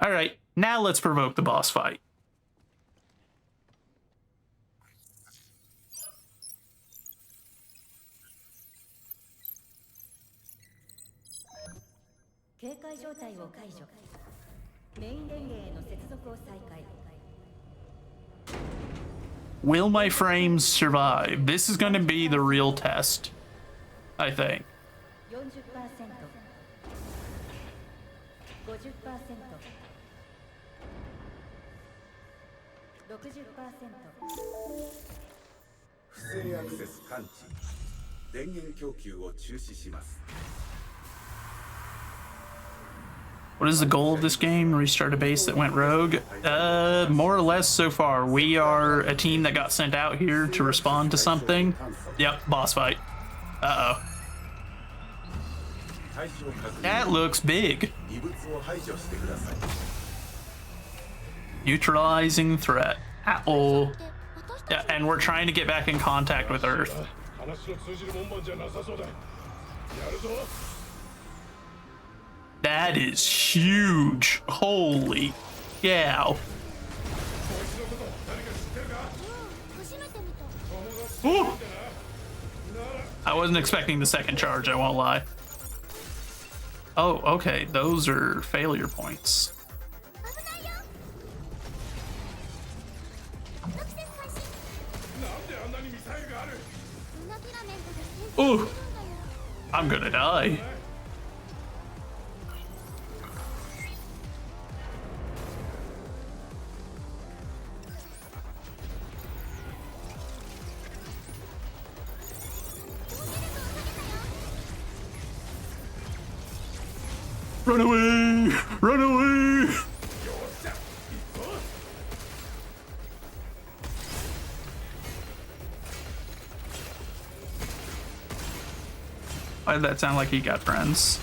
All right, now let's provoke the boss fight. Will my frames survive? This is going to be the real test, I think. 不正アクセス感知電源供給を中止します What is the goal of this game? Restart a base that went rogue? More or less so far. We are a team that got sent out here to respond to something. Yep, boss fight. Uh-oh. That looks big. Neutralizing threat. Uh-oh. Yeah, and we're trying to get back in contact with Earth. That is huge. Holy cow. Ooh. I wasn't expecting the second charge, I won't lie. Oh, okay. Those are failure points. Ooh. I'm gonna die. Run away! Run away! Why did that sound like he got friends?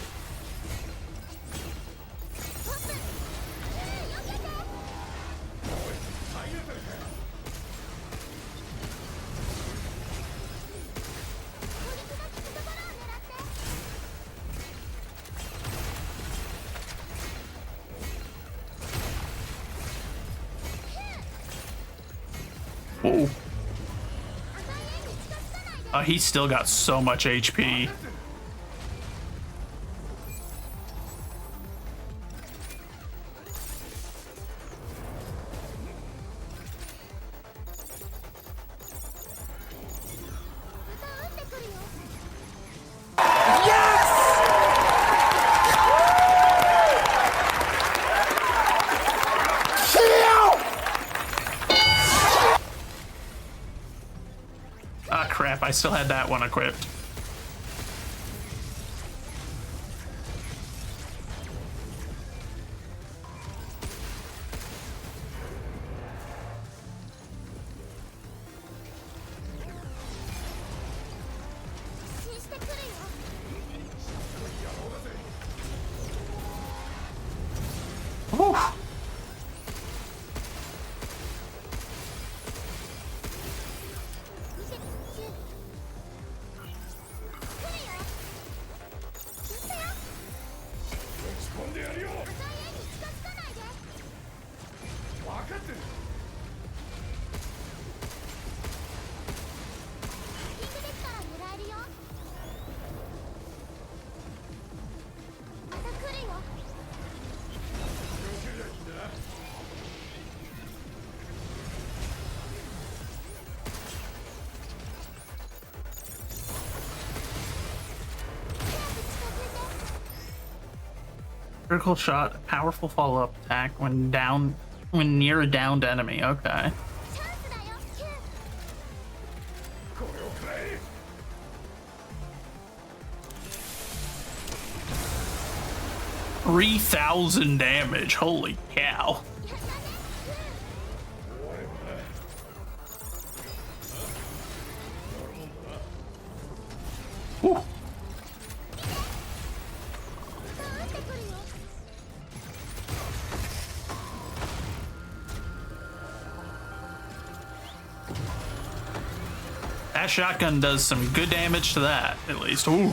Whoa. He's still got so much HP. Ah, crap, I still had that one equipped. Whew. Critical shot, powerful follow-up attack when near a downed enemy. Okay. $3,000 damage. Holy cow. Whew. That shotgun does some good damage to that, at least. Ooh.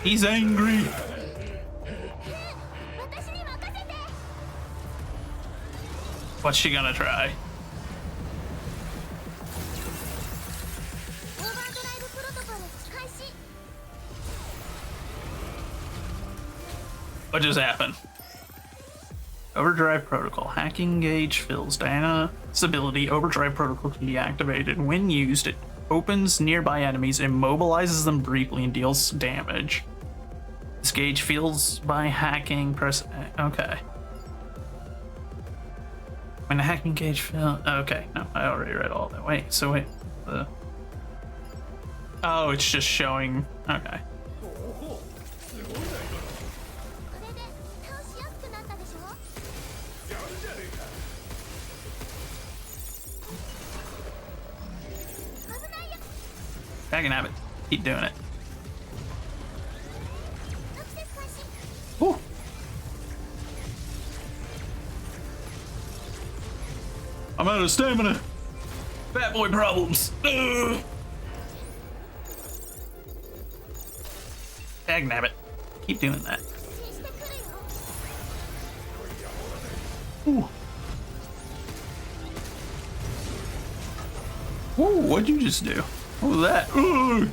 He's angry. What's she gonna try? What just happened? Overdrive protocol. Hacking gauge fills. Diana's ability overdrive protocol can be activated. When used, it Opens nearby enemies, immobilizes them briefly, and deals damage. This gauge fills by hacking. Press. Okay. When the hacking gauge fills. Okay, no, I already read all that. Wait, so wait. Oh, it's just showing. Okay. これで倒しやすくなったでしょ。危ないよ。 I can have it. Keep doing it. アクセス開始。 Woo. I'm out of stamina. Fat boy problems. Ugh. Dagnabbit. Keep doing that. 進してくるよ。 Ooh. Whoa, what'd you just do? What was that? Ooh.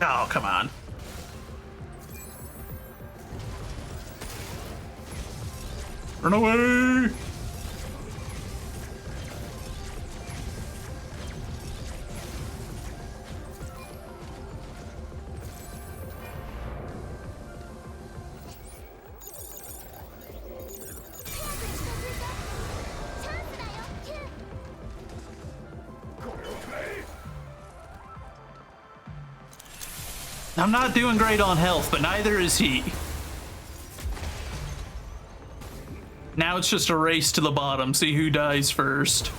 Oh, come on. Run away! I'm not doing great on health, but neither is he. Now it's just a race to the bottom, see who dies first.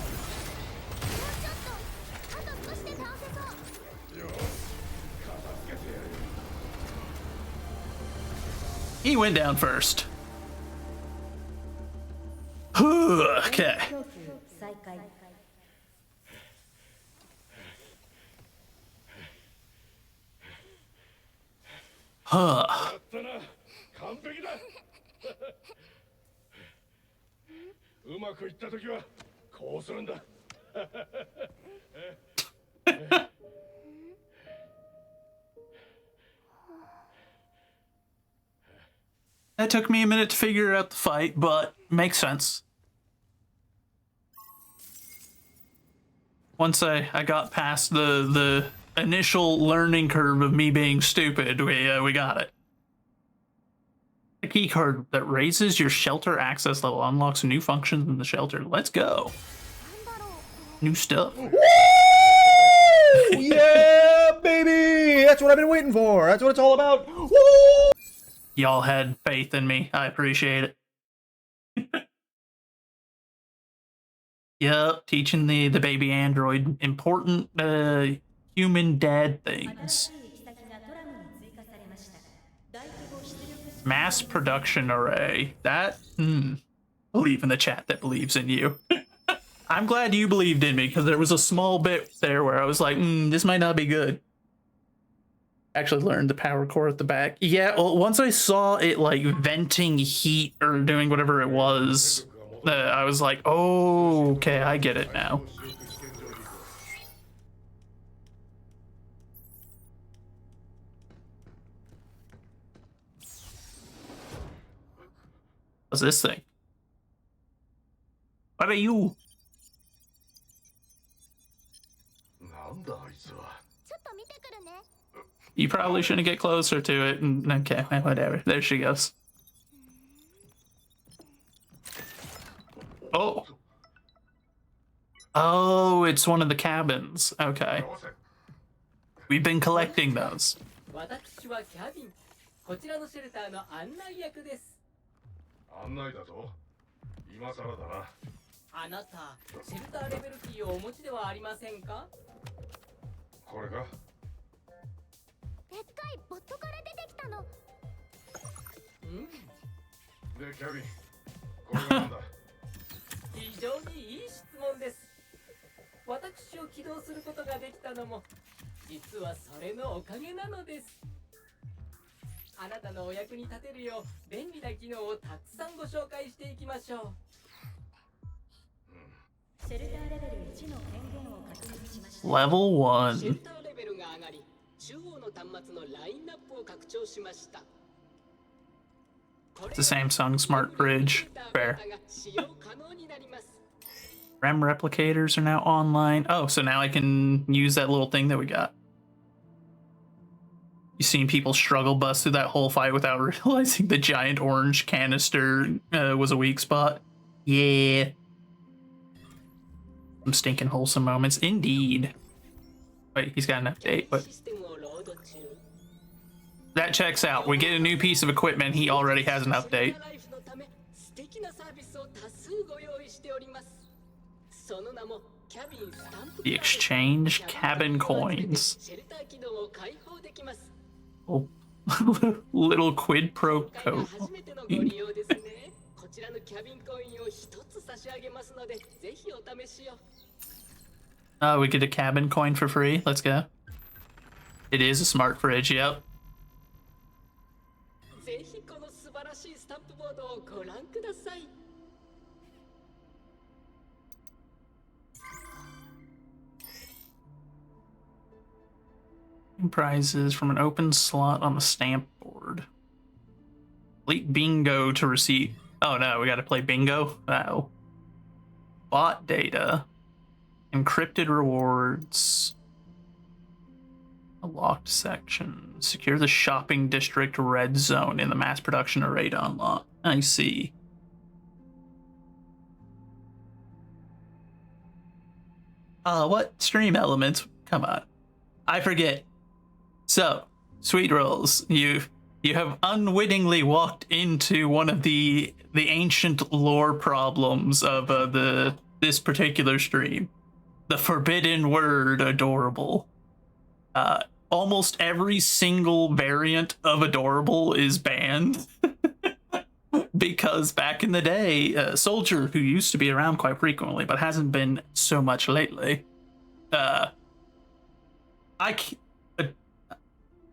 He went down first. Okay. 供給再開。 Huh. ったな完璧だうまくいった時はこうするんだ That took me a minute to figure out the fight, but makes sense. Once I got past the initial learning curve of me being stupid, we got it. A key card that raises your shelter access level, unlocks new functions in the shelter. Let's go. New stuff. Woo! Yeah, baby! That's what I've been waiting for. That's what it's all about. Woo! Y'all had faith in me. I appreciate it. Yep, teaching the baby android important human dad things. Mass production array. That, believe in the chat that believes in you. I'm glad you believed in me, because there was a small bit there where I was like, this might not be good. Actually learned the power core at the back. Yeah, well, once I saw it like venting heat or doing whatever it was, I was like, oh, okay, I get it now. What's this thing? What are you? なんだあいつは ちょっと見てくるね。 You probably shouldn't get closer to it. Okay, whatever. There she goes. Oh. Oh, it's one of the cabins. Okay. We've been collecting those. 私はキャビン。こちらのシェルターの案内役です。案内だと今さらだなあなた、シェルターレベルキーをお持ちではありませんか？これかでっかいボットから出てきたの。でキャビンこれがなんだ非常にいい質問です。私を起動することができたのも実はそれのおかげなのです。あなたのお役に立てるよう便利な機能をたくさんご紹介していきましょう。シェルターレベル1の権限を確認しました。 Level 1. シェルターレベルが上がり、中央の端末のラインナップを拡張しました。 It's a Samsung smart fridge. Fair. RAM replicators are now online. Oh, so now I can use that little thing that we got. You seen people struggle bust through that whole fight without realizing the giant orange canister was a weak spot? Yeah. Some stinking wholesome moments. Indeed. Wait, he's got an update, but... That checks out. We get a new piece of equipment, he already has an update. The exchange cabin coins. Oh, little quid pro quo. Oh, we get a cabin coin for free. Let's go. It is a smart fridge, yep. Prizes from an open slot on the stamp board. Complete bingo to receive. Oh no, we gotta play bingo? Oh. Bot data. Encrypted rewards. A locked section. Secure the shopping district red zone in the mass production array to unlock. I see. What? Stream elements? Come on. I forget. So, Sweet Rolls, you have unwittingly walked into one of the ancient lore problems of this particular stream. The forbidden word adorable. Almost every single variant of adorable is banned. Because back in the day, Soldier, who used to be around quite frequently, but hasn't been so much lately,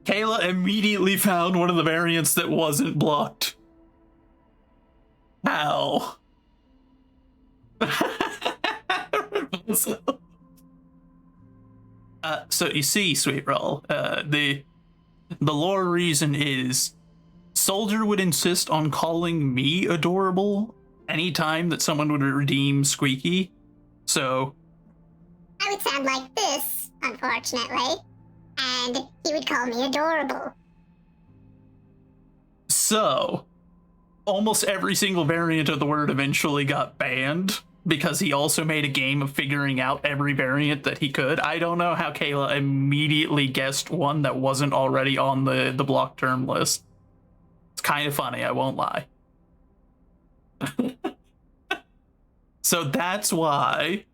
Kayla immediately found one of the variants that wasn't blocked. How? So you see, Sweet Roll, the lore reason is Soldier would insist on calling me adorable anytime that someone would redeem Squeaky. So I would sound like this, unfortunately, and he would call me adorable. So almost every single variant of the word eventually got banned because he also made a game of figuring out every variant that he could. I don't know how Kayla immediately guessed one that wasn't already on the block term list. It's kind of funny, I won't lie. So that's why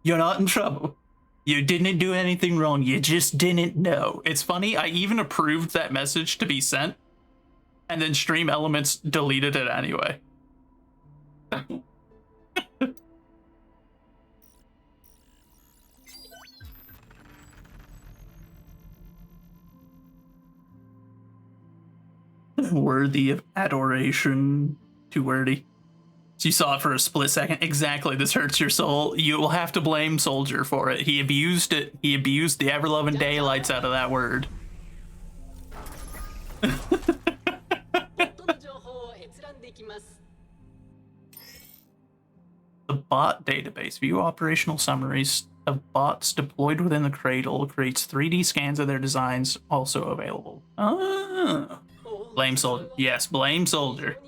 you're not in trouble. You didn't do anything wrong, you just didn't know. It's funny, I even approved that message to be sent, and then Stream Elements deleted it anyway. Worthy of adoration. Too wordy. So you saw it for a split second. Exactly, this hurts your soul. You will have to blame Soldier for it. He abused it. He abused the ever-loving daylights out of that word. The bot database. View operational summaries of bots deployed within the cradle. Creates 3D scans of their designs, also available. Ah. Blame Soldier. Yes, blame Soldier.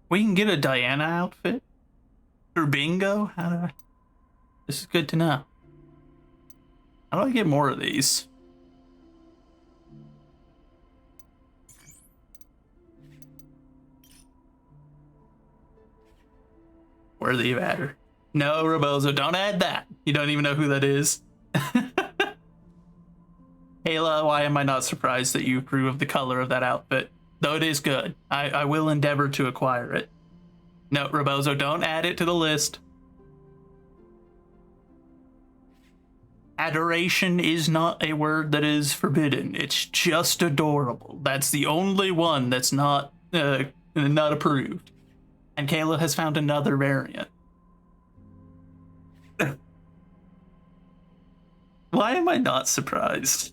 We can get a Diana outfit through bingo? How do I... This is good to know. How do I get more of these? Worthy of adder. No, Rebozo, don't add that. You don't even know who that is. Ayla, why am I not surprised that you approve of the color of that outfit? Though it is good. I will endeavor to acquire it. No, Rebozo, don't add it to the list. Adoration is not a word that is forbidden. It's just adorable. That's the only one that's not approved. And Kayla has found another variant. Why am I not surprised?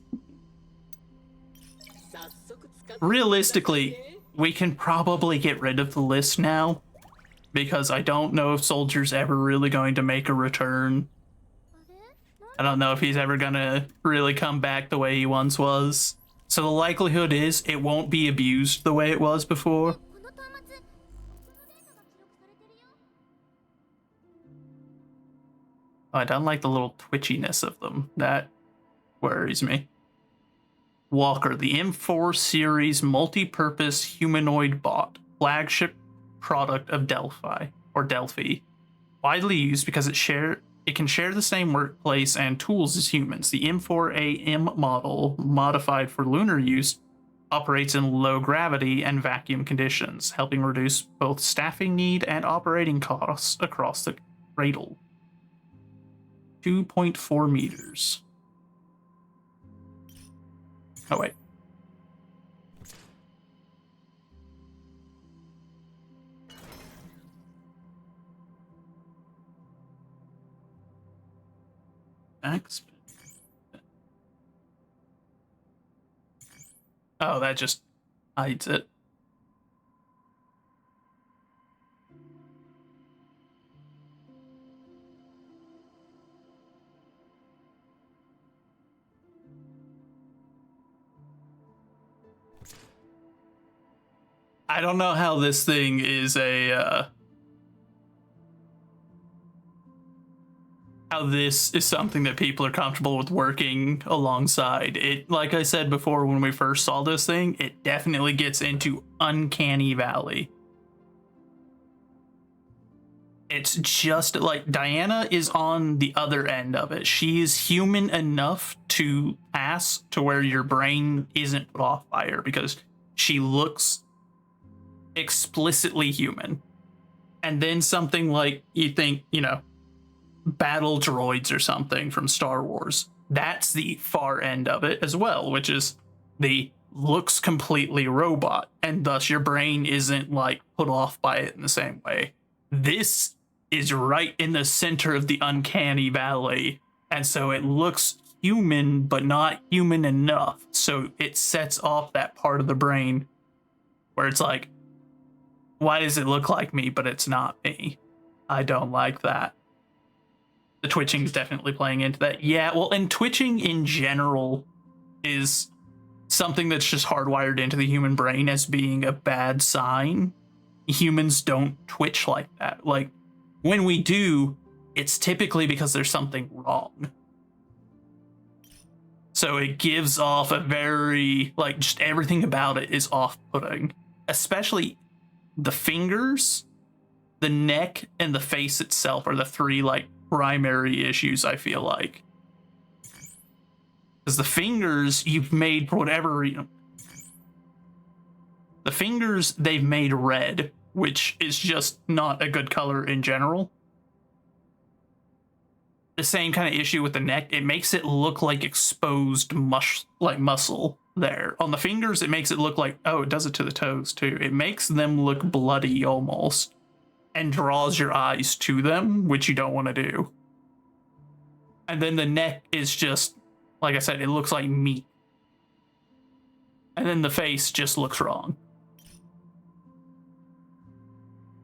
Realistically, we can probably get rid of the list now, because I don't know if Soldier's ever really going to make a return. I don't know if he's ever gonna really come back the way he once was. So the likelihood is it won't be abused the way it was before. I don't like the little twitchiness of them. That worries me. Walker, the M4 series multi-purpose humanoid bot, flagship product of Delphi. Widely used because it can share the same workplace and tools as humans. The M4AM model, modified for lunar use, operates in low gravity and vacuum conditions, helping reduce both staffing need and operating costs across the cradle. 2.4 meters. Oh, wait. Oh, that just hides it. I don't know how this thing is how this is something that people are comfortable with working alongside. It, like I said before when we first saw this thing, it definitely gets into uncanny valley. It's just like Diana is on the other end of it. She is human enough to pass to where your brain isn't put off by her because she looks explicitly human. And then something like, you think, you know, battle droids or something from Star Wars. That's the far end of it as well, which is the looks completely robot, and thus your brain isn't like put off by it in the same way. This is right in the center of the uncanny valley, and so it looks human but not human enough, so it sets off that part of the brain where it's like, why does it look like me but it's not me? I don't like that. The twitching is definitely playing into that. Yeah, well, and twitching in general is something that's just hardwired into the human brain as being a bad sign. Humans don't twitch like that. Like, when we do, it's typically because there's something wrong. So it gives off a very, like, just everything about it is off-putting. Especially the fingers, the neck, and the face itself are the three, like, primary issues, I feel like. Because the fingers, you've made, for whatever reason, the fingers they've made red, which is just not a good color in general. The same kind of issue with the neck. It makes it look like exposed muscle there. On the fingers, it makes it look like, oh, it does it to the toes too. It makes them look bloody almost, and draws your eyes to them, which you don't want to do. And then the neck is just, like I said, it looks like meat. And then the face just looks wrong.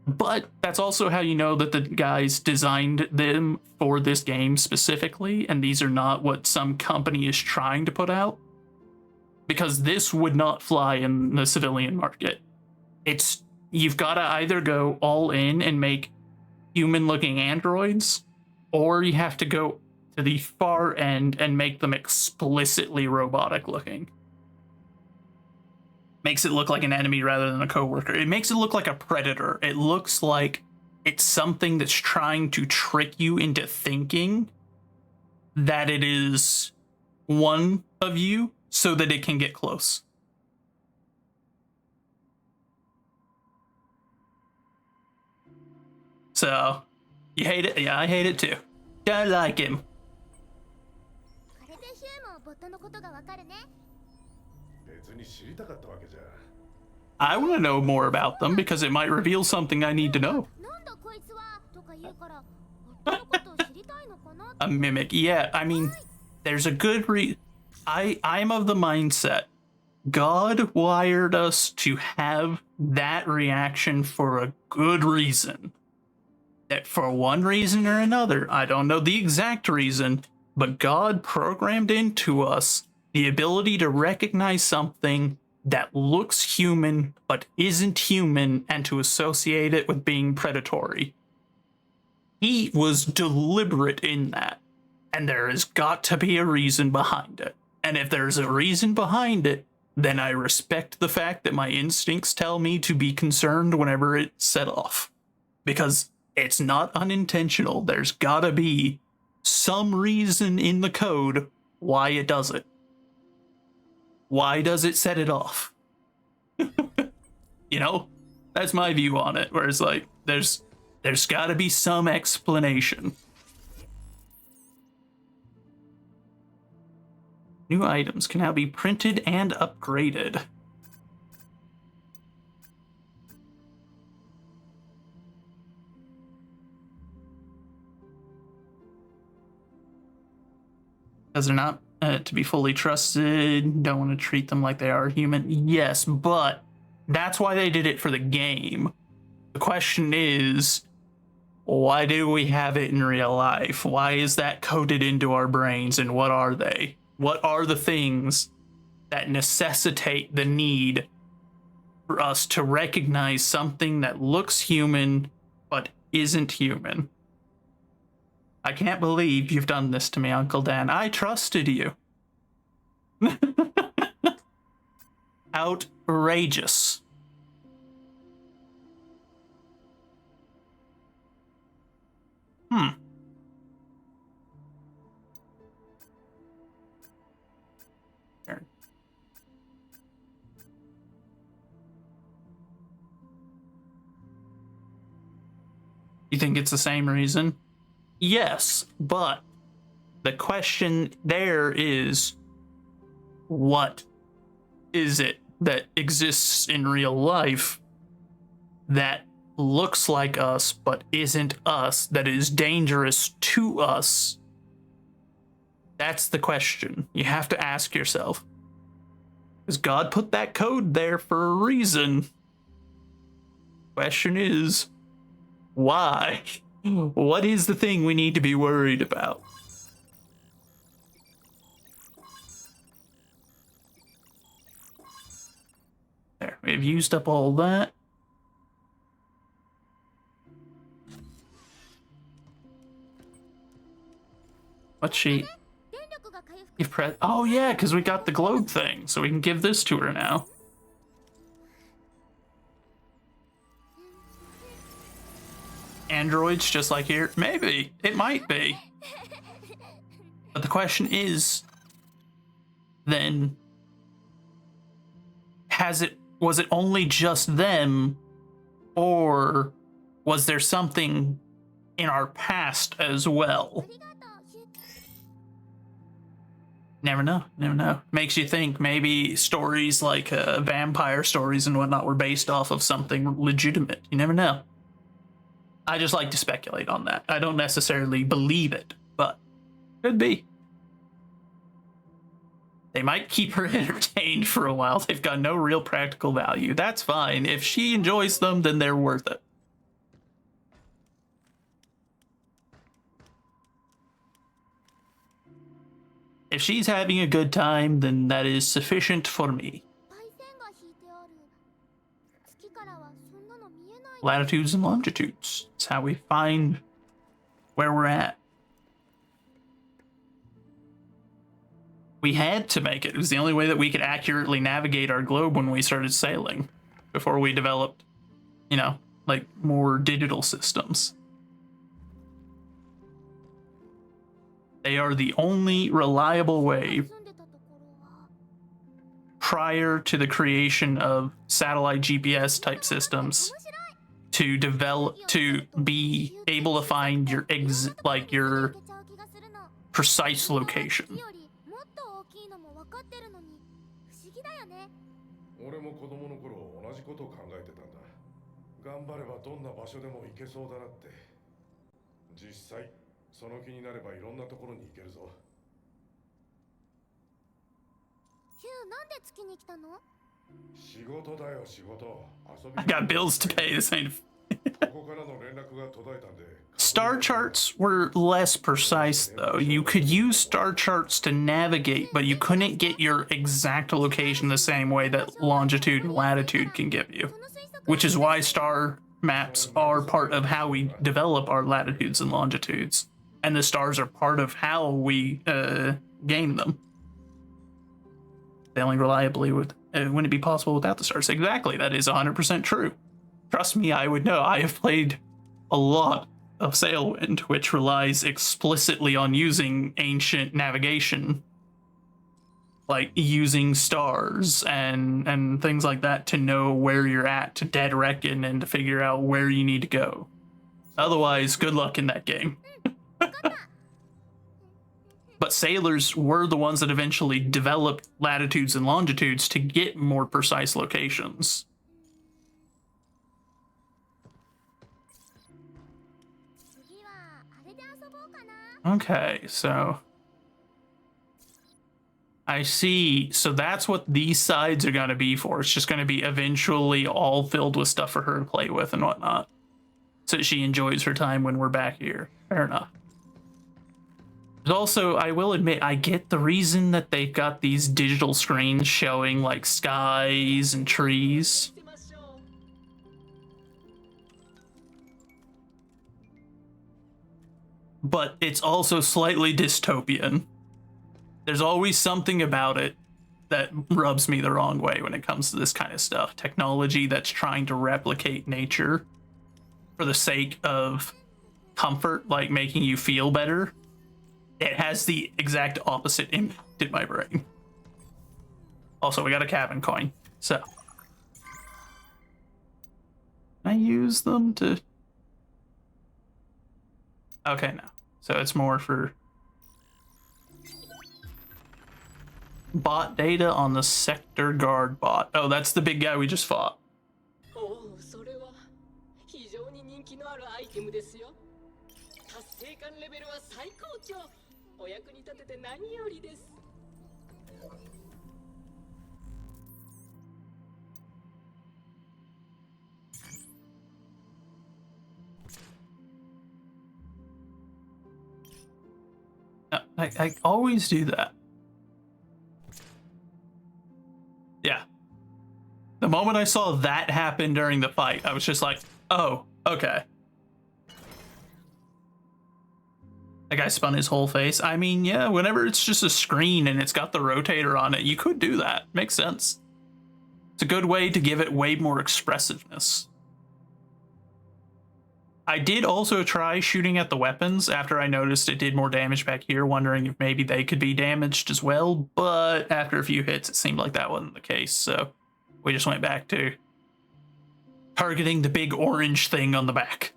But that's also how you know that the guys designed them for this game specifically, and these are not what some company is trying to put out. Because this would not fly in the civilian market. You've got to either go all in and make human-looking androids, or you have to go to the far end and make them explicitly robotic-looking. Makes it look like an enemy rather than a coworker. It makes it look like a predator. It looks like it's something that's trying to trick you into thinking that it is one of you so that it can get close. So, you hate it? Yeah, I hate it too. I like him. ボットのことがわかるね。別に知りたかったわけじゃ。 I want to know more about them because it might reveal something I need to know. なんだこいつはとか言うから、ボットのことを知りたいのかな。A mimic, yeah. I mean, there's a good I'm of the mindset God wired us to have that reaction for a good reason. That for one reason or another, I don't know the exact reason, but God programmed into us the ability to recognize something that looks human but isn't human and to associate it with being predatory. He was deliberate in that, and there has got to be a reason behind it. And if there's a reason behind it, then I respect the fact that my instincts tell me to be concerned whenever it's set off. Because it's not unintentional. There's gotta be some reason in the code why it does it. Why does it set it off? You know? That's my view on it, where it's like, there's gotta be some explanation. New items can now be printed and upgraded. Because they're not to be fully trusted, don't want to treat them like they are human. Yes, but that's why they did it for the game. The question is, why do we have it in real life? Why is that coded into our brains, and what are they? What are the things that necessitate the need for us to recognize something that looks human but isn't human? I can't believe you've done this to me, Uncle Dan. I trusted you. Outrageous. You think it's the same reason? Yes, but the question there is, what is it that exists in real life that looks like us but isn't us, that is dangerous to us? That's the question you have to ask yourself. Because God put that code there for a reason. Question is, why? What is the thing we need to be worried about? There, we've used up all that. What's she? You've pressed. Oh yeah, because we got the globe thing, so we can give this to her now. Androids just like here? Maybe. It might be. But the question is, then, was it only just them, or was there something in our past as well? Never know, never know. Makes you think maybe stories like vampire stories and whatnot were based off of something legitimate. You never know. I just like to speculate on that. I don't necessarily believe it, but could be. They might keep her entertained for a while. They've got no real practical value. That's fine. If she enjoys them, then they're worth it. If she's having a good time, then that is sufficient for me. Latitudes and longitudes. It's how we find where we're at. We had to make it. It was the only way that we could accurately navigate our globe when we started sailing, before we developed, you know, like more digital systems. They are the only reliable way prior to the creation of satellite GPS type systems to develop, to be able to find your your precise location. 分かってるのに不思議だよね。俺も子供の頃同じことを考えてたんだ。頑張ればどんな場所でも行けそうだなって。実際その気になればいろんなところに行けるぞ。キュー、なんで月に来たの？仕事だよ、仕事。遊び I got bills to pay. This ain't. ここからの連絡が途絶えたんで。Star charts were less precise, though. You could use star charts to navigate, but you couldn't get your exact location the same way that longitude and latitude can give you, which is why star maps are part of how we develop our latitudes and longitudes, and the stars are part of how we gain them. Sailing reliably wouldn't be possible without the stars. Exactly, that is 100% true. Trust me, I would know. I have played a lot of Sailwind, which relies explicitly on using ancient navigation, like using stars and things like that to know where you're at, to dead reckon, and to figure out where you need to go. Otherwise, good luck in that game. But sailors were the ones that eventually developed latitudes and longitudes to get more precise locations. Okay, so I see. So that's what these sides are going to be for. It's just going to be eventually all filled with stuff for her to play with and whatnot, so she enjoys her time when we're back here. Fair enough. But also, I will admit, I get the reason that they've got these digital screens showing like skies and trees. But it's also slightly dystopian. There's always something about it that rubs me the wrong way when it comes to this kind of stuff. Technology that's trying to replicate nature for the sake of comfort, like making you feel better. It has the exact opposite impact in my brain. Also, we got a cabin coin, so can I use them to... Okay, no. So it's more for bot data on the sector guard bot. Oh, that's the big guy we just fought. Oh, それは非常に人気のあるアイテムですよ。達成感レベルは最高潮。お役に立てて何よりです。I always do that. Yeah. The moment I saw that happen during the fight, I was just like, oh, okay. That guy spun his whole face. I mean, yeah, whenever it's just a screen and it's got the rotator on it, you could do that. Makes sense. It's a good way to give it way more expressiveness. I did also try shooting at the weapons after I noticed it did more damage back here, wondering if maybe they could be damaged as well, but after a few hits, it seemed like that wasn't the case, so we just went back to targeting the big orange thing on the back.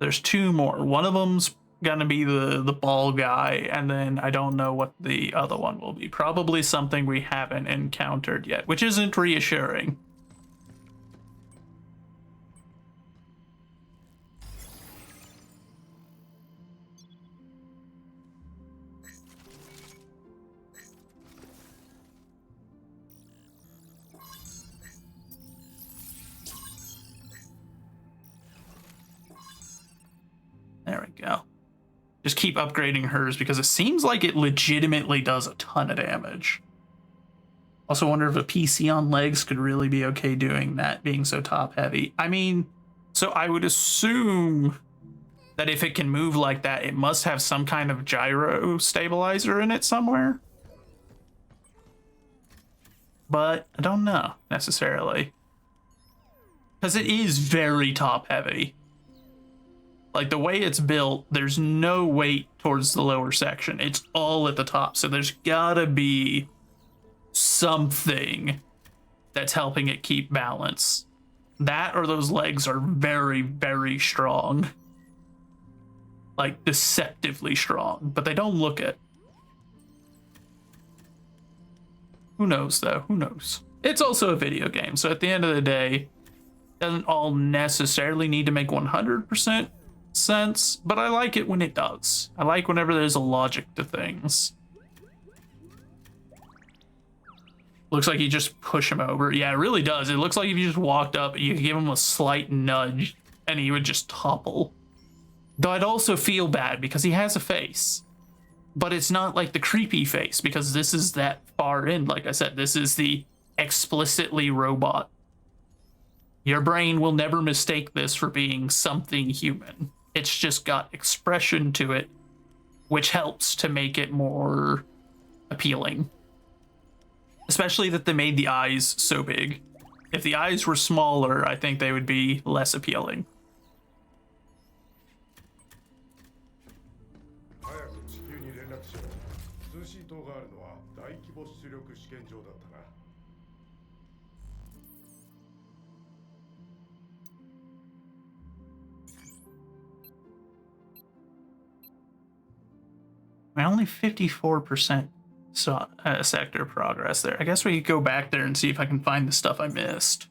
There's two more. One of them's gonna be the ball guy, and then I don't know what the other one will be. Probably something we haven't encountered yet, which isn't reassuring. There we go. Just keep upgrading hers because it seems like it legitimately does a ton of damage. Also wonder if a PC on legs could really be okay doing that, being so top heavy. I mean, so I would assume that if it can move like that, it must have some kind of gyro stabilizer in it somewhere. But I don't know necessarily. Because it is very top heavy. Like, the way it's built, there's no weight towards the lower section. It's all at the top. So there's gotta be something that's helping it keep balance. That or those legs are very, very strong. Like, deceptively strong. But they don't look it. Who knows, though? Who knows? It's also a video game, so at the end of the day, doesn't all necessarily need to make 100% sense, but I like it when it does. I like whenever there's a logic to things. Looks like you just push him over. Yeah, it really does. It looks like if you just walked up, you give him a slight nudge, and he would just topple. Though I'd also feel bad because he has a face. But it's not like the creepy face, because this is that far in. Like I said, this is the explicitly robot. Your brain will never mistake this for being something human. It's just got expression to it, which helps to make it more appealing. Especially that they made the eyes so big. If the eyes were smaller, I think they would be less appealing. 早く地球に連絡しろ。通信塔があるのは大規模出力試験場だったな。Only 54% sector progress there. I guess we could go back there and see if I can find the stuff I missed.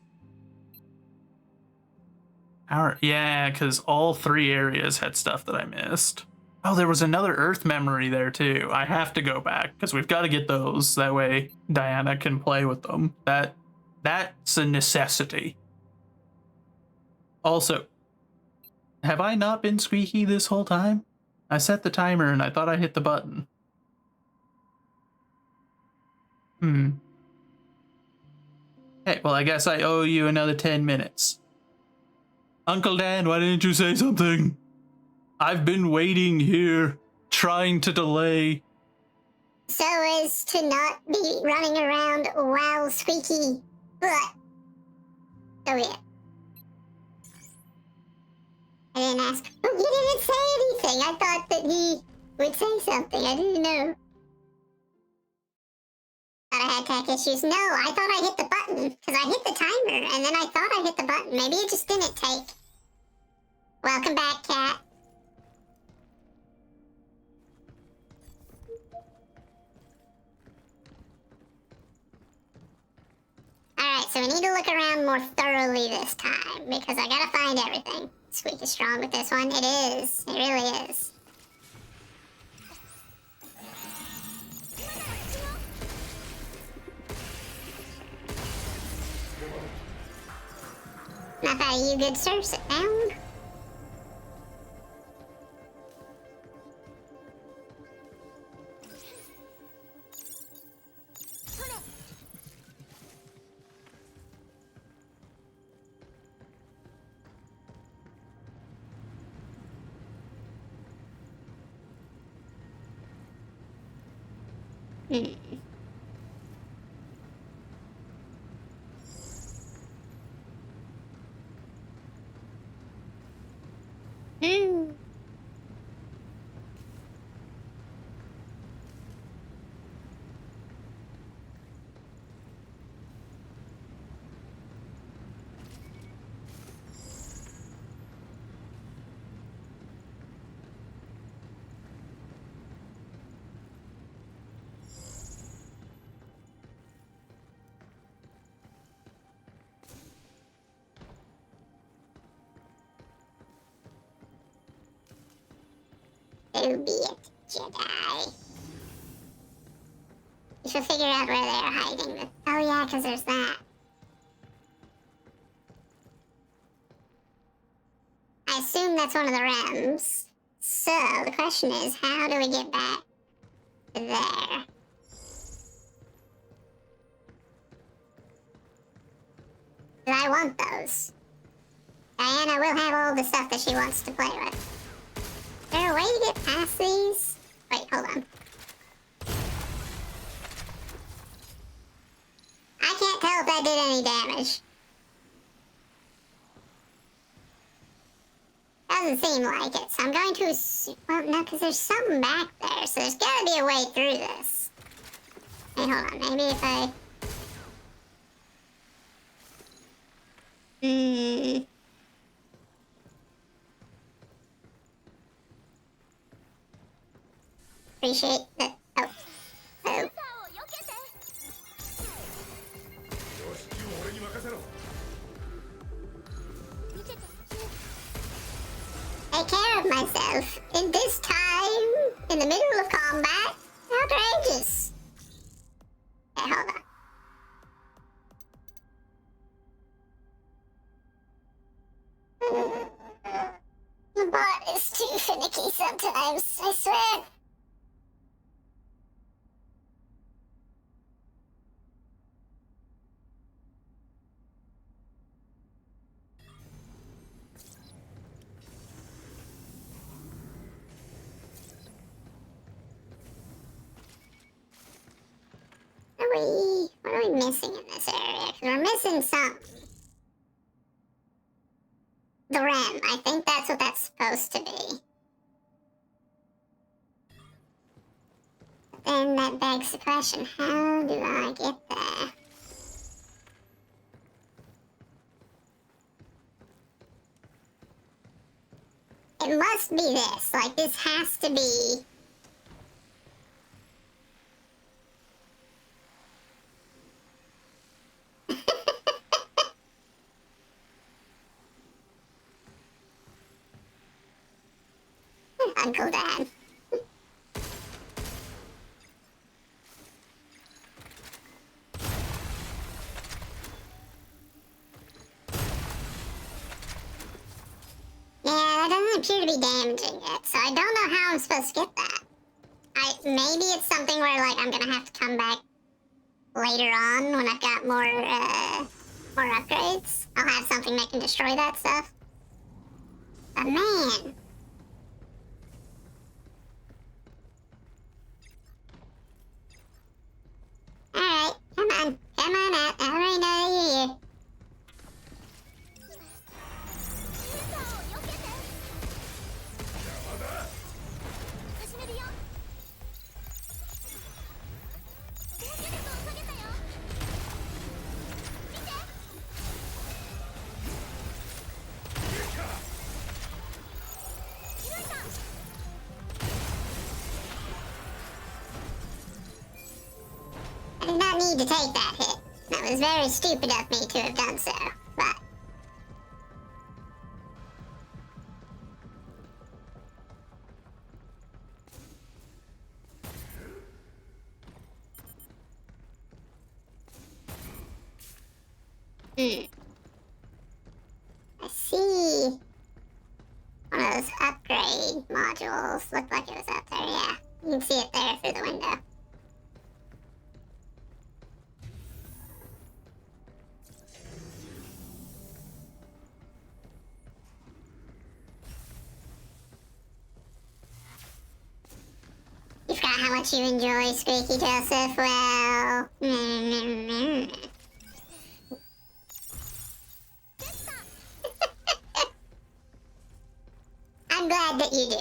Yeah, because all 3 areas had stuff that I missed. Oh, there was another Earth memory there too. I have to go back because we've got to get those. That way Diana can play with them. That's a necessity. Also, have I not been squeaky this whole time? I set the timer and I thought I hit the button. Hey, well, I guess I owe you another 10 minutes. Uncle Dan, why didn't you say something? I've been waiting here, trying to delay. So as to not be running around while squeaky. But. Oh, yeah. I didn't ask. Oh, he didn't say anything. I thought that he would say something. I didn't know. Thought I had tech issues. No, I thought I hit the button because I hit the timer and then I thought I hit the button. Maybe it just didn't take. Welcome back, cat. Alright, so we need to look around more thoroughly this time because I gotta find everything. Squeak is strong with this one. It is. It really is. Not that you good, sir. Sit down. So be it, Jedi. You should figure out where they're hiding the... Oh yeah, because there's that. I assume that's one of the realms. So, the question is, how do we get back to there? I want those. Diana will have all the stuff that she wants to play with. Is there a way to get past these? Wait, hold on. I can't tell if that did any damage. Doesn't seem like it, so I'm going to assume... Well, no, because there's something back there, so there's gotta be a way through this. Hey, hold on, maybe if I... Appreciate that. Oh. In the middle of combat? Outrageous. Okay, hold on. The bot is too finicky sometimes, I swear. What are we missing in this area? Because we're missing something. The REM. I think that's what that's supposed to be. But then that begs the question, how do I get there? It must be this. Like, this has to be... Uncle Dad. Yeah, that doesn't appear to be damaging it, so I don't know how I'm supposed to get that. Maybe it's something where, like, I'm gonna have to come back later on when I've got more upgrades. I'll have something that can destroy that stuff. But man... Alright, come on out. I already know you're here. I did not need to take that hit. That was very stupid of me to have done so, but... I see one of those upgrade modules. Looked like it was out there, yeah. You can see it there through the window. You forgot how much you enjoy Squeaky Joseph? Well... I'm glad that you do.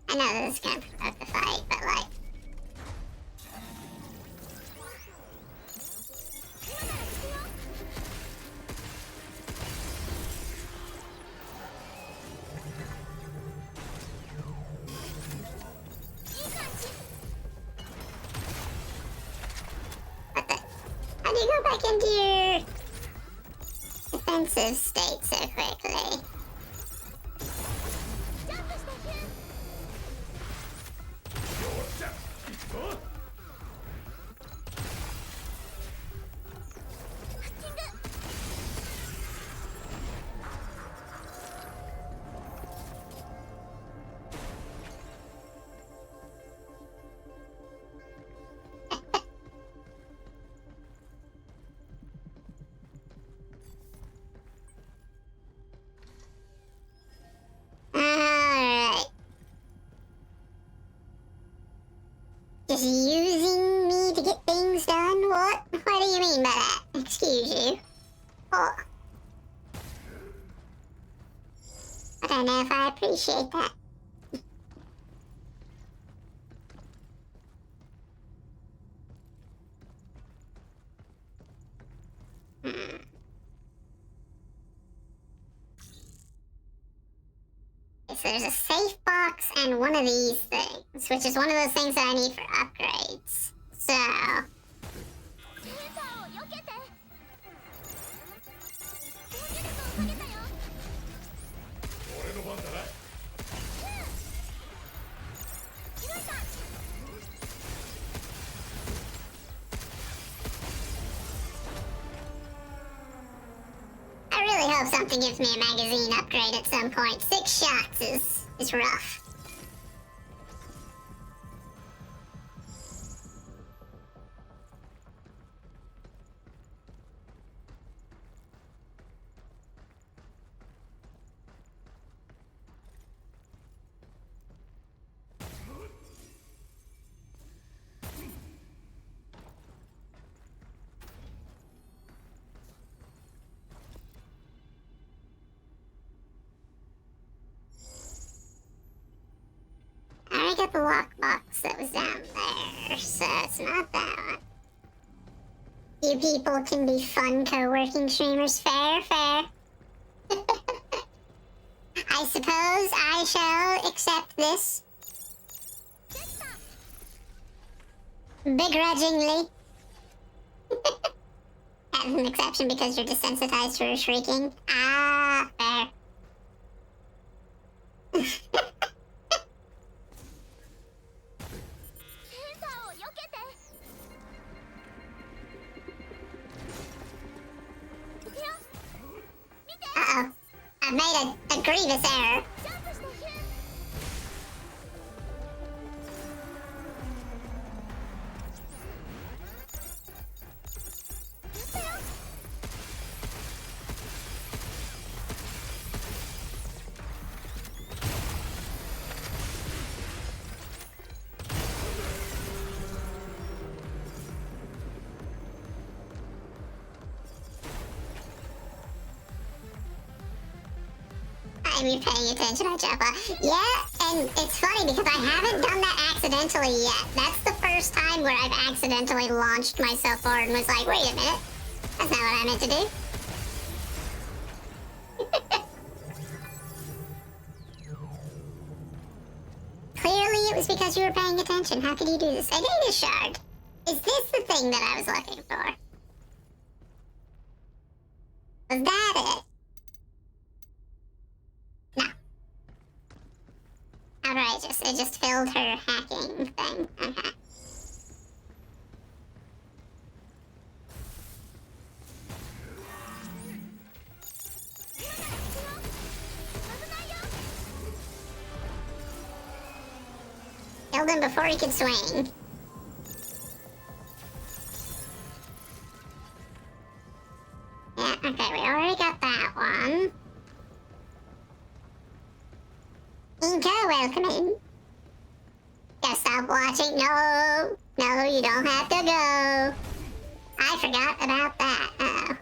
I know this is gonna provoke the fight, but like... How do you go back into your defensive state so quickly? Alright. Just using me to get things done? What? What do you mean by that? Excuse you. Oh. I don't know if I appreciate that. So there's a safe box and one of these things, which is one of those things that I need for upgrades. So something gives me a magazine upgrade at some point. 6 shots is rough. I already got the lockbox that was down there, so it's not that one. You people can be fun co-working streamers. Fair, fair. I suppose I shall accept this. Begrudgingly. Have an exception because you're desensitized for shrieking. Ah, fair. Uh-oh. I've made a grievous error. You're paying attention, Joppa. Yeah, and it's funny because I haven't done that accidentally yet. That's the first time where I've accidentally launched myself forward and was like, wait a minute. That's not what I meant to do. Clearly it was because you were paying attention. How could you do this? A data shard. Is this the thing that I was looking for? Was that it? No. Outrageous. It just filled her hacking thing. Okay. Killed him before he could swing. Yeah, okay, we already got that one. Inka, welcome in. Gotta stop watching. No, no, you don't have to go. I forgot about that. Uh-oh.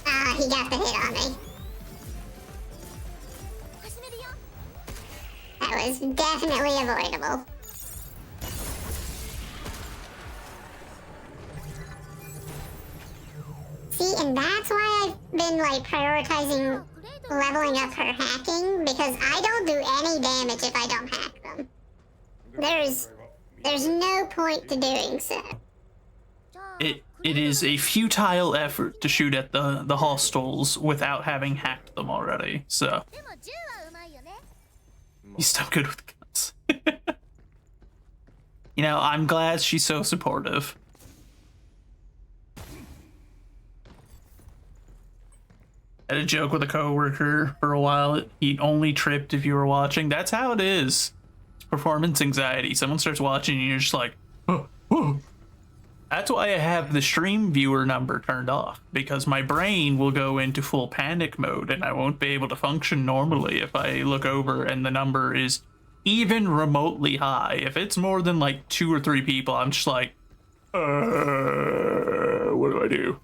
Ah, he got the hit on me. That was definitely avoidable. See, and that's why I've been, like, prioritizing leveling up her hacking, because I don't do any damage if I don't hack them. There's no point to doing so. It is a futile effort to shoot at the hostiles without having hacked them already, so. He's still good with guns. You know, I'm glad she's so supportive. I had a joke with a coworker for a while. He only tripped if you were watching. That's how it is. It's performance anxiety. Someone starts watching and you're just like, oh, oh. That's why I have the stream viewer number turned off, because my brain will go into full panic mode and I won't be able to function normally if I look over and the number is even remotely high. If it's more than like 2 or 3 people, I'm just like, what do I do?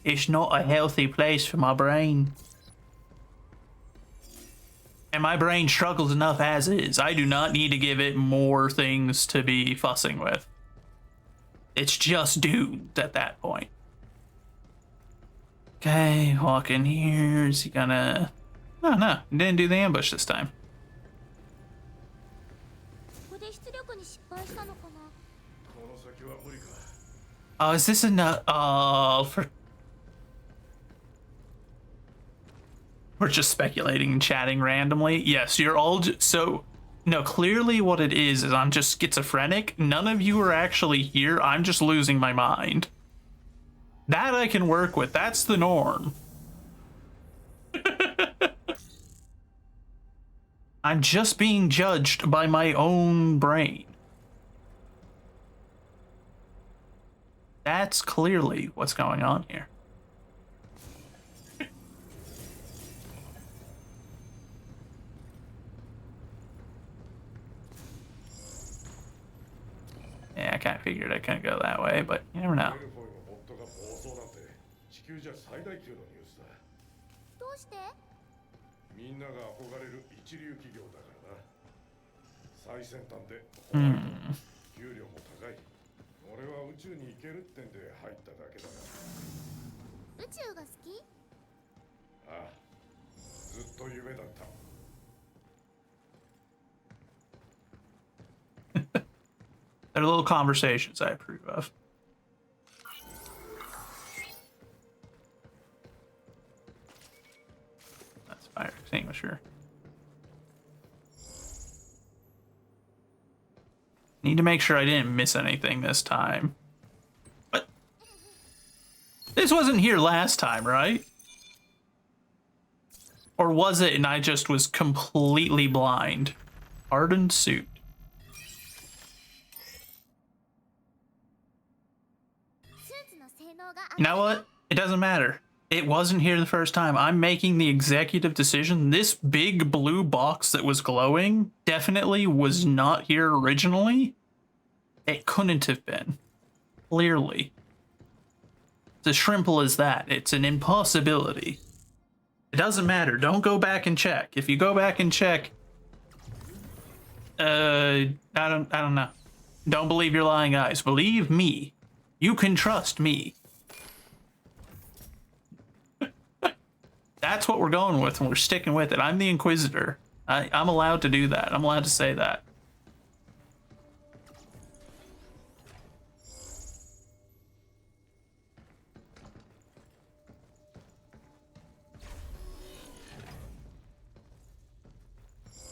It's not a healthy place for my brain. And my brain struggles enough as is. I do not need to give it more things to be fussing with. It's just doomed at that point. Okay, walk in here. Is he gonna... Oh, no. He didn't do the ambush this time. Oh, is this enough? Oh, we're just speculating and chatting randomly. Yes, you're all so. No, clearly what it is I'm just schizophrenic. None of you are actually here. I'm just losing my mind. That I can work with. That's the norm. I'm just being judged by my own brain. That's clearly what's going on here. Yeah, I kind of figured I couldn't go that way, but you never know. 地球じゃ最大級のニュースだ。どうして？みんなが憧れる一流企業だからな。最先端で給料も高い。俺は宇宙に行けるってんで入っただけだが。宇宙が好き？ああ、ずっと夢だった。They're little conversations I approve of. That's fire extinguisher. Need to make sure I didn't miss anything this time. But this wasn't here last time, right? Or was it and I just was completely blind? Hardened suit. You know what? It doesn't matter. It wasn't here the first time. I'm making the executive decision. This big blue box that was glowing definitely was not here originally. It couldn't have been. Clearly. It's as simple as that. It's an impossibility. It doesn't matter. Don't go back and check. If you go back and check, I don't know. Don't believe your lying eyes. Believe me. You can trust me. That's what we're going with, and we're sticking with it. I'm the Inquisitor. I'm allowed to do that. I'm allowed to say that.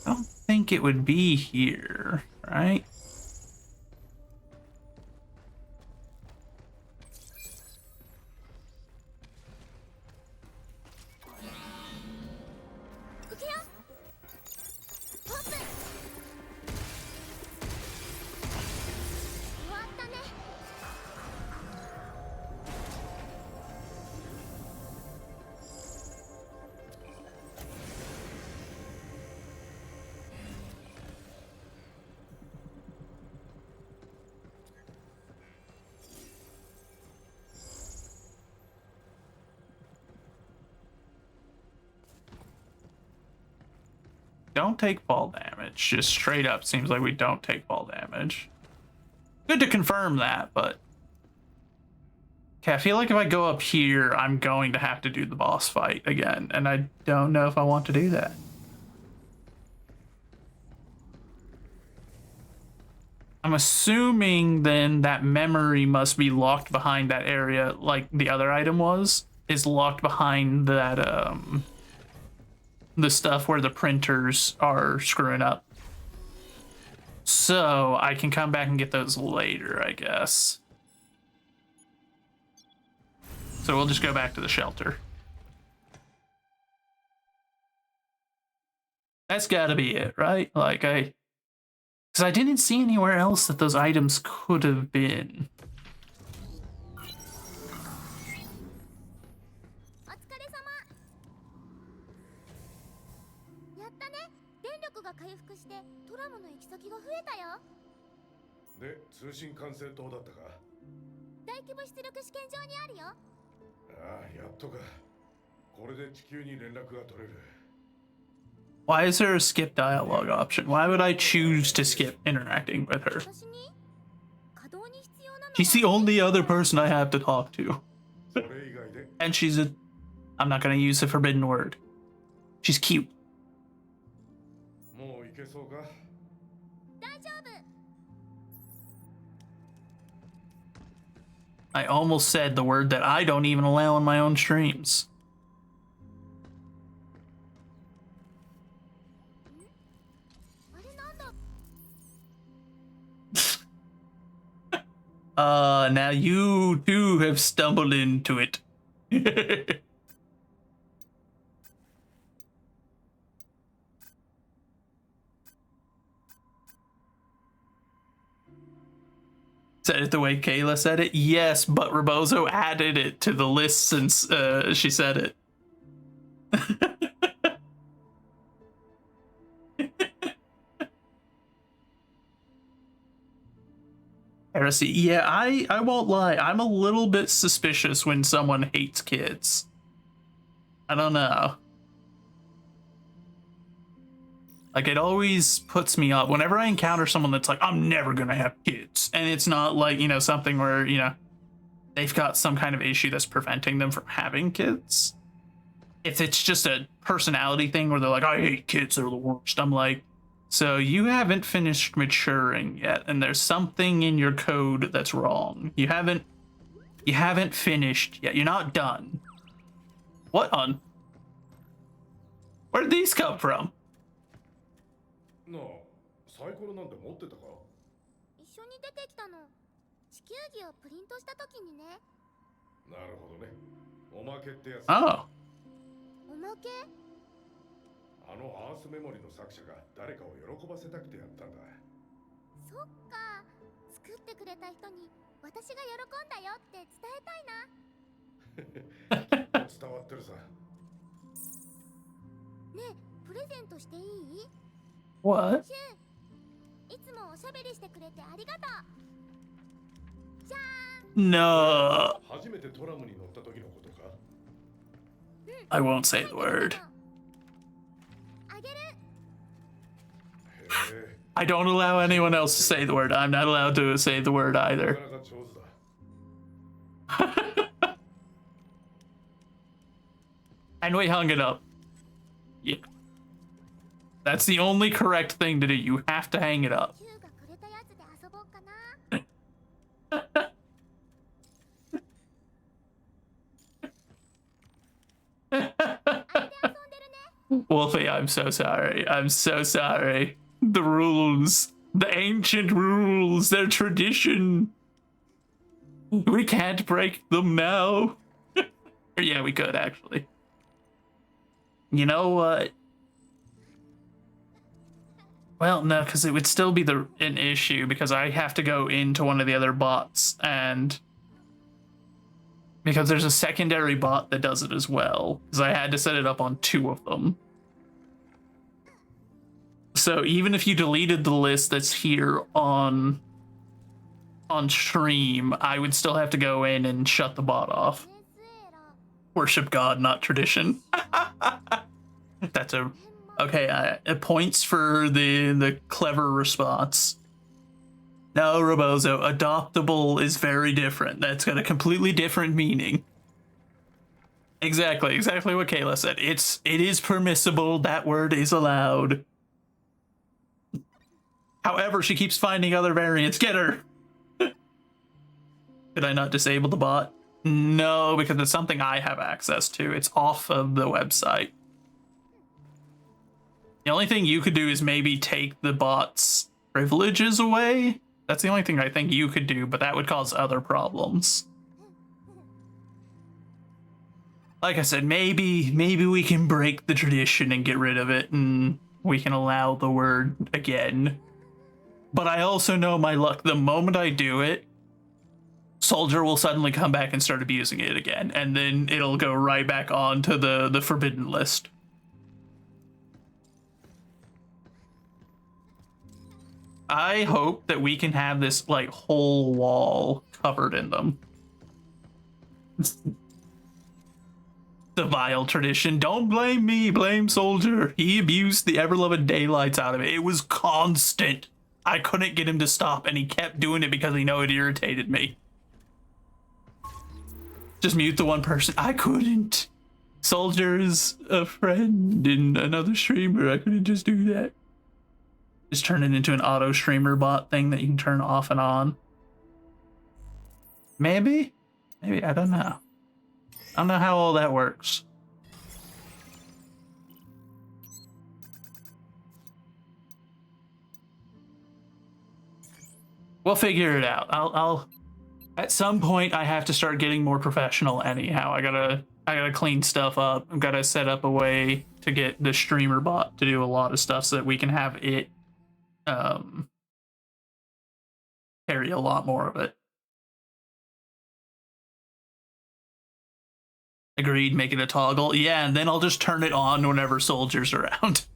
I don't think it would be here, right? Don't take fall damage. Just straight up seems like we don't take fall damage. Good to confirm that, but... Okay, I feel like if I go up here, I'm going to have to do the boss fight again, and I don't know if I want to do that. I'm assuming then that memory must be locked behind that area like the other item was, is locked behind that, the stuff where the printers are screwing up. So I can come back and get those later, I guess. So we'll just go back to the shelter. That's gotta be it, right? Like because I didn't see anywhere else that those items could have been. Why is there a skip dialogue option? Why would I choose to skip interacting with her? She's the only other person I have to talk to. And she's a... I'm not going to use the forbidden word. She's cute. I almost said the word that I don't even allow on my own streams. Now you too have stumbled into it. Said it the way Kayla said it? Yes, but Rebozo added it to the list since she said it. Heresy. Yeah, I won't lie. I'm a little bit suspicious when someone hates kids. I don't know. Like, it always puts me up whenever I encounter someone that's like, I'm never gonna have kids. And it's not like, you know, something where, you know, they've got some kind of issue that's preventing them from having kids. If it's just a personality thing where they're like, I hate kids, they're the worst. I'm like, so you haven't finished maturing yet, and there's something in your code that's wrong. You haven't finished yet. You're not done. What on? Where did these come from? なあ、サイコロなんて持ってたか？一緒に出てきたの。地球儀をプリントした時にね。なるほどね。おまけってやつ。Oh. おまけ？あのアースメモリの作者が誰かを喜ばせたくてやったんだ。そっか。作ってくれた人に私が喜んだよって伝えたいな。伝わってるさ。ねえ、プレゼントしていい？ What? いつもおしゃべりしてくれてありがとう。じゃーん。No. 初めてトラムに乗った時のことか？ I won't say the word. あげる。I don't allow anyone else to say the word. I'm not allowed to say the word either. And we hung it up. Yeah. That's the only correct thing to do. You have to hang it up. Wolfie, I'm so sorry. I'm so sorry. The rules. The ancient rules. Their tradition. We can't break them now. Yeah, we could, actually. You know what? Well, no, because it would still be an issue because I have to go into one of the other bots and because there's a secondary bot that does it as well because I had to set it up on 2 of them. So even if you deleted the list that's here on stream, I would still have to go in and shut the bot off. Worship God, not tradition. That's a... Okay, points for the clever response. No, Rebozo, adoptable is very different. That's got a completely different meaning. Exactly what Kayla said. It is permissible. That word is allowed. However, she keeps finding other variants. Get her! Did I not disable the bot? No, because it's something I have access to. It's off of the website. The only thing you could do is maybe take the bot's privileges away. That's the only thing I think you could do, but that would cause other problems. Like I said, maybe we can break the tradition and get rid of it, and we can allow the word again. But I also know my luck. The moment I do it, Soldier will suddenly come back and start abusing it again, and then it'll go right back onto the forbidden list. I hope that we can have this, like, whole wall covered in them. The vile tradition. Don't blame me, blame Soldier. He abused the ever-loving daylights out of it. It was constant. I couldn't get him to stop, and he kept doing it because he knew it irritated me. Just mute the one person. I couldn't. Soldier's a friend and another streamer. I couldn't just do that. Just turn it into an auto streamer bot thing that you can turn off and on. Maybe? Maybe, I don't know. I don't know how all that works. We'll figure it out. I'll at some point I have to start getting more professional anyhow. I gotta clean stuff up. I've gotta set up a way to get the streamer bot to do a lot of stuff so that we can have it carry a lot more of it. Agreed, make it a toggle. Yeah, and then I'll just turn it on whenever soldiers are around.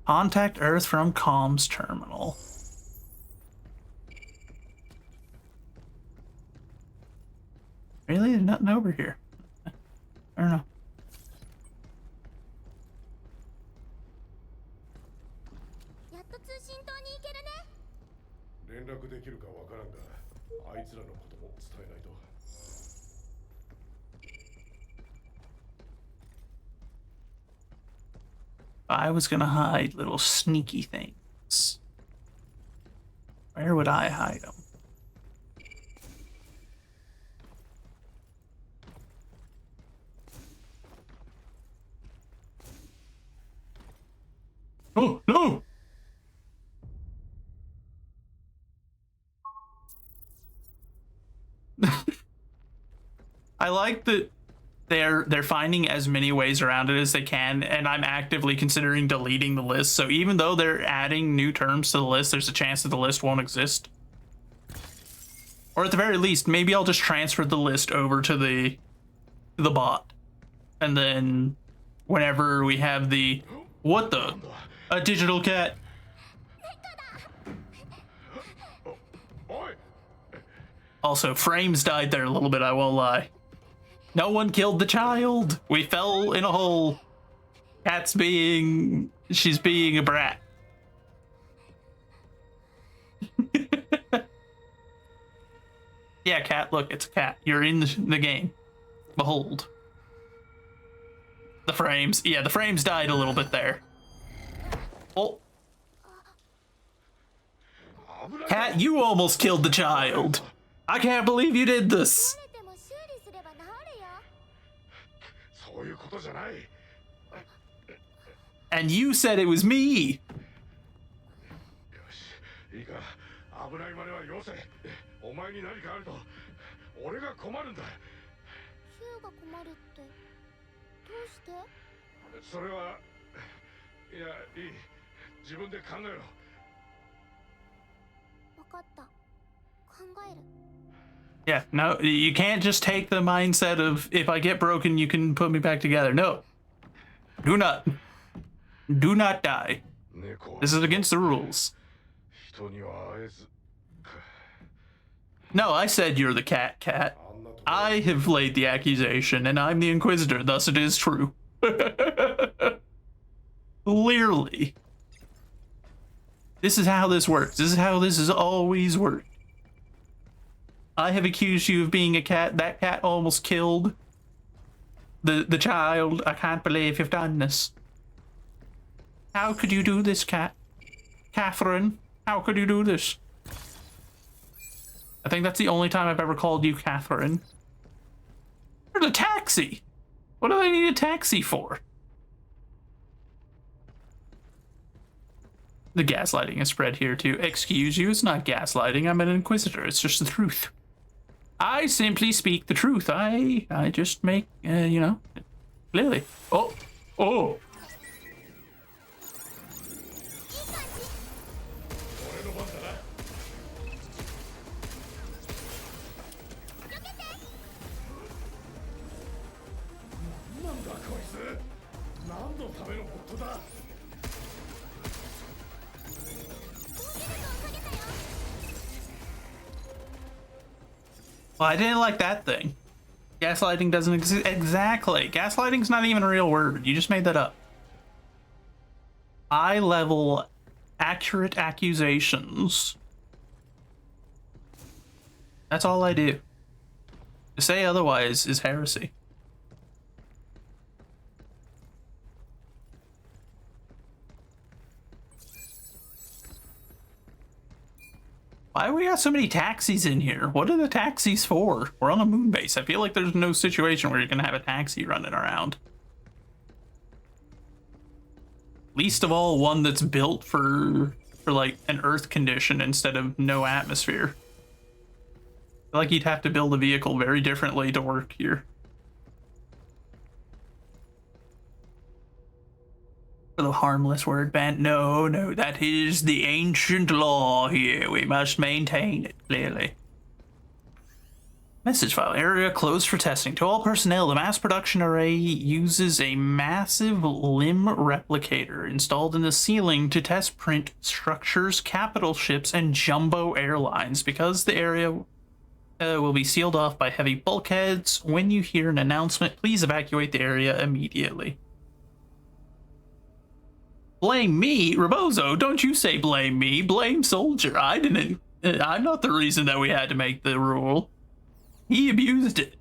Contact Earth from comms terminal. Really? There's nothing over here. I don't know. I was gonna hide little sneaky things. Where would I hide them? Oh, no! I like that they're finding as many ways around it as they can, and I'm actively considering deleting the list. So even though they're adding new terms to the list, there's a chance that the list won't exist. Or at the very least, maybe I'll just transfer the list over to the bot. And then whenever we have the... What the? A digital cat. Also, frames died there a little bit, I won't lie. No one killed the child. We fell in a hole. Cat's being... She's being a brat. Yeah, cat, look, it's a cat. You're in the game. Behold. The frames. Yeah, the frames died a little bit there. Oh. Cat, you almost killed the child. I can't believe you did this. And you said it was me. Yeah, no, you can't just take the mindset of if I get broken, you can put me back together. No. Do not die. This is against the rules. No, I said you're the cat. I have laid the accusation, and I'm the Inquisitor, thus it is true. Clearly. This is how this works. This is how this has always worked. I have accused you of being a cat. That cat almost killed the child. I can't believe you've done this. How could you do this, cat? Catherine, how could you do this? I think that's the only time I've ever called you Catherine. There's a taxi. What do I need a taxi for? The gaslighting is spread here too. Excuse you, it's not gaslighting. I'm an Inquisitor. It's just the truth. I simply speak the truth. I just make, you know, clearly. Oh. Well, I didn't like that thing. Gaslighting doesn't exist. Exactly. Gaslighting's not even a real word. You just made that up. High level, accurate accusations. That's all I do. To say otherwise is heresy. Why we got so many taxis in here? What are the taxis for? We're on a moon base. I feel like there's no situation where you're gonna have a taxi running around. Least of all, one that's built for like an Earth condition instead of no atmosphere. I feel like you'd have to build a vehicle very differently to work here. For the harmless word ban. No, that is the ancient law here. We must maintain it, clearly. Message file. Area closed for testing. To all personnel, the mass production array uses a massive limb replicator installed in the ceiling to test print structures, capital ships, and jumbo airlines. Because the area will be sealed off by heavy bulkheads, when you hear an announcement, please evacuate the area immediately. Blame me? Rebozo, don't you say blame me. Blame Soldier. I'm not the reason that we had to make the rule. He abused it.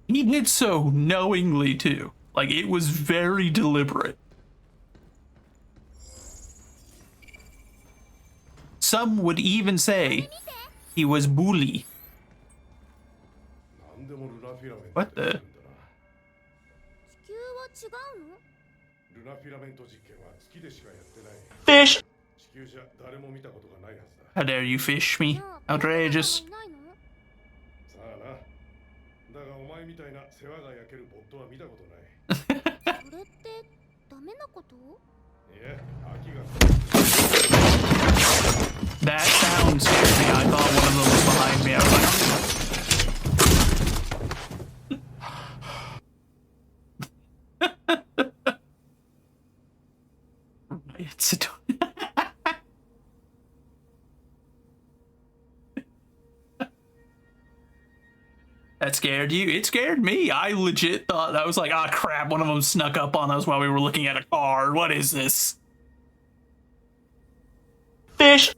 He did so knowingly, too. Like, it was very deliberate. Some would even say he was bully. What the? Fish! How dare you fish me? Outrageous. That sound scared me. I thought one of them was behind me. I was like, it's that scared you? It scared me. I legit thought, I was like, ah, crap, one of them snuck up on us while we were looking at a car. What is this? Fish!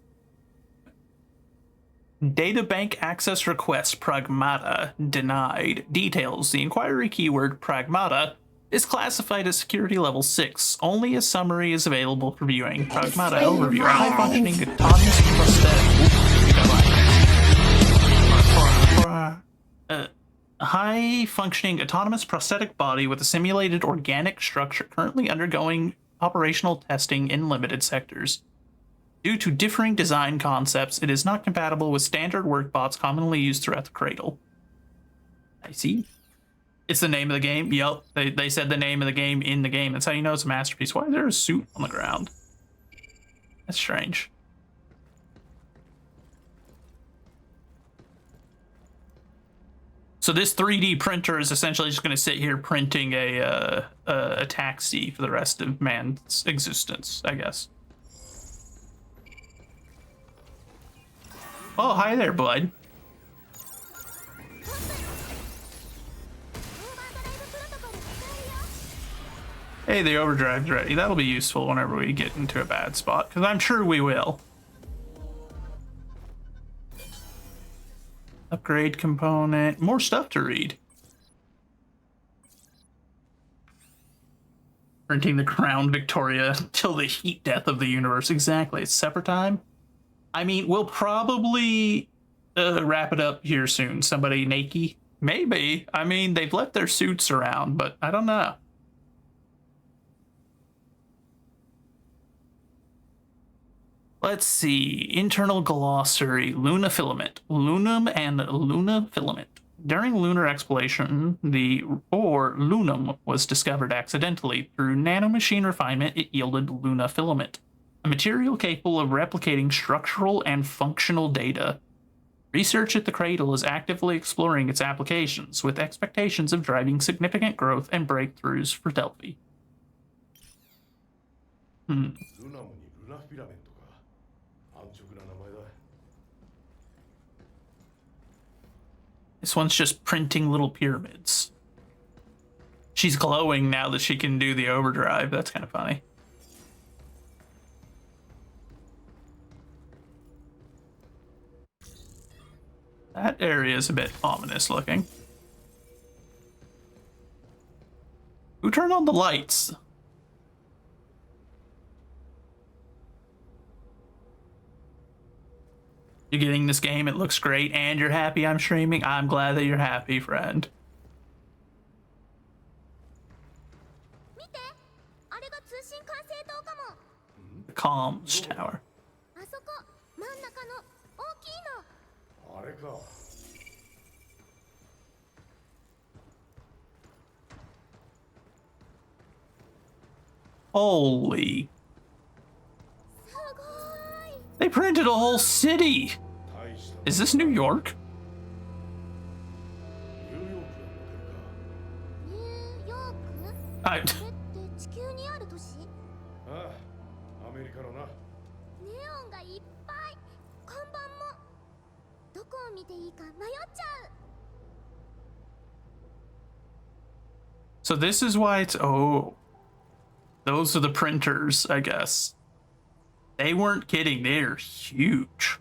Databank access request Pragmata denied. Details. The inquiry keyword Pragmata is classified as security level 6. Only a summary is available for viewing. Pragmata overview. A high-functioning autonomous a high-functioning autonomous prosthetic body with a simulated organic structure currently undergoing operational testing in limited sectors. Due to differing design concepts, it is not compatible with standard work bots commonly used throughout the cradle. I see. It's the name of the game. Yup, they said the name of the game in the game. That's how you know it's a masterpiece. Why is there a suit on the ground? That's strange. So this 3D printer is essentially just going to sit here printing a taxi for the rest of man's existence, I guess. Oh, hi there, bud. Hey, the overdrive's ready. That'll be useful whenever we get into a bad spot, because I'm sure we will. Upgrade component. More stuff to read. Printing the Crown Victoria till the heat death of the universe. Exactly. It's supper time. I mean, we'll probably wrap it up here soon. Somebody naked? Maybe. I mean, they've left their suits around, but I don't know. Let's see. Internal glossary. Luna filament. Lunum and Luna filament. During lunar exploration, the ore lunum was discovered accidentally. Through nanomachine refinement, it yielded Luna filament, a material capable of replicating structural and functional data. Research at the Cradle is actively exploring its applications, with expectations of driving significant growth and breakthroughs for Delphi. This one's just printing little pyramids. She's glowing now that she can do the overdrive. That's kind of funny. That area is a bit ominous looking. Who turned on the lights? You're getting this game, it looks great, and you're happy I'm streaming. I'm glad that you're happy, friend. 見て、あれが通信管制塔かも。 The comms tower. あそこ、真ん中の大きいの。あれか。 Holy. They printed a whole city. Is this New York? ニューヨークのモデルか。ニューヨーク？ I... これって地球にある都市？ああ、アメリカのな。ネオンがいっぱい。看板も。どこを見ていいか迷っちゃう。 So this is why it's... Oh. Those are the printers, I guess. They weren't kidding. They're huge.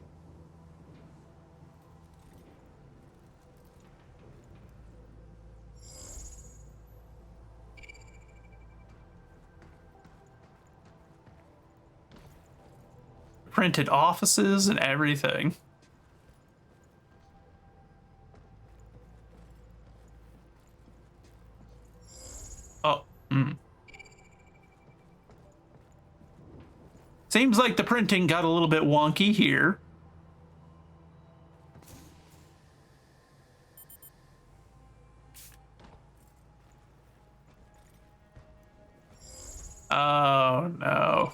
Printed offices and everything. Oh, Seems like the printing got a little bit wonky here. Oh, no.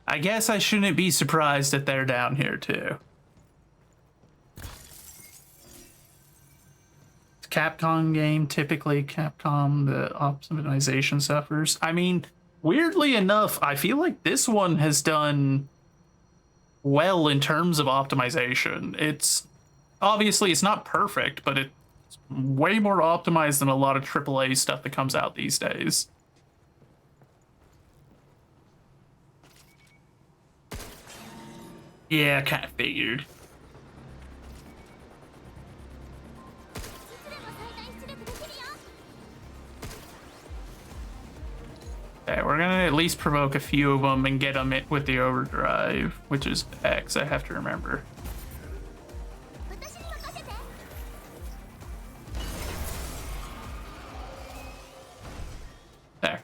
I guess I shouldn't be surprised that they're down here, too. It's a Capcom game. Typically, Capcom, the optimization suffers. I mean, weirdly enough, I feel like this one has done well in terms of optimization. It's obviously it's not perfect, but it's way more optimized than a lot of AAA stuff that comes out these days. Yeah, kind of figured. Okay, we're gonna at least provoke a few of them and get them with the overdrive, which is X, I have to remember. There.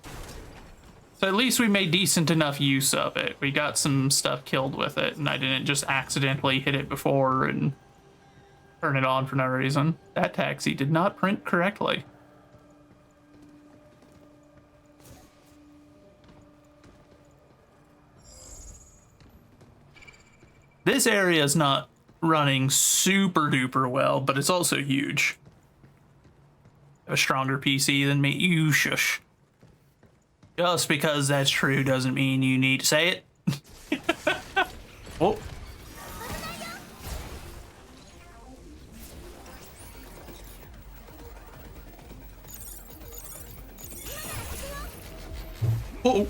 So at least we made decent enough use of it. We got some stuff killed with it, and I didn't just accidentally hit it before and turn it on for no reason. That taxi did not print correctly. This area is not running super duper well, but it's also huge. A stronger PC than me. You shush. Just because that's true doesn't mean you need to say it. Oh. Oh.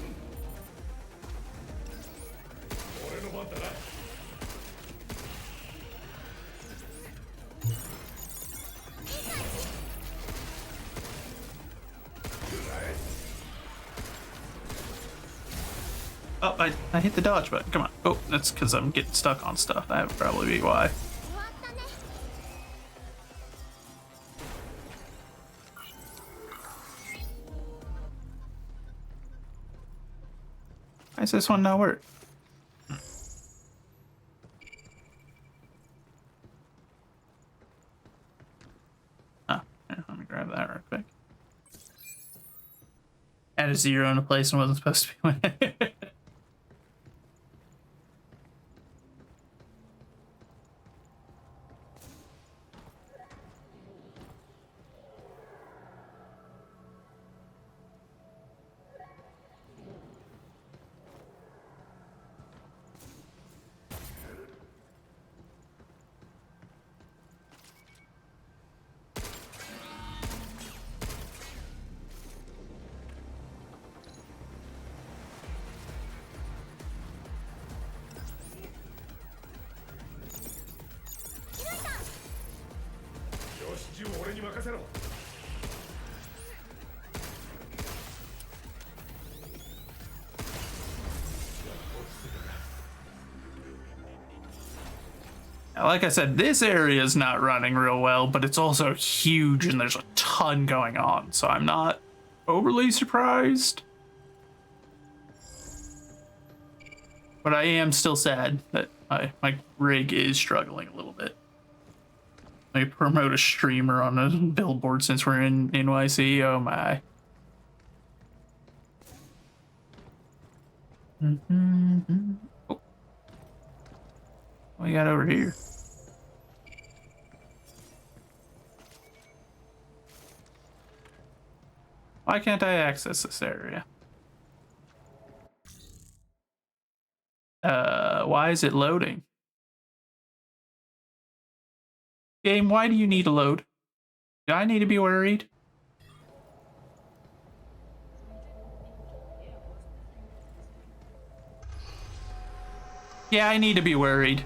Oh, I hit the dodge button. Come on. Oh, that's because I'm getting stuck on stuff. That would probably be why. Why is this one not work? Oh, here, let me grab that real quick. Add a 0 in a place and wasn't supposed to be winning. Like I said, this area is not running real well, but it's also huge and there's a ton going on, so I'm not overly surprised. But I am still sad that my rig is struggling a little bit. I promote a streamer on a billboard since we're in NYC. Oh my. Oh. What we got over here? Why can't I access this area? Why is it loading? Game, why do you need to load? Do I need to be worried? Yeah, I need to be worried.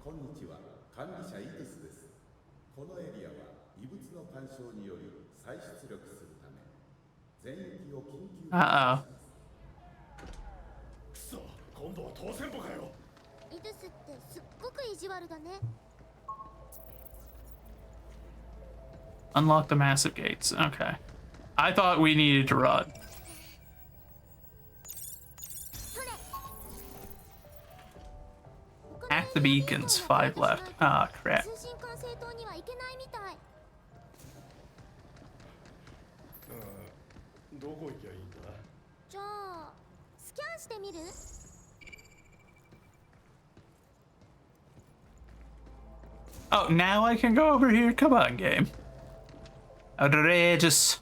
こんにちは、管理者イティスです。このエリアは異物の干渉により再出力するため、全域を緊急停止します。くそ、今度は当選簿かよ。イドゥスってすっごく意地悪だね。Unlock the massive gates. Okay. I thought we needed to run. Hack the beacons. 5 left. Ah, crap. 通信管制塔には行けないみたい。どこ行きゃいいんだ。じゃあスキャンしてみる？ Oh, now I can go over here. Come on, game. Outrageous.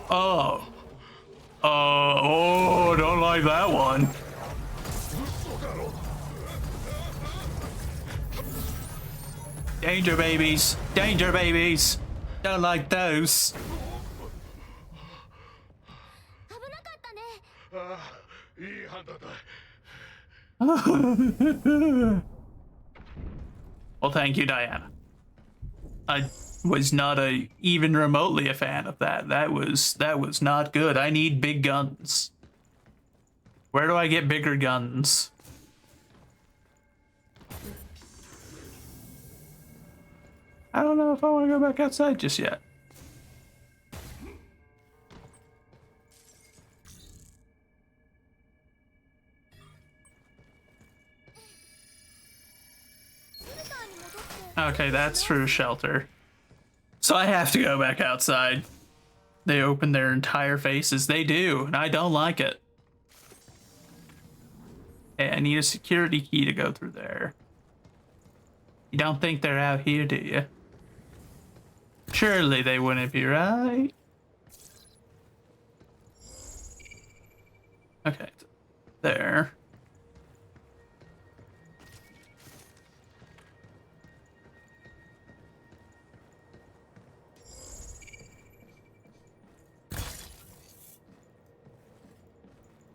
Oh. Oh, don't like that one. Danger babies. Danger babies. Don't like those. 危なかったね。ああ、いい判断だ。Well, thank you, Diana. I was not even remotely a fan of that. That was not good. I need big guns. Where do I get bigger guns? I don't know if I want to go back outside just yet. Okay, that's for shelter. So I have to go back outside. They open their entire faces. They do, and I don't like it. Hey, I need a security key to go through there. You don't think they're out here, do you? Surely they wouldn't be, right? Okay, there.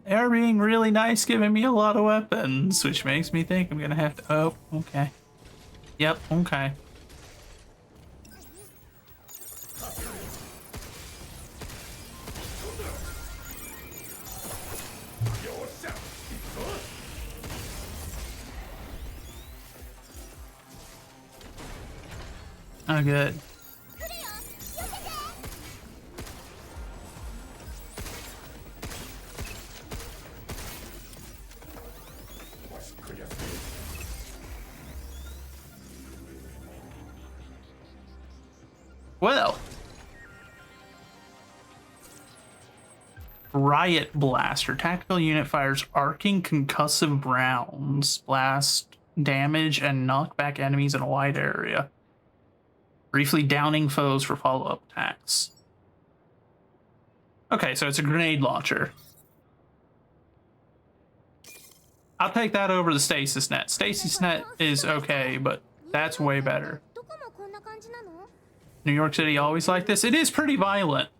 They are being really nice, giving me a lot of weapons, which makes me think I'm gonna have to. Oh, okay. Yep, okay. Oh, good. Well, Riot Blaster. Tactical unit fires arcing concussive rounds. Blast damage and knock back enemies in a wide area. Briefly downing foes for follow-up attacks. Okay, so it's a grenade launcher. I'll take that over the stasis net. Stasis net is okay, but that's way better. New York City always like this. It is pretty violent.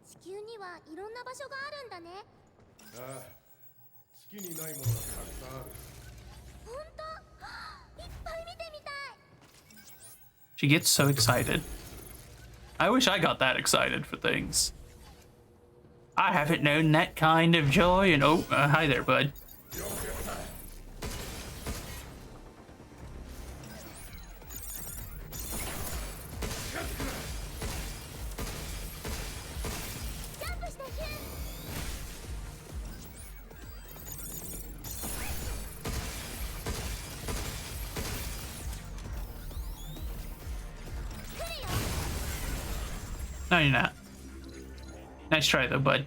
地球にはいろんな場所があるんだね。ああ、月にないものがたくさんある。She gets so excited. I wish I got that excited for things. I haven't known that kind of joy and hi there, bud. No, you're not. Nice try, though, bud.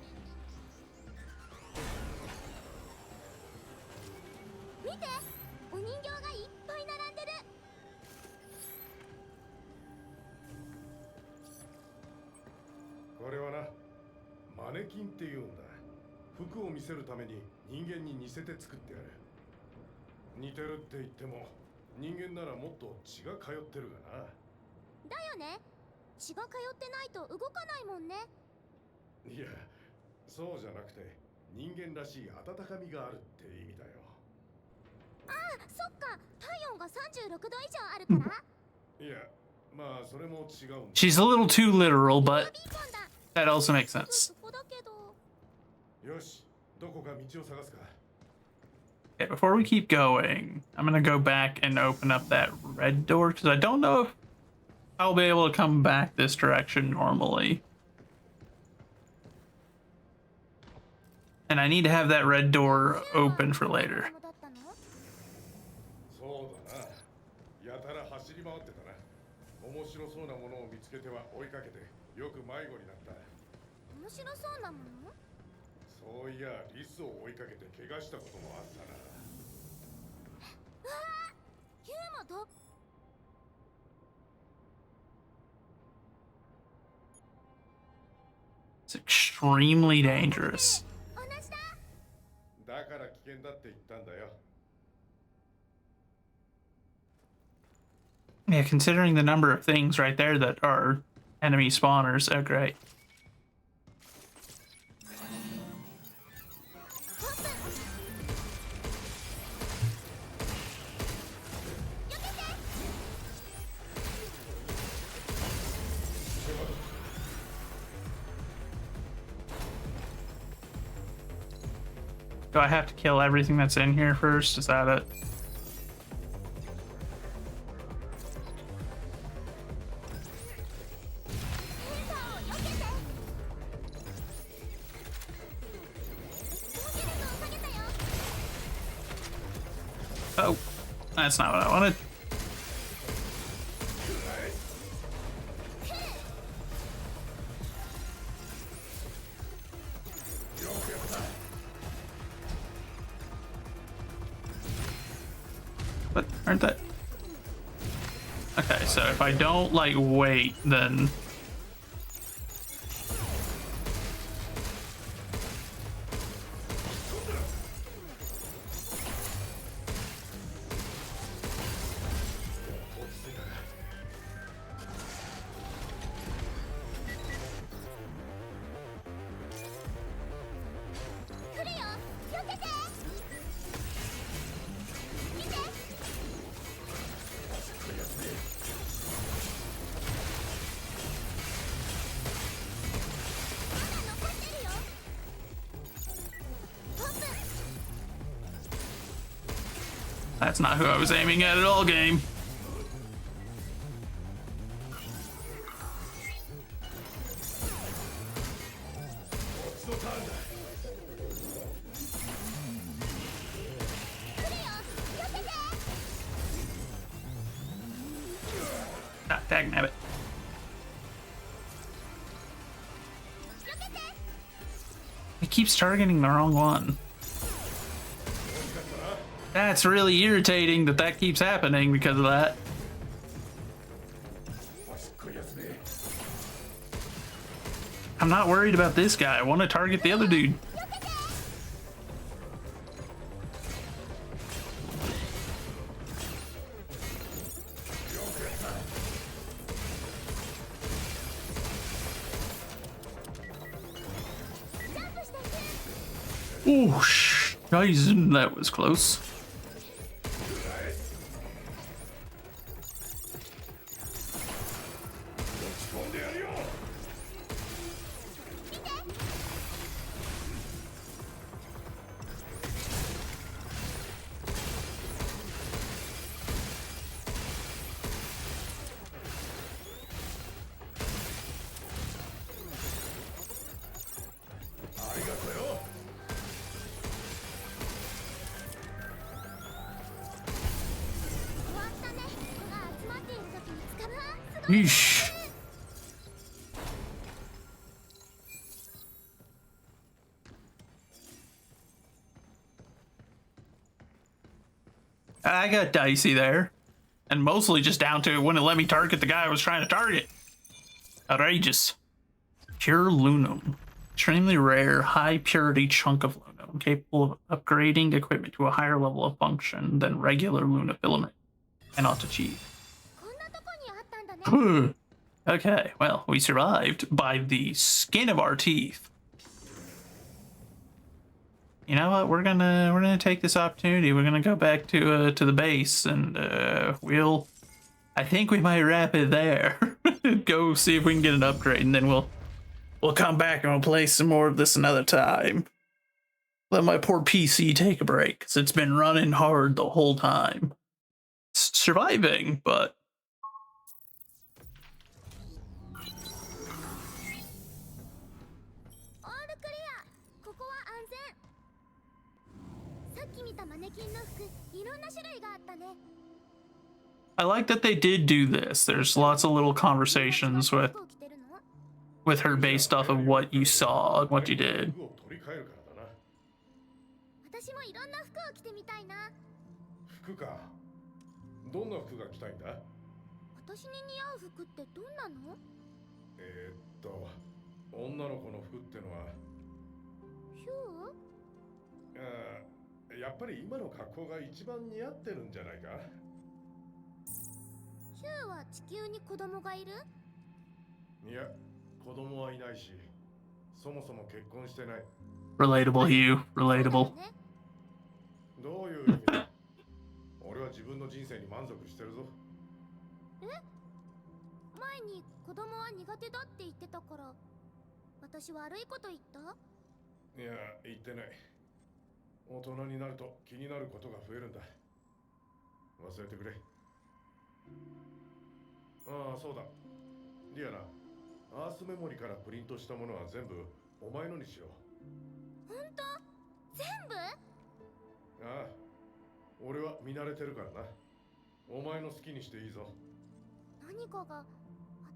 She's a little too literal, but that also makes sense. Okay, before we keep going, I'm gonna go back and open up that red door because I don't know if I'll be able to come back this direction normally. And I need to have that red door open for later. It's extremely dangerous. Yeah, considering the number of things right there that are enemy spawners. Oh, great. Do I have to kill everything that's in here first? Is that it? Oh, that's not what I wanted. But aren't that... Okay, so if I don't, like, wait, then... That's not who I was aiming at all, game. Ah, dagnabbit. It keeps targeting the wrong one. That's really irritating that that keeps happening because of that. I'm not worried about this guy. I want to target the other dude. Ooh, guys, that was close. Yeesh. I got dicey there. And mostly just down to it wouldn't let me target the guy I was trying to target. Outrageous. Pure lunum. Extremely rare, high purity chunk of lunum, capable of upgrading equipment to a higher level of function than regular luna filament cannot achieve. Okay, well, we survived by the skin of our teeth. You know what? We're gonna take this opportunity. We're gonna go back to the base, and I think we might wrap it there. Go see if we can get an upgrade, and then we'll come back and we'll play some more of this another time. Let my poor PC take a break, because it's been running hard the whole time. It's surviving, but... I like that they did do this. There's lots of little conversations with her based off of what you saw and what you did. 服か。どんな服が着たいんだ？私に似合う服ってどんなの？女の子の服ってのは。ヒュー？やっぱり今の格好が一番似合ってるんじゃないか？ヒューは地球に子供がいる？いや、子供はいないし、そもそも結婚してない。Relatable, Hugh. Relatable. どういう意味だ？俺は自分の人生に満足してるぞ。え？前に子供は苦手だって言ってたから、私悪いこと言った？いや、言ってない。大人になると気になることが増えるんだ。忘れてくれ。ああ、そうだ。リアナ、アースメモリからプリントしたものは全部お前のにしよう。本当？全部？ああ、俺は見慣れてるからな。お前の好きにしていいぞ。何かが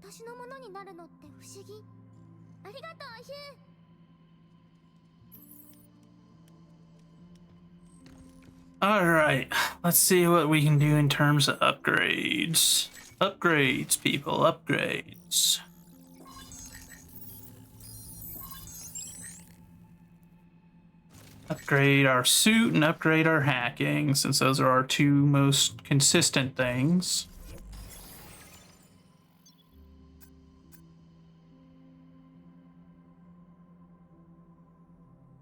私のものになるのって不思議。ありがとう、ヒュー。Alright, let's see what we can do in terms of upgrades. Upgrades, people, upgrades. Upgrade our suit and upgrade our hacking, since those are our two most consistent things.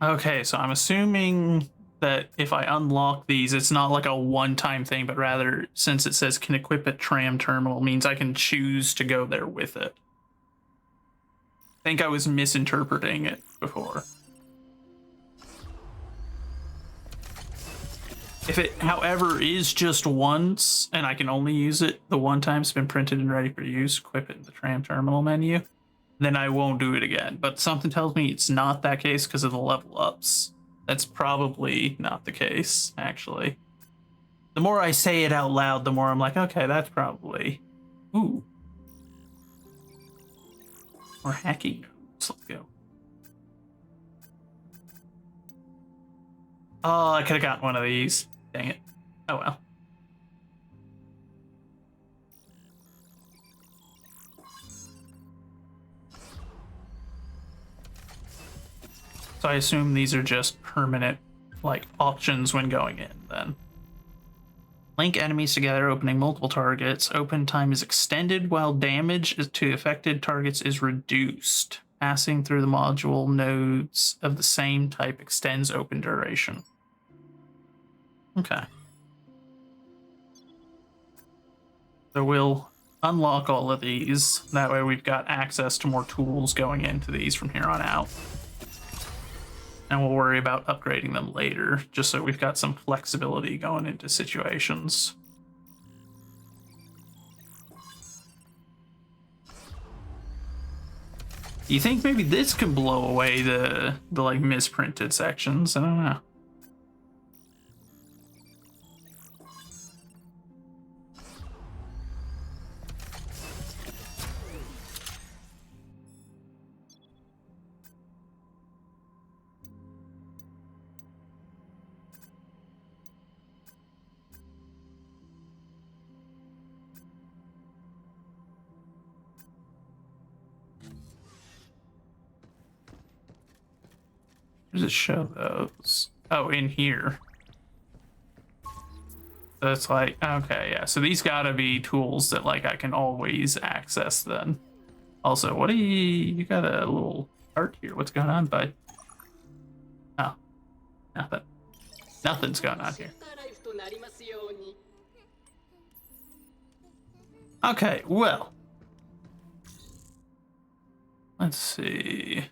Okay, so I'm assuming that if I unlock these, it's not like a one-time thing, but rather, since it says can equip at tram terminal, means I can choose to go there with it. I think I was misinterpreting it before. If it, however, is just once, and I can only use it the one time it's been printed and ready for use, equip it in the tram terminal menu, then I won't do it again. But something tells me it's not that case because of the level ups. That's probably not the case, actually. The more I say it out loud, the more I'm like, okay, that's probably... Ooh. More hacking nodes. Let's go. Oh, I could have gotten one of these. Dang it. Oh well. So I assume these are just permanent, like, options when going in, then. Link enemies together, opening multiple targets. Open time is extended while damage to affected targets is reduced. Passing through the module nodes of the same type extends open duration. Okay. So we'll unlock all of these. That way we've got access to more tools going into these from here on out. And we'll worry about upgrading them later, just so we've got some flexibility going into situations. You think maybe this can blow away the like misprinted sections? I don't know. Where does it show those? Oh, in here. So it's like, okay, yeah. So these gotta be tools that like I can always access then. Also, what do you got a little art here? What's going on, bud? Oh, nothing. Nothing's going on here. Okay, well. Let's see.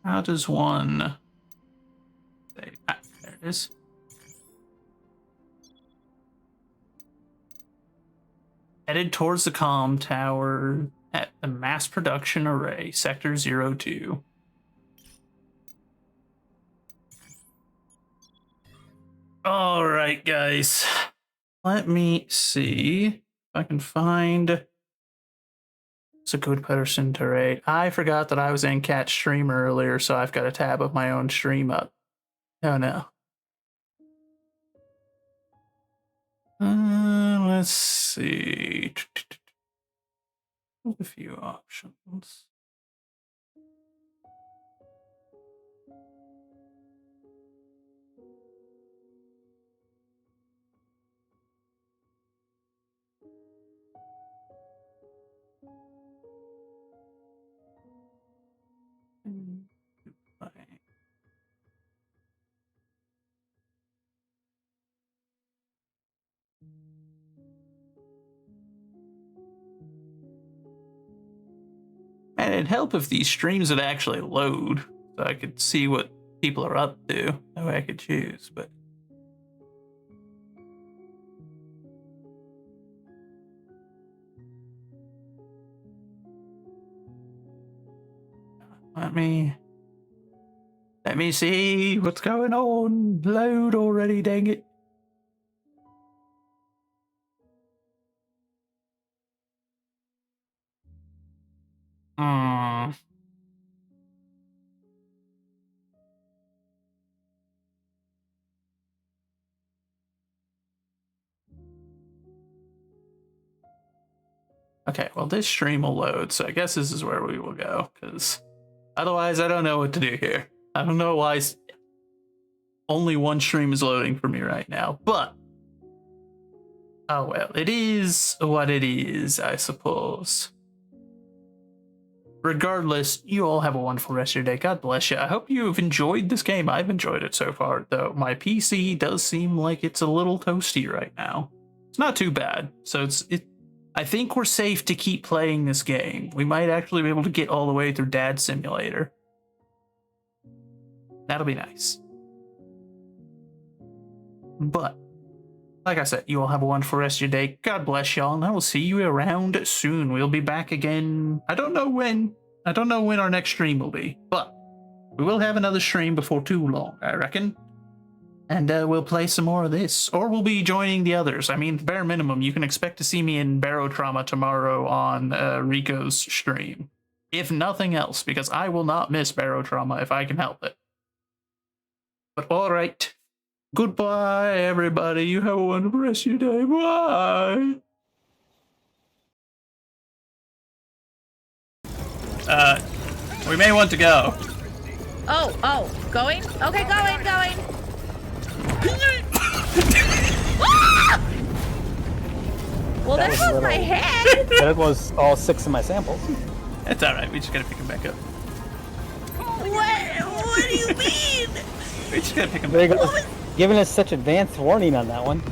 How does one say, there it is. Headed towards the comm tower at the mass production array, sector 02. All right, guys. Let me see if I can find. It's a good person to rate. I forgot that I was in Cat's stream earlier, so I've got a tab of my own stream up. Oh no. Let's see. A few options. And it'd help if these streams would actually load so I could see what people are up to. That way I could choose, but. Let me see what's going on. Load already, dang it. Okay, well, this stream will load, so I guess this is where we will go, because otherwise I don't know what to do here. I don't know why only one stream is loading for me right now, but oh well, it is what it is, I suppose. Regardless, you all have a wonderful rest of your day. God bless you. I hope you've enjoyed this game. I've enjoyed it so far, though. My PC does seem like it's a little toasty right now. It's not too bad, so I think we're safe to keep playing this game. We might actually be able to get all the way through Dad Simulator. That'll be nice. But, like I said, you all have a wonderful rest of your day. God bless y'all, and I will see you around soon. We'll be back again. I don't know when. I don't know when our next stream will be, but we will have another stream before too long, I reckon. And we'll play some more of this. Or we'll be joining the others. I mean, bare minimum, you can expect to see me in Barotrauma tomorrow on Rico's stream. If nothing else, because I will not miss Barotrauma if I can help it. But alright. Goodbye, everybody. You have a wonderful rest of your day. Bye! We may want to go. Oh, going? Okay, going. Well, there goes my head. That was all 6 of my samples. It's alright, we just gotta pick him back up. What do you mean? We just gotta pick him back up. Giving us such advanced warning on that one.